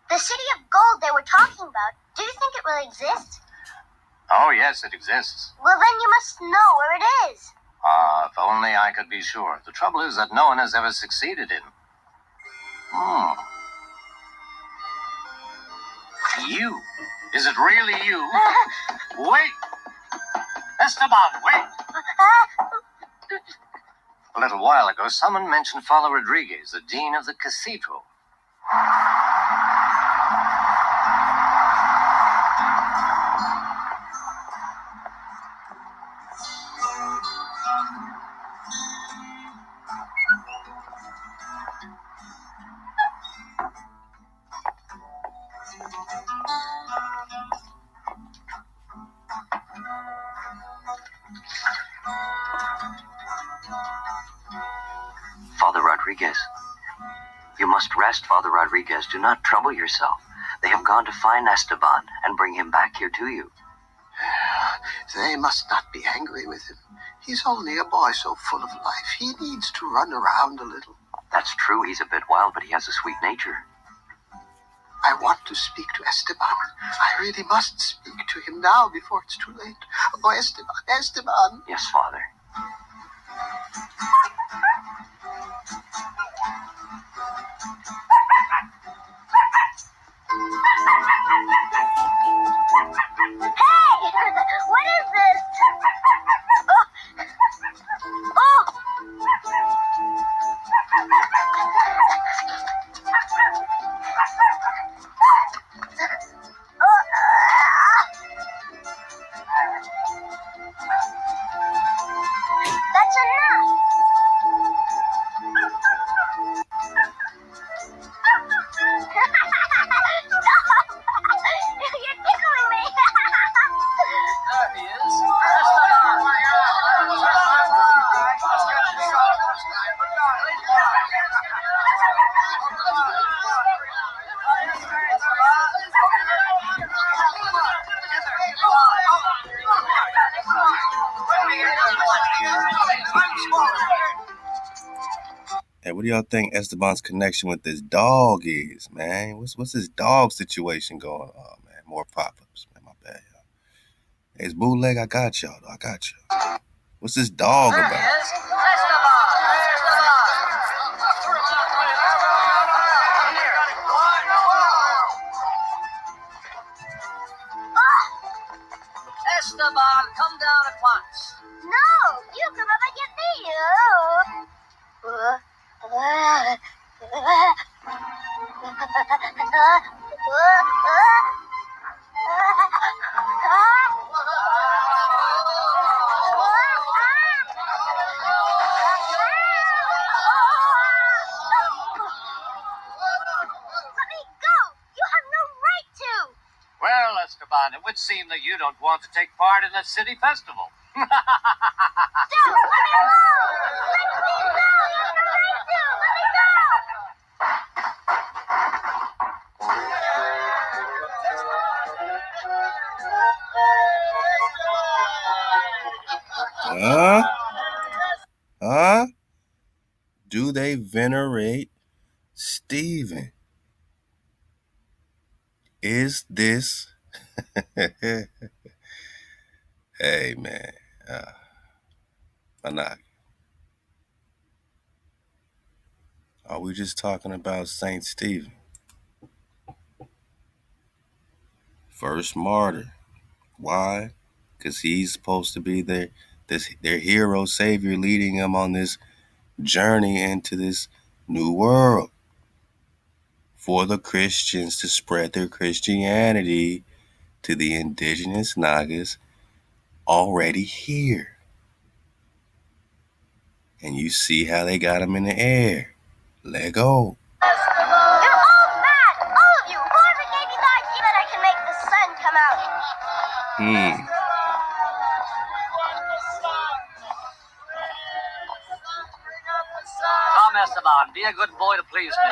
The city of gold they were talking about, do you think it really exists? Oh, yes, it exists. Well, then you must know where it is. If only I could be sure. The trouble is that no one has ever succeeded in. You? Is it really you? Wait! Esteban, wait! A little while ago, someone mentioned Father Rodriguez, the dean of the cathedral. Father Rodriguez. You must rest, Father Rodriguez. Do not trouble yourself. They have gone to find Esteban and bring him back here to you. They must not be angry with him. He's only a boy so full of life. He needs to run around a little. That's true. He's a bit wild, but he has a sweet nature. I want to speak to Esteban. I really must speak to him now before it's too late. Oh, Esteban. Yes, Father. Hey! What is this? Oh! That's enough. You're tickling me. There he is. Hey, what do y'all think Esteban's connection with this dog is, man? What's this dog situation going on, man? More pop-ups, man. My bad, y'all. Hey, it's bootleg. I got y'all, though. I got you. What's this dog There he about? is. Esteban, come down at once. No, you come up and get me. Well, Esteban, it would seem that you don't want to take part in the city festival. Let me alone! Let me go! Huh? Do they venerate Stephen? Is this? Hey, man. Anak. Are we just talking about Saint Stephen? First martyr. Why? Because he's supposed to be their hero, savior, leading them on this journey into this new world for the Christians to spread their Christianity to the indigenous Nagas already here. And you see how they got them in the air. Let go. You're all bad! All of you! Whoever gave you the idea that I can make the sun come out? Come, Esteban, be a good boy to please me.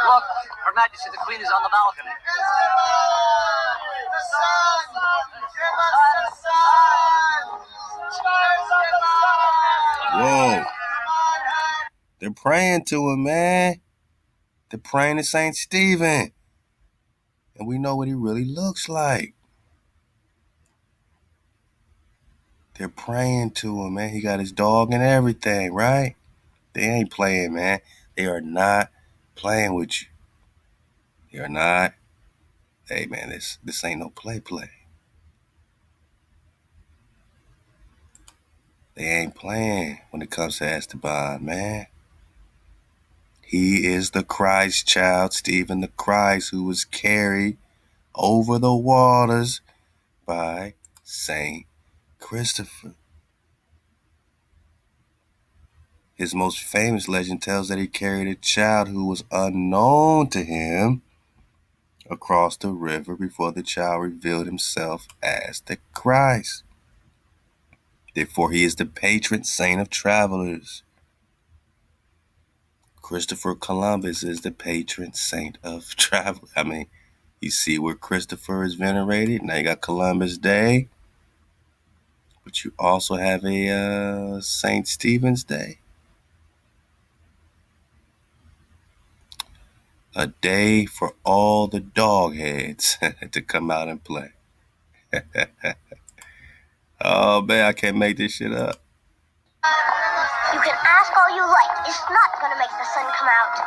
Look, Her Majesty the Queen is on the balcony. Whoa. They're praying to him, man. They're praying to Saint Stephen. And we know what he really looks like. They're praying to him, man. He got his dog and everything, right? They ain't playing, man. They are not playing with you. They are not. Hey, man, this ain't no play. They ain't playing when it comes to Esteban, man. He is the Christ child, Stephen the Christ, who was carried over the waters by Saint Christopher. His most famous legend tells that he carried a child who was unknown to him across the river before the child revealed himself as the Christ. Therefore, he is the patron saint of travelers. Christopher Columbus is the patron saint of travel. I mean, you see where Christopher is venerated. Now you got Columbus Day, but you also have a St. Stephen's Day. A day for all the dog heads to come out and play. Oh, man, I can't make this shit up. You can ask all you like. It's not gonna make the sun come out.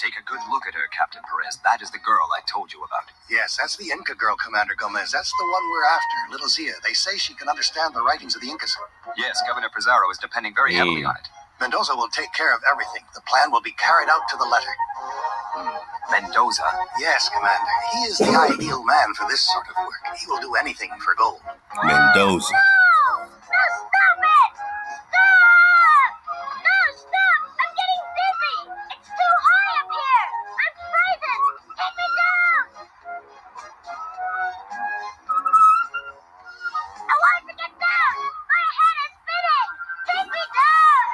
Take a good look at her, Captain Perez. That is the girl I told you about. Yes, that's the Inca girl, Commander Gomez. That's the one we're after, little Zia. They say she can understand the writings of the Incas. Yes, Governor Pizarro is depending very heavily on it. Mendoza will take care of everything. The plan will be carried out to the letter. Mendoza? Yes, Commander. He is the ideal man for this sort of work. He will do anything for gold. Mendoza. No! No, stop it! Stop! No, stop! I'm getting dizzy! It's too high up here! I'm frozen! Take me down! I want to get down! My head is spinning! Take me down!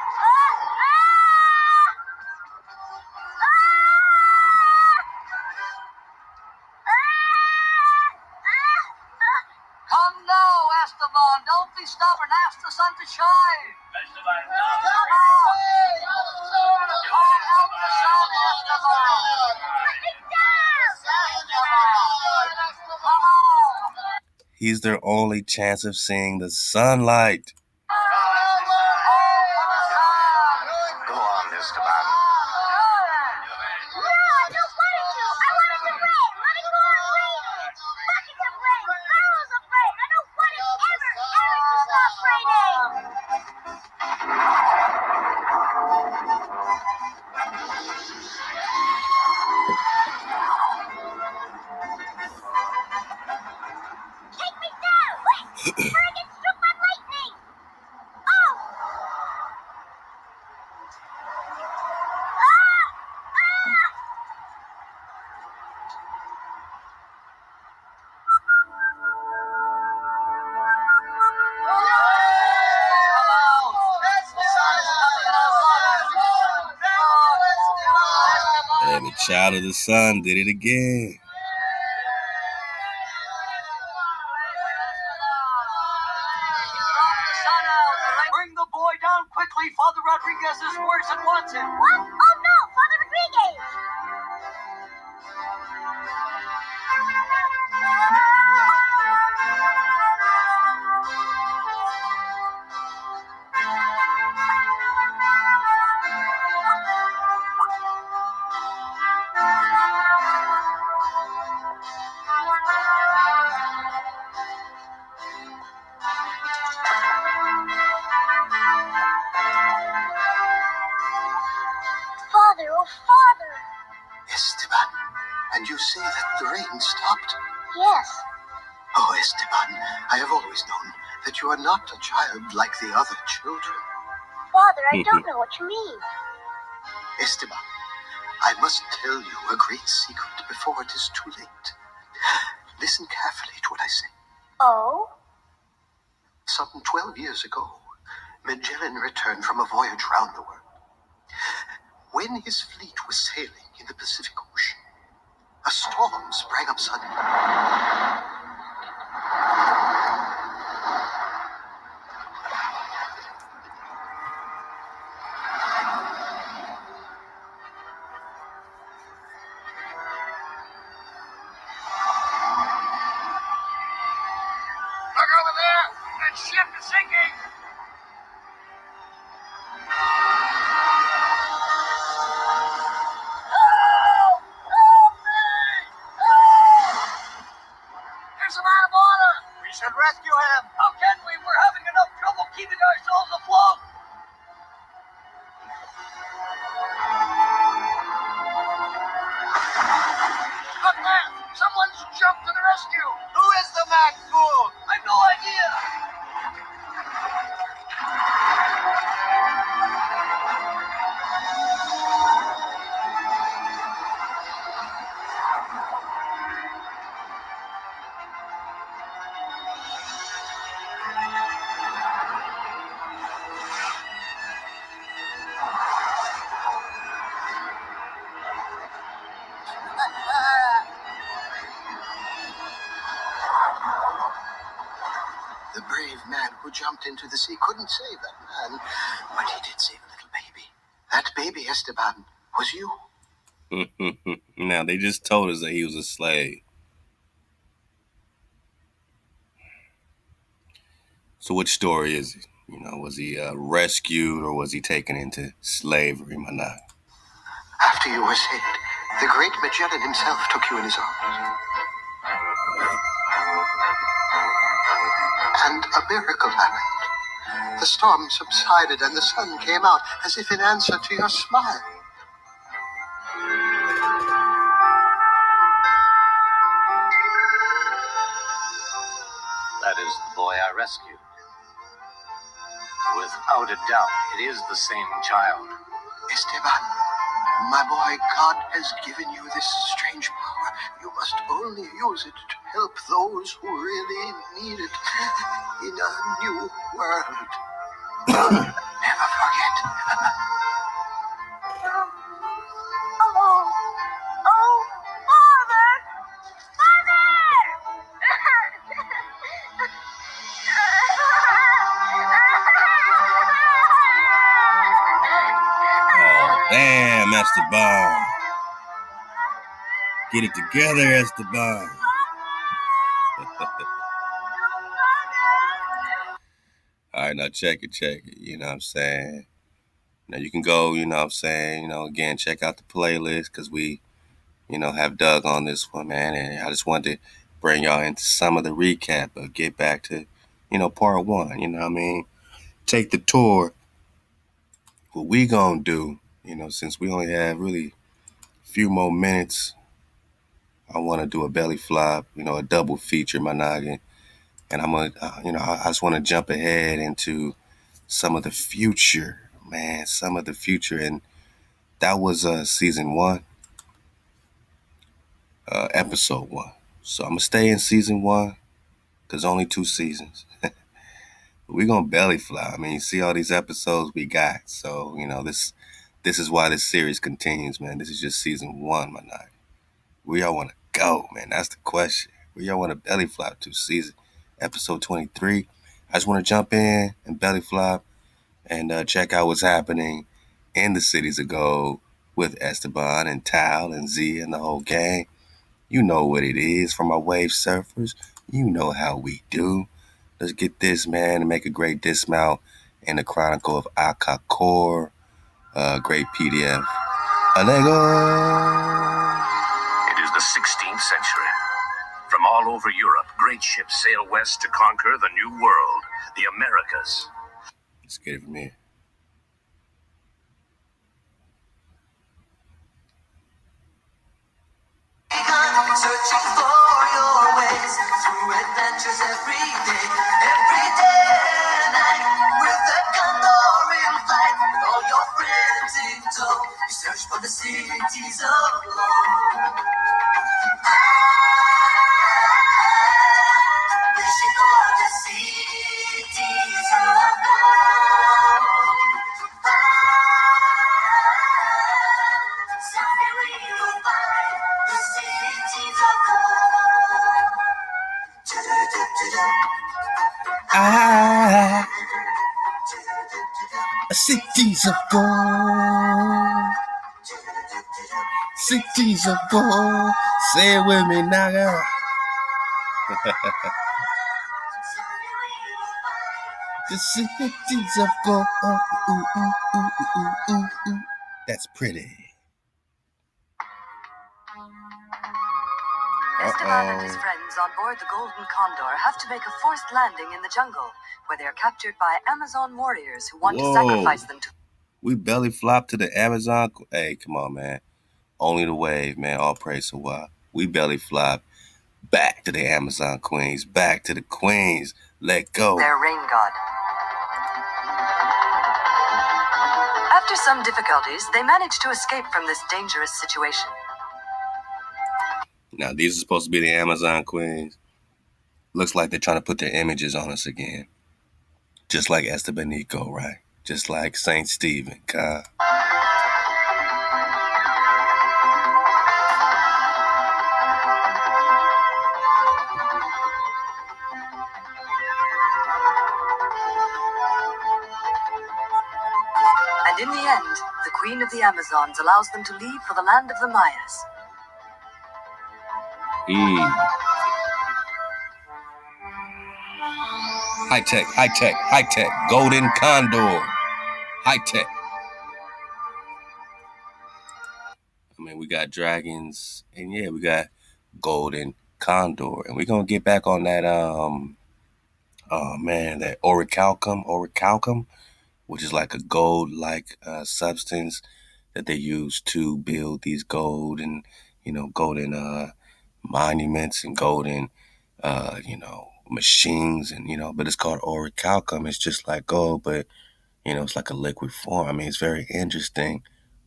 Come now, Esteban. Don't be stubborn. Ask the sun to shine. Esteban, come on. Call out the sun, Esteban. Let me down! Come on. He's their only chance of seeing the sunlight. Go on, Esteban. No, I don't want it to. I want it to rain. Let it go on raining. Buckets of rain, barrels of rain. I don't want it ever to stop raining. Take me down. Wait, hurry get struck by lightning. Yeah, the child of the sun did it again. Bring the boy down quickly. Father Rodriguez is worse and wants him. What? Oh no, Father Rodriguez! Father, oh Father! Esteban, and you say that the rain stopped? Yes. Oh, Esteban, I have always known that you are not a child like the other children. Father, I don't know what you mean. Esteban, I must tell you a great secret before it is too late. Listen carefully to what I say. Oh? Some 12 years ago, Magellan returned from a voyage round the world. When his fleet was sailing in the Pacific Ocean, a storm sprang up suddenly. Look over there! That ship is sinking! Help! Help me! Help! There's him out of water! We should rescue him. How can we? We're having enough trouble keeping ourselves afloat. Look there! Someone's jumped to the rescue! Who is the mad fool? I've no idea. The brave man who jumped into the sea couldn't save that man, but he did save a little baby. That baby, Esteban, was you. Now, they just told us that he was a slave. So which story is it? You know, was he rescued or was he taken into slavery, Mana? After you were saved, the great Magellan himself took you in his arms. And a miracle happened. The storm subsided and the sun came out as if in answer to your smile. That is the boy I rescued. Without a doubt, it is the same child. Esteban, my boy, God has given you this strange power. You must only use it to help those who really need it in a new world. Never forget. Oh, Father! Oh, damn, Esteban. Get it together, Esteban. All right, now check it. You know what I'm saying? Now you can go, you know what I'm saying, again, check out the playlist because we, have Doug on this one, man. And I just wanted to bring y'all into some of the recap, but get back to, part one, you know what I mean? Take the tour. What we gonna do, since we only have really a few more minutes, I want to do a belly flop, a double feature, my noggin. And I'm going to, I just want to jump ahead into some of the future, man, And that was season 1, episode 1. So I'm going to stay in season 1 because only 2 seasons. We're going to belly fly. I mean, see all these episodes we got. So, this This is why this series continues, man. This is just season 1, my night. Where y'all want to go, man? That's the question. Where y'all want to belly flop to? Season episode 23. I just want to jump in and belly flop and check out what's happening in the cities of gold with Esteban and Tal and Z and the whole gang. You know what it is from our wave surfers. You know how we do. Let's get this, man, and make a great dismount in the Chronicle of Akakor. Great PDF. Negro. It is the 16th century. From all over Europe, great ships sail west to conquer the New World, the Americas. Let's get it from here. Searching for your ways through adventures every day and night. With the khandrop in flight, with all your friends in tow, you search for the cities of gold. Wishing for the cities of gold. Someday we will find the cities of gold. Cities of gold. Cities of gold. Say it with me, nigga. The cities of gold. That's pretty. Esteban and his friends on board the Golden Condor have to make a forced landing in the jungle, where they are captured by Amazon warriors who want to sacrifice them to... We belly flop to the Amazon. Hey, come on, man. Only the wave, man. All praise to why. We belly flop back to the Amazon queens. Back to the queens. Let go. Their rain god. After some difficulties, they manage to escape from this dangerous situation. Now, these are supposed to be the Amazon queens. Looks like they're trying to put their images on us again. Just like Esteban, right? Just like St. Stephen, God. And in the end, the Queen of the Amazons allows them to leave for the land of the Mayas. High tech, high tech, high tech. Golden Condor. High tech. I mean, we got dragons, and yeah, we got Golden Condor. And we're going to get back on that, that orichalcum, which is like a gold-like substance that they use to build these golden monuments and golden, machines, and, but it's called orichalcum. It's just like gold, but, it's like a liquid form. I mean, it's very interesting.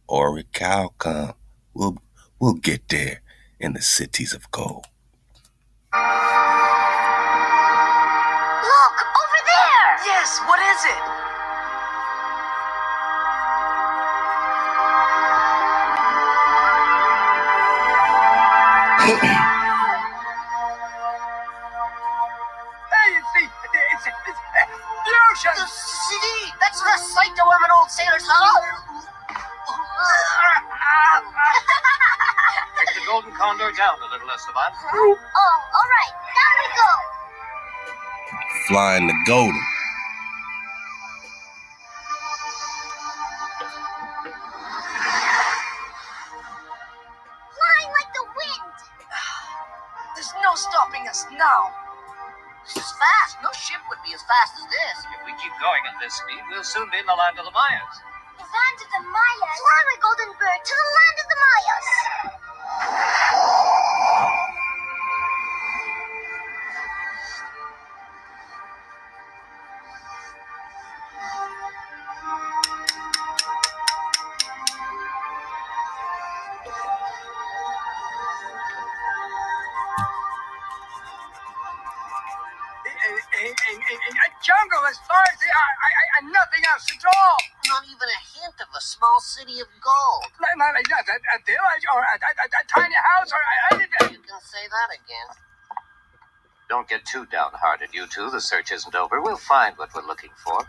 Orichalcum. We'll get there in the cities of gold. Look, over there! Yes, what is it? The city! That's the sight to women old sailors, huh? Take the Golden Condor down a little, Esteban. Oh, all right. Down we go. Flying the golden. Flying like the wind. There's no stopping us now. This is fast. No ship would be as fast as this. If we keep going at this speed, we'll soon be in the land of the Mayas. The land of the Mayas. Fly, my golden bird, to the land of the Mayas. A jungle as far as nothing else at all. Not even a hint of the small city of gold. Like a village or a tiny house or anything. You can say that again. Don't get too downhearted, you two. The search isn't over. We'll find what we're looking for.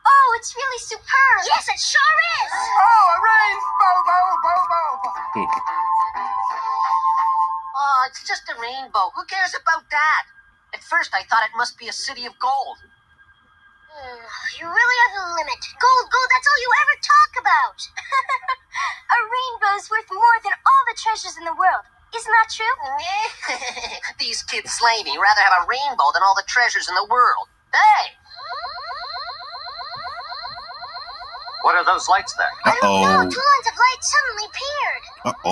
Oh, it's really superb. Yes, it sure is. Oh, a rainbow, bow. Oh, it's just a rainbow. Who cares about that? At first, I thought it must be a city of gold. You really are the limit. Gold, that's all you ever talk about. A rainbow's worth more than all the treasures in the world. Isn't that true? These kids slay me. Rather have a rainbow than all the treasures in the world. Hey! What are those lights there? I don't know. 2 lines of light suddenly appeared.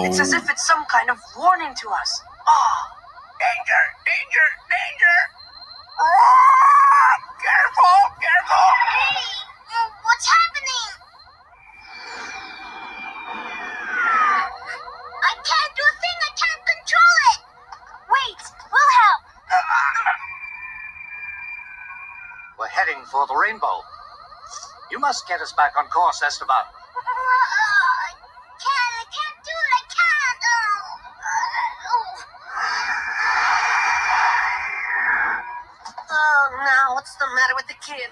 It's as if it's some kind of warning to us. Oh, danger, danger, danger! Oh, careful, careful! Hey, what's happening? I can't do a thing. I can't control it. Wait, we'll help. We're heading for the rainbow. You must get us back on course, Esteban. I can't do it. I can't. Oh, no. What's the matter with the kid?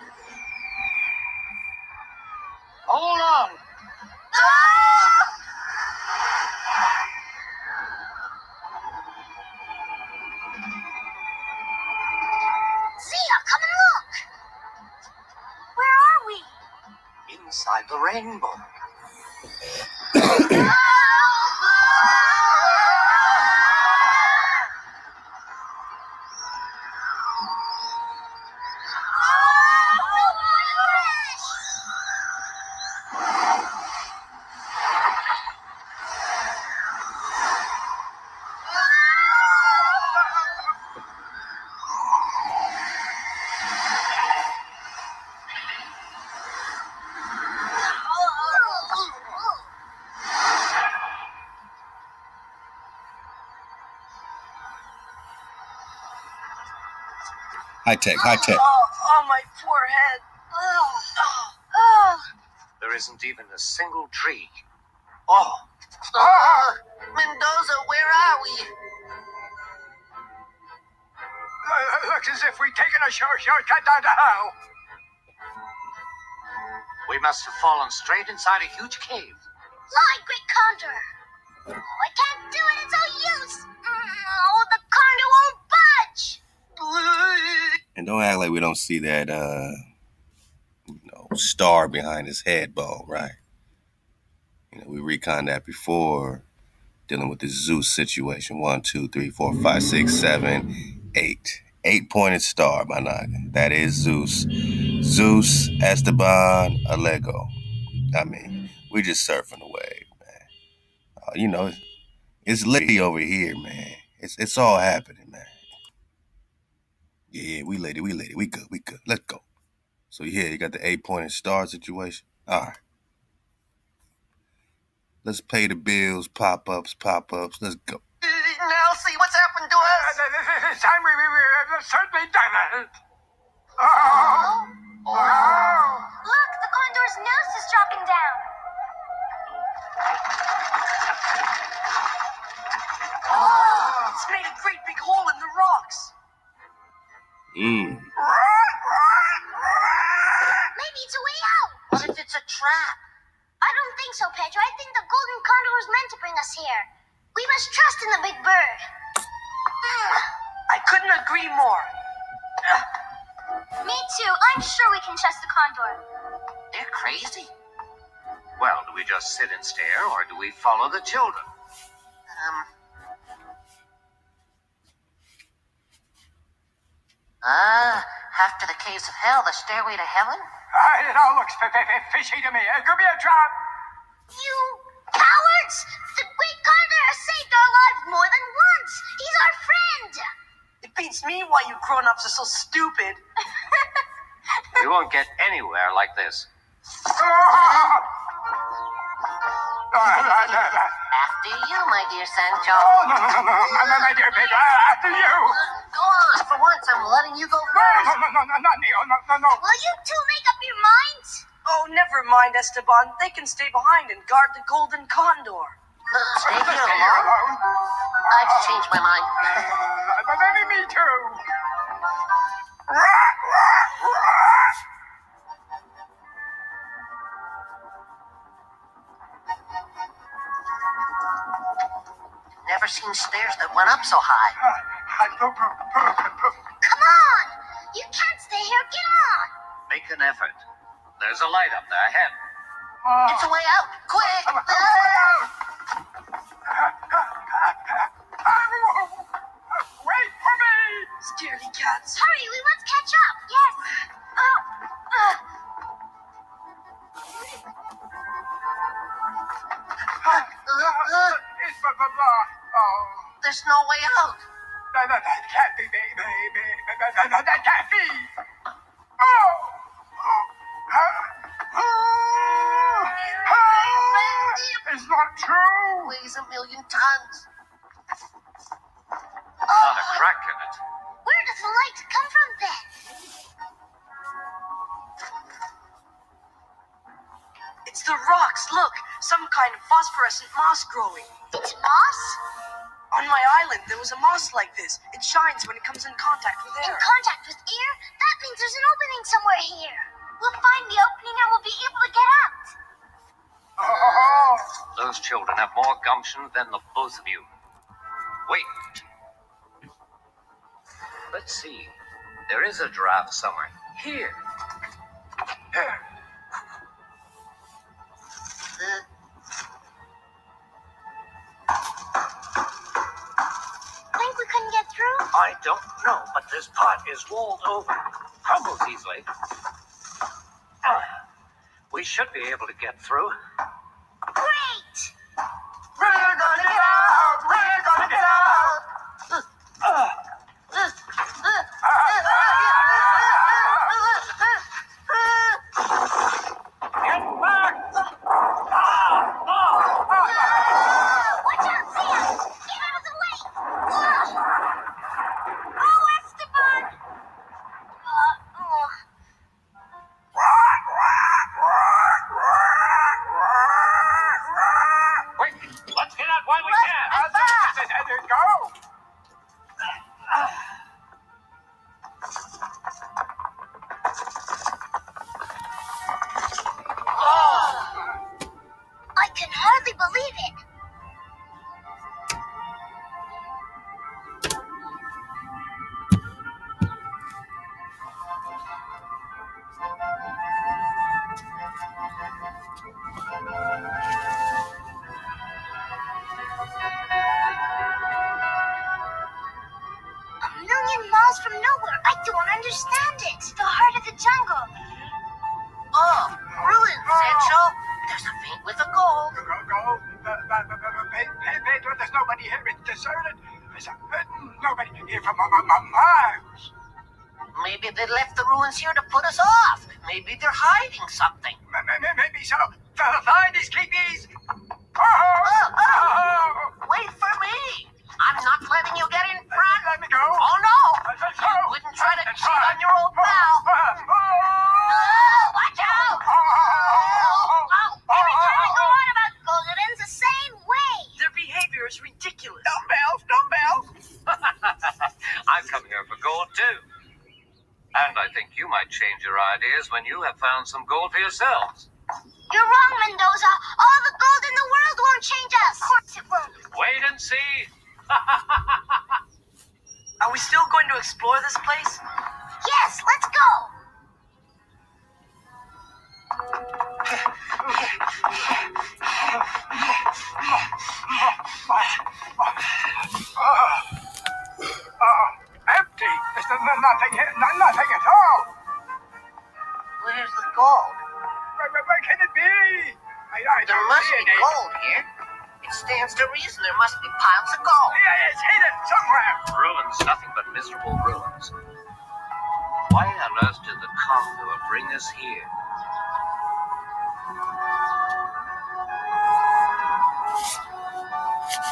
Hold on. Zia, come and look. Where are we? Inside the rainbow. High tech. Oh, my poor head. Oh. There isn't even a single tree. Mendoza, where are we? Looks as if we've taken a shortcut down to hell. We must have fallen straight inside a huge cave. Lie, great condor. Oh, I can't do it. It's no use. Oh, the condor won't budge. And don't act like we don't see that star behind his head bone, right? We reconned that before, dealing with the Zeus situation. 1, 2, 3, 4, 5, 6, 7, 8. 8-pointed star, my noggin. That is Zeus. Zeus, Esteban, Alego. I mean, we just surfing the wave, man. It's litty over here, man. It's all happening, man. Yeah, we litty. We good. Let's go. So yeah, you got the 8-pointed star situation. All right. Let's pay the bills, pop-ups. Let's go. Now see what's happened to us. This time we've certainly done it. Look, the condor's nose is dropping down. It's made a great big hole in the rocks. Maybe it's a way out. What if it's a trap? I don't think so, Pedro. I think the golden condor was meant to bring us here. We must trust in the big bird. I couldn't agree more. Me too. I'm sure we can trust the condor. They're crazy. Well, do we just sit and stare, or do we follow the children? After the caves of hell, the stairway to heaven? It all looks fishy to me. It could be a trap. You cowards! The great condor has saved our lives more than once. He's our friend. It beats me why you grown-ups are so stupid. We won't get anywhere like this. After you, my dear Sancho. No, my dear Pedro, after you. Go on. For once, I'm letting you go first. No, not me. No. Will you two make up your minds? Oh, never mind, Esteban. They can stay behind and guard the golden condor. Stay here alone? I've changed my mind. Me too. Never seen stairs that went up so high. Come on! You can't stay here. Get on! Make an effort. There's a light up there ahead. It's a way out. Quick! Wait for me! Scaredy cats. Hurry, we must catch up. Yes. There's no way out. That can't be, baby. That can't be. Oh! It's not true. Weighs 1,000,000 tons. Not a crack in it. Where does the light come from then? It's the rocks. Look, some kind of phosphorescent moss growing. It's moss? On my island, there was a moss like this. It shines when it comes in contact with In air. contact with air? That means there's an opening somewhere here. We'll find the opening and we'll be able to get out. Those children have more gumption than the both of you. Wait. Let's see. There is a giraffe somewhere. Here. Think we couldn't get through? I don't know, but this pot is walled over. Crumbles easily. We should be able to get through. Great! We're gonna get out! We're gonna get out! Get back! Watch out, Sia! Get out of the way! Oh, Esteban! Quick! Let's get out while we can! Go! I can hardly believe it. A million miles from nowhere. I don't understand it. The heart of the jungle. Oh, ruins, Sancho. There's a feint with the gold. Go. Pedro, there's nobody here. It's deserted. There's nobody here for miles. Maybe they left the ruins here to put us off. Maybe they're hiding something. Maybe so. Find these sleepies. Wait for me. I'm not letting you get in front. Let me go. Oh, no. You wouldn't try to cheat on your old pal. Watch out. Every time I go on about gold, it ends the same way. Their behavior is ridiculous. Dumbbells. I've come here for gold too. And I think you might change your ideas when you have found some gold for yourselves. You're wrong, Mendoza. All the gold in the world won't change us. Of course it won't. Wait and see. Are we still going to explore this place? Yes, let's go. Empty. There's nothing here. Nothing at all. Where's the gold? Where can it be? I There don't must see be any. gold here. It stands to reason there must be piles of gold. Yeah, it's hidden somewhere. Ruins, nothing but miserable ruins. Why on earth did the Condor bring us here?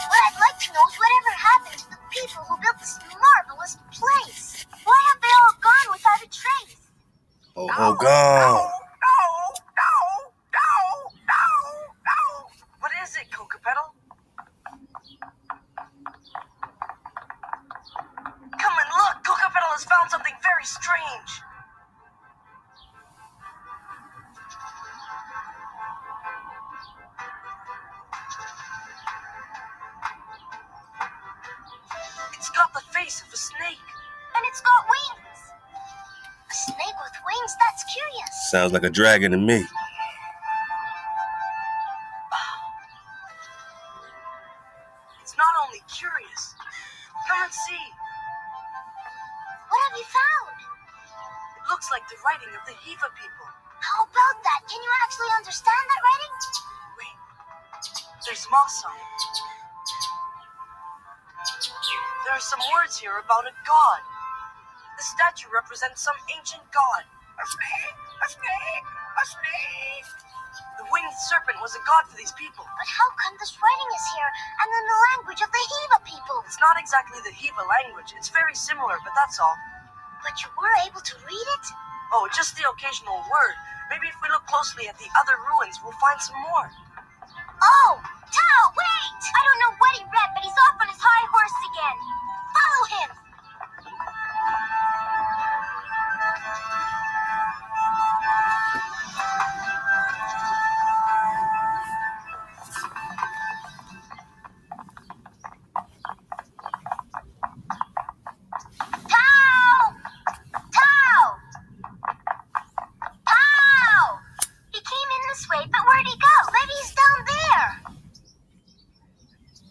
What I'd like to know is whatever happened to the people who built this marvelous place. Why have they all gone without a trace? Oh, gone. No. strange. It's got the face of a snake. And it's got wings. A snake with wings? That's curious. Sounds like a dragon to me. It's not only curious. Come and see. What have you found? It looks like the writing of the Hiva people. How about that? Can you actually understand that writing? Wait. There's moss on it. There are some words here about a god. The statue represents some ancient god. A snake! A snake! A snake! The winged serpent was a god for these people. But how come this writing is here and in the language of the Hiva people? It's not exactly the Hiva language. It's very similar, but that's all. But you were able to read it? Oh, just the occasional word. Maybe if we look closely at the other ruins, we'll find some more. Oh! Tao, wait! I don't know what he read, but he's off on his high horse again. Follow him!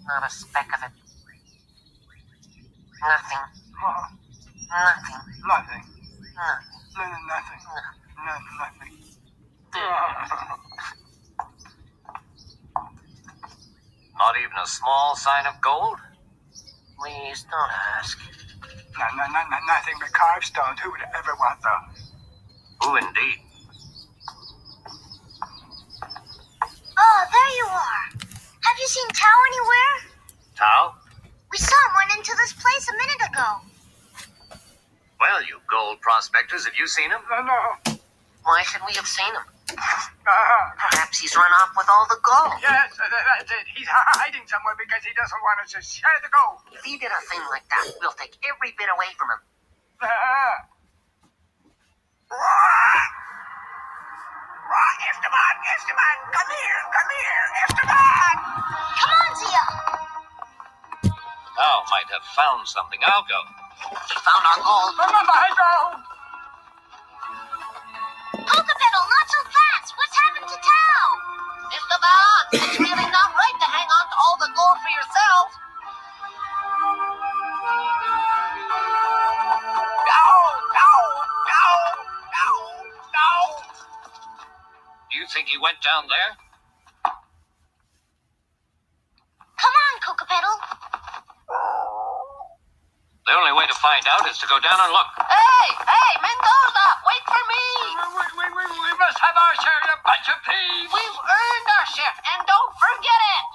Not a speck of it. Nothing. Nothing. Nothing. Nothing. Nothing. Nothing. Not even a small sign of gold? Please don't ask. Nothing but carved stones. Who would ever want those? Who indeed? Oh, there you are. Have you seen Tao anywhere? Tao? We saw him run into this place a minute ago. Well, you gold prospectors, have you seen him? No. Why should we have seen him? Uh-huh. Perhaps he's run off with all the gold. Yes, that's it. He's hiding somewhere because he doesn't want us to share the gold. If he did a thing like that, we'll take every bit away from him. Esteban, come here, Esteban! Come on, Zia! Tao might have found something. I'll go. He found our gold. Coca-Pedal, not so fast! What's happened to Tao? Esteban, it's really not right to hang on to all the gold for yourself. No! Do you think he went down there? Come on, Coca-Pedal. The only way to find out is to go down and look. Hey, Mendoza, wait for me. We must have our share, you bunch of thieves. We've earned our share, and don't forget it.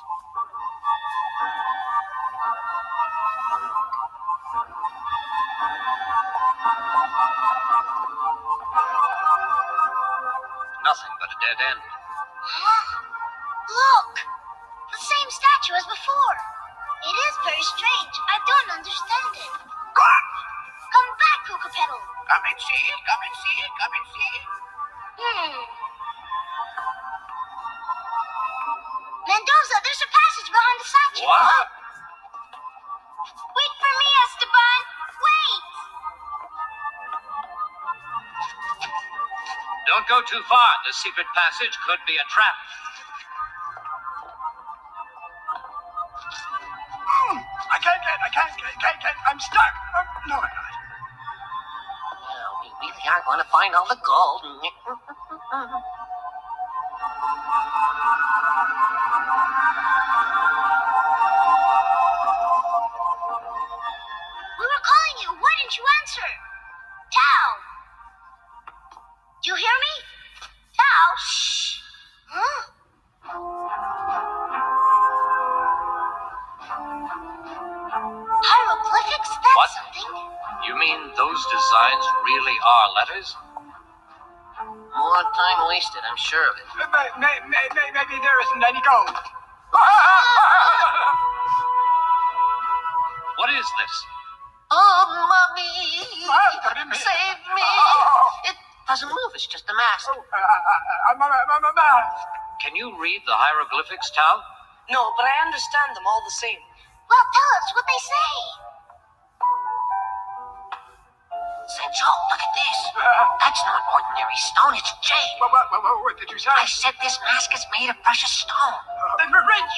Nothing but a dead end. Huh? Look! The same statue as before. It is very strange. I don't understand it. Come back, Coca-Pedal. Come and see. Mendoza, there's a passage behind the statue. What? Wait for me, Esteban. Wait! Don't go too far. The secret passage could be a trap. I can't get. I'm stuck. No, I'm not. Well, we really are going to find all the gold. We were calling you. Why didn't you answer? Tao! Do you hear me? Tao! Shh! Huh? Hieroglyphics? That's What? something. You mean those designs really are letters? More time wasted, I'm sure of it. Maybe there isn't any gold. What is this? Oh, mommy! Save me! It doesn't move, it's just a mask. Can you read the hieroglyphics, Tao? No, but I understand them all the same. Well, tell us what they say. Sancho, look at this. That's not ordinary stone, it's jade. What did you say? I said this mask is made of precious stone. Rich!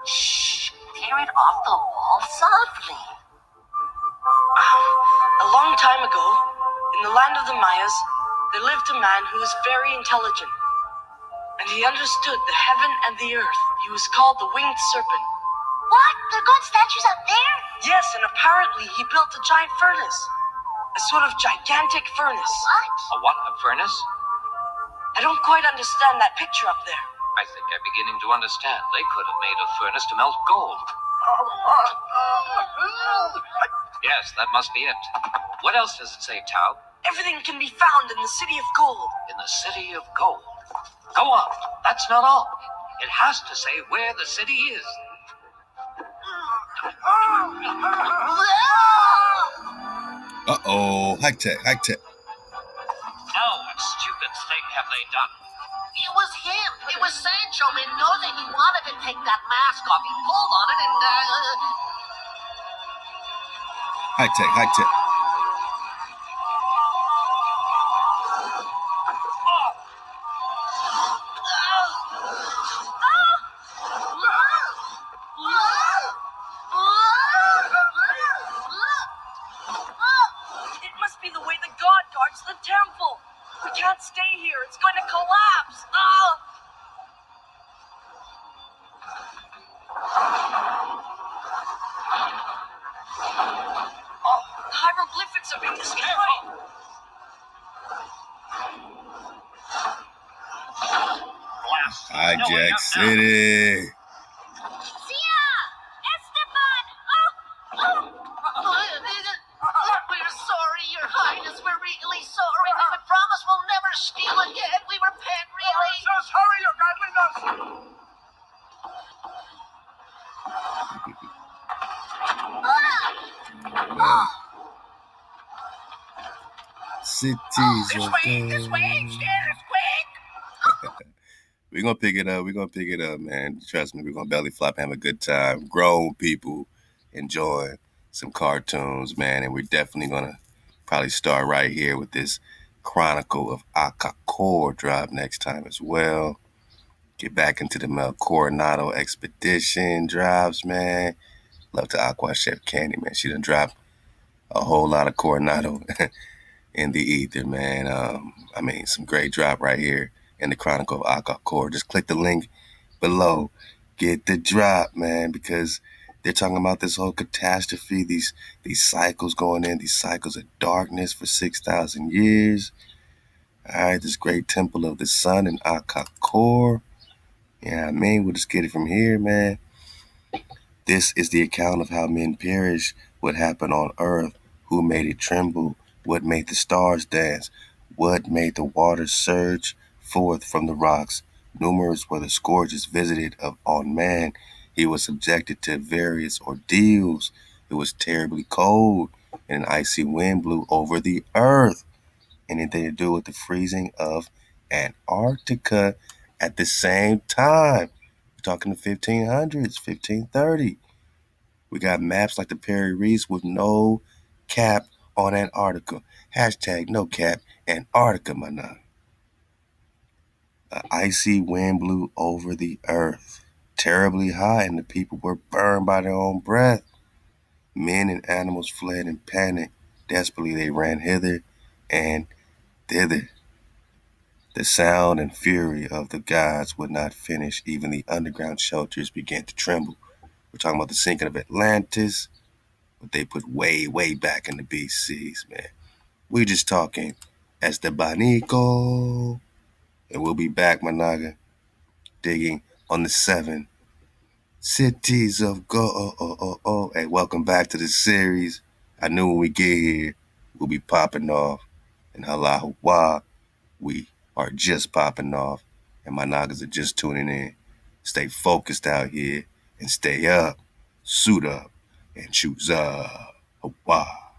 Shh! Tear it off the wall softly. A long time ago, in the land of the Mayas, there lived a man who was very intelligent. And he understood the heaven and the earth. He was called the Winged Serpent. What? There are god statues up there? Yes, and apparently he built a giant furnace. A sort of gigantic furnace. What? A what? A furnace? I don't quite understand that picture up there. I think I'm beginning to understand. They could have made a furnace to melt gold. Yes, that must be it. What else does it say, Tao? Everything can be found in the City of Gold. In the City of Gold. Go on. That's not all. It has to say where the city is. Uh-oh. High tech. Now what stupid thing have they done? It was him. It was Sancho Mendoza. He wanted to take that mask off. He pulled on it and, High tech. It must be the way the god guards the temple. We can't stay here. It's going to collapse. Oh! The hieroglyphics are being destroyed. Hijack City. Sia! Esteban! We're sorry, Your Highness. We're really sorry. We would promise we'll never steal again. We repent, really. So sorry, Your Godliness! Cities This of way, gold. stairs, quick! We're gonna pick it up, man. Trust me, we're gonna belly flop and have a good time. Grown people enjoying some cartoons, man, and we're definitely gonna probably start right here with this Chronicle of Akakor drop next time as well. Get back into the Coronado expedition drops, man. Love to Aqua Chef Candy, man. She done dropped a whole lot of Coronado in the ether, man. Some great drop right here in the Chronicle of Akakor. Just click the link below. Get the drop, man, because they're talking about this whole catastrophe, these cycles going in, these cycles of darkness for 6,000 years. All right, this great temple of the sun in Akakor. Yeah, we'll just get it from here, man. This is the account of how men perish, what happened on earth, who made it tremble, what made the stars dance, what made the waters surge forth from the rocks. Numerous were the scourges visited on man. He was subjected to various ordeals. It was terribly cold, and an icy wind blew over the earth. Anything to do with the freezing of Antarctica at the same time. We're talking the 1500s, 1530. We got maps like the Perry Reefs with no cap on Antarctica. Hashtag no cap Antarctica, my nigga. An icy wind blew over the earth, terribly hot, and the people were burned by their own breath. Men and animals fled in panic. Desperately they ran hither and thither. The sound and fury of the gods would not finish. Even the underground shelters began to tremble. We're talking about the sinking of Atlantis, but they put way, way back in the BCs, man. We're just talking Estebanico. And we'll be back, my naga, digging on the 7 cities of gold. Hey, welcome back to the series. I knew when we get here, we'll be popping off. And Hawa, we are just popping off. And my nagas are just tuning in. Stay focused out here and stay up. Suit up. and choose Hawaii.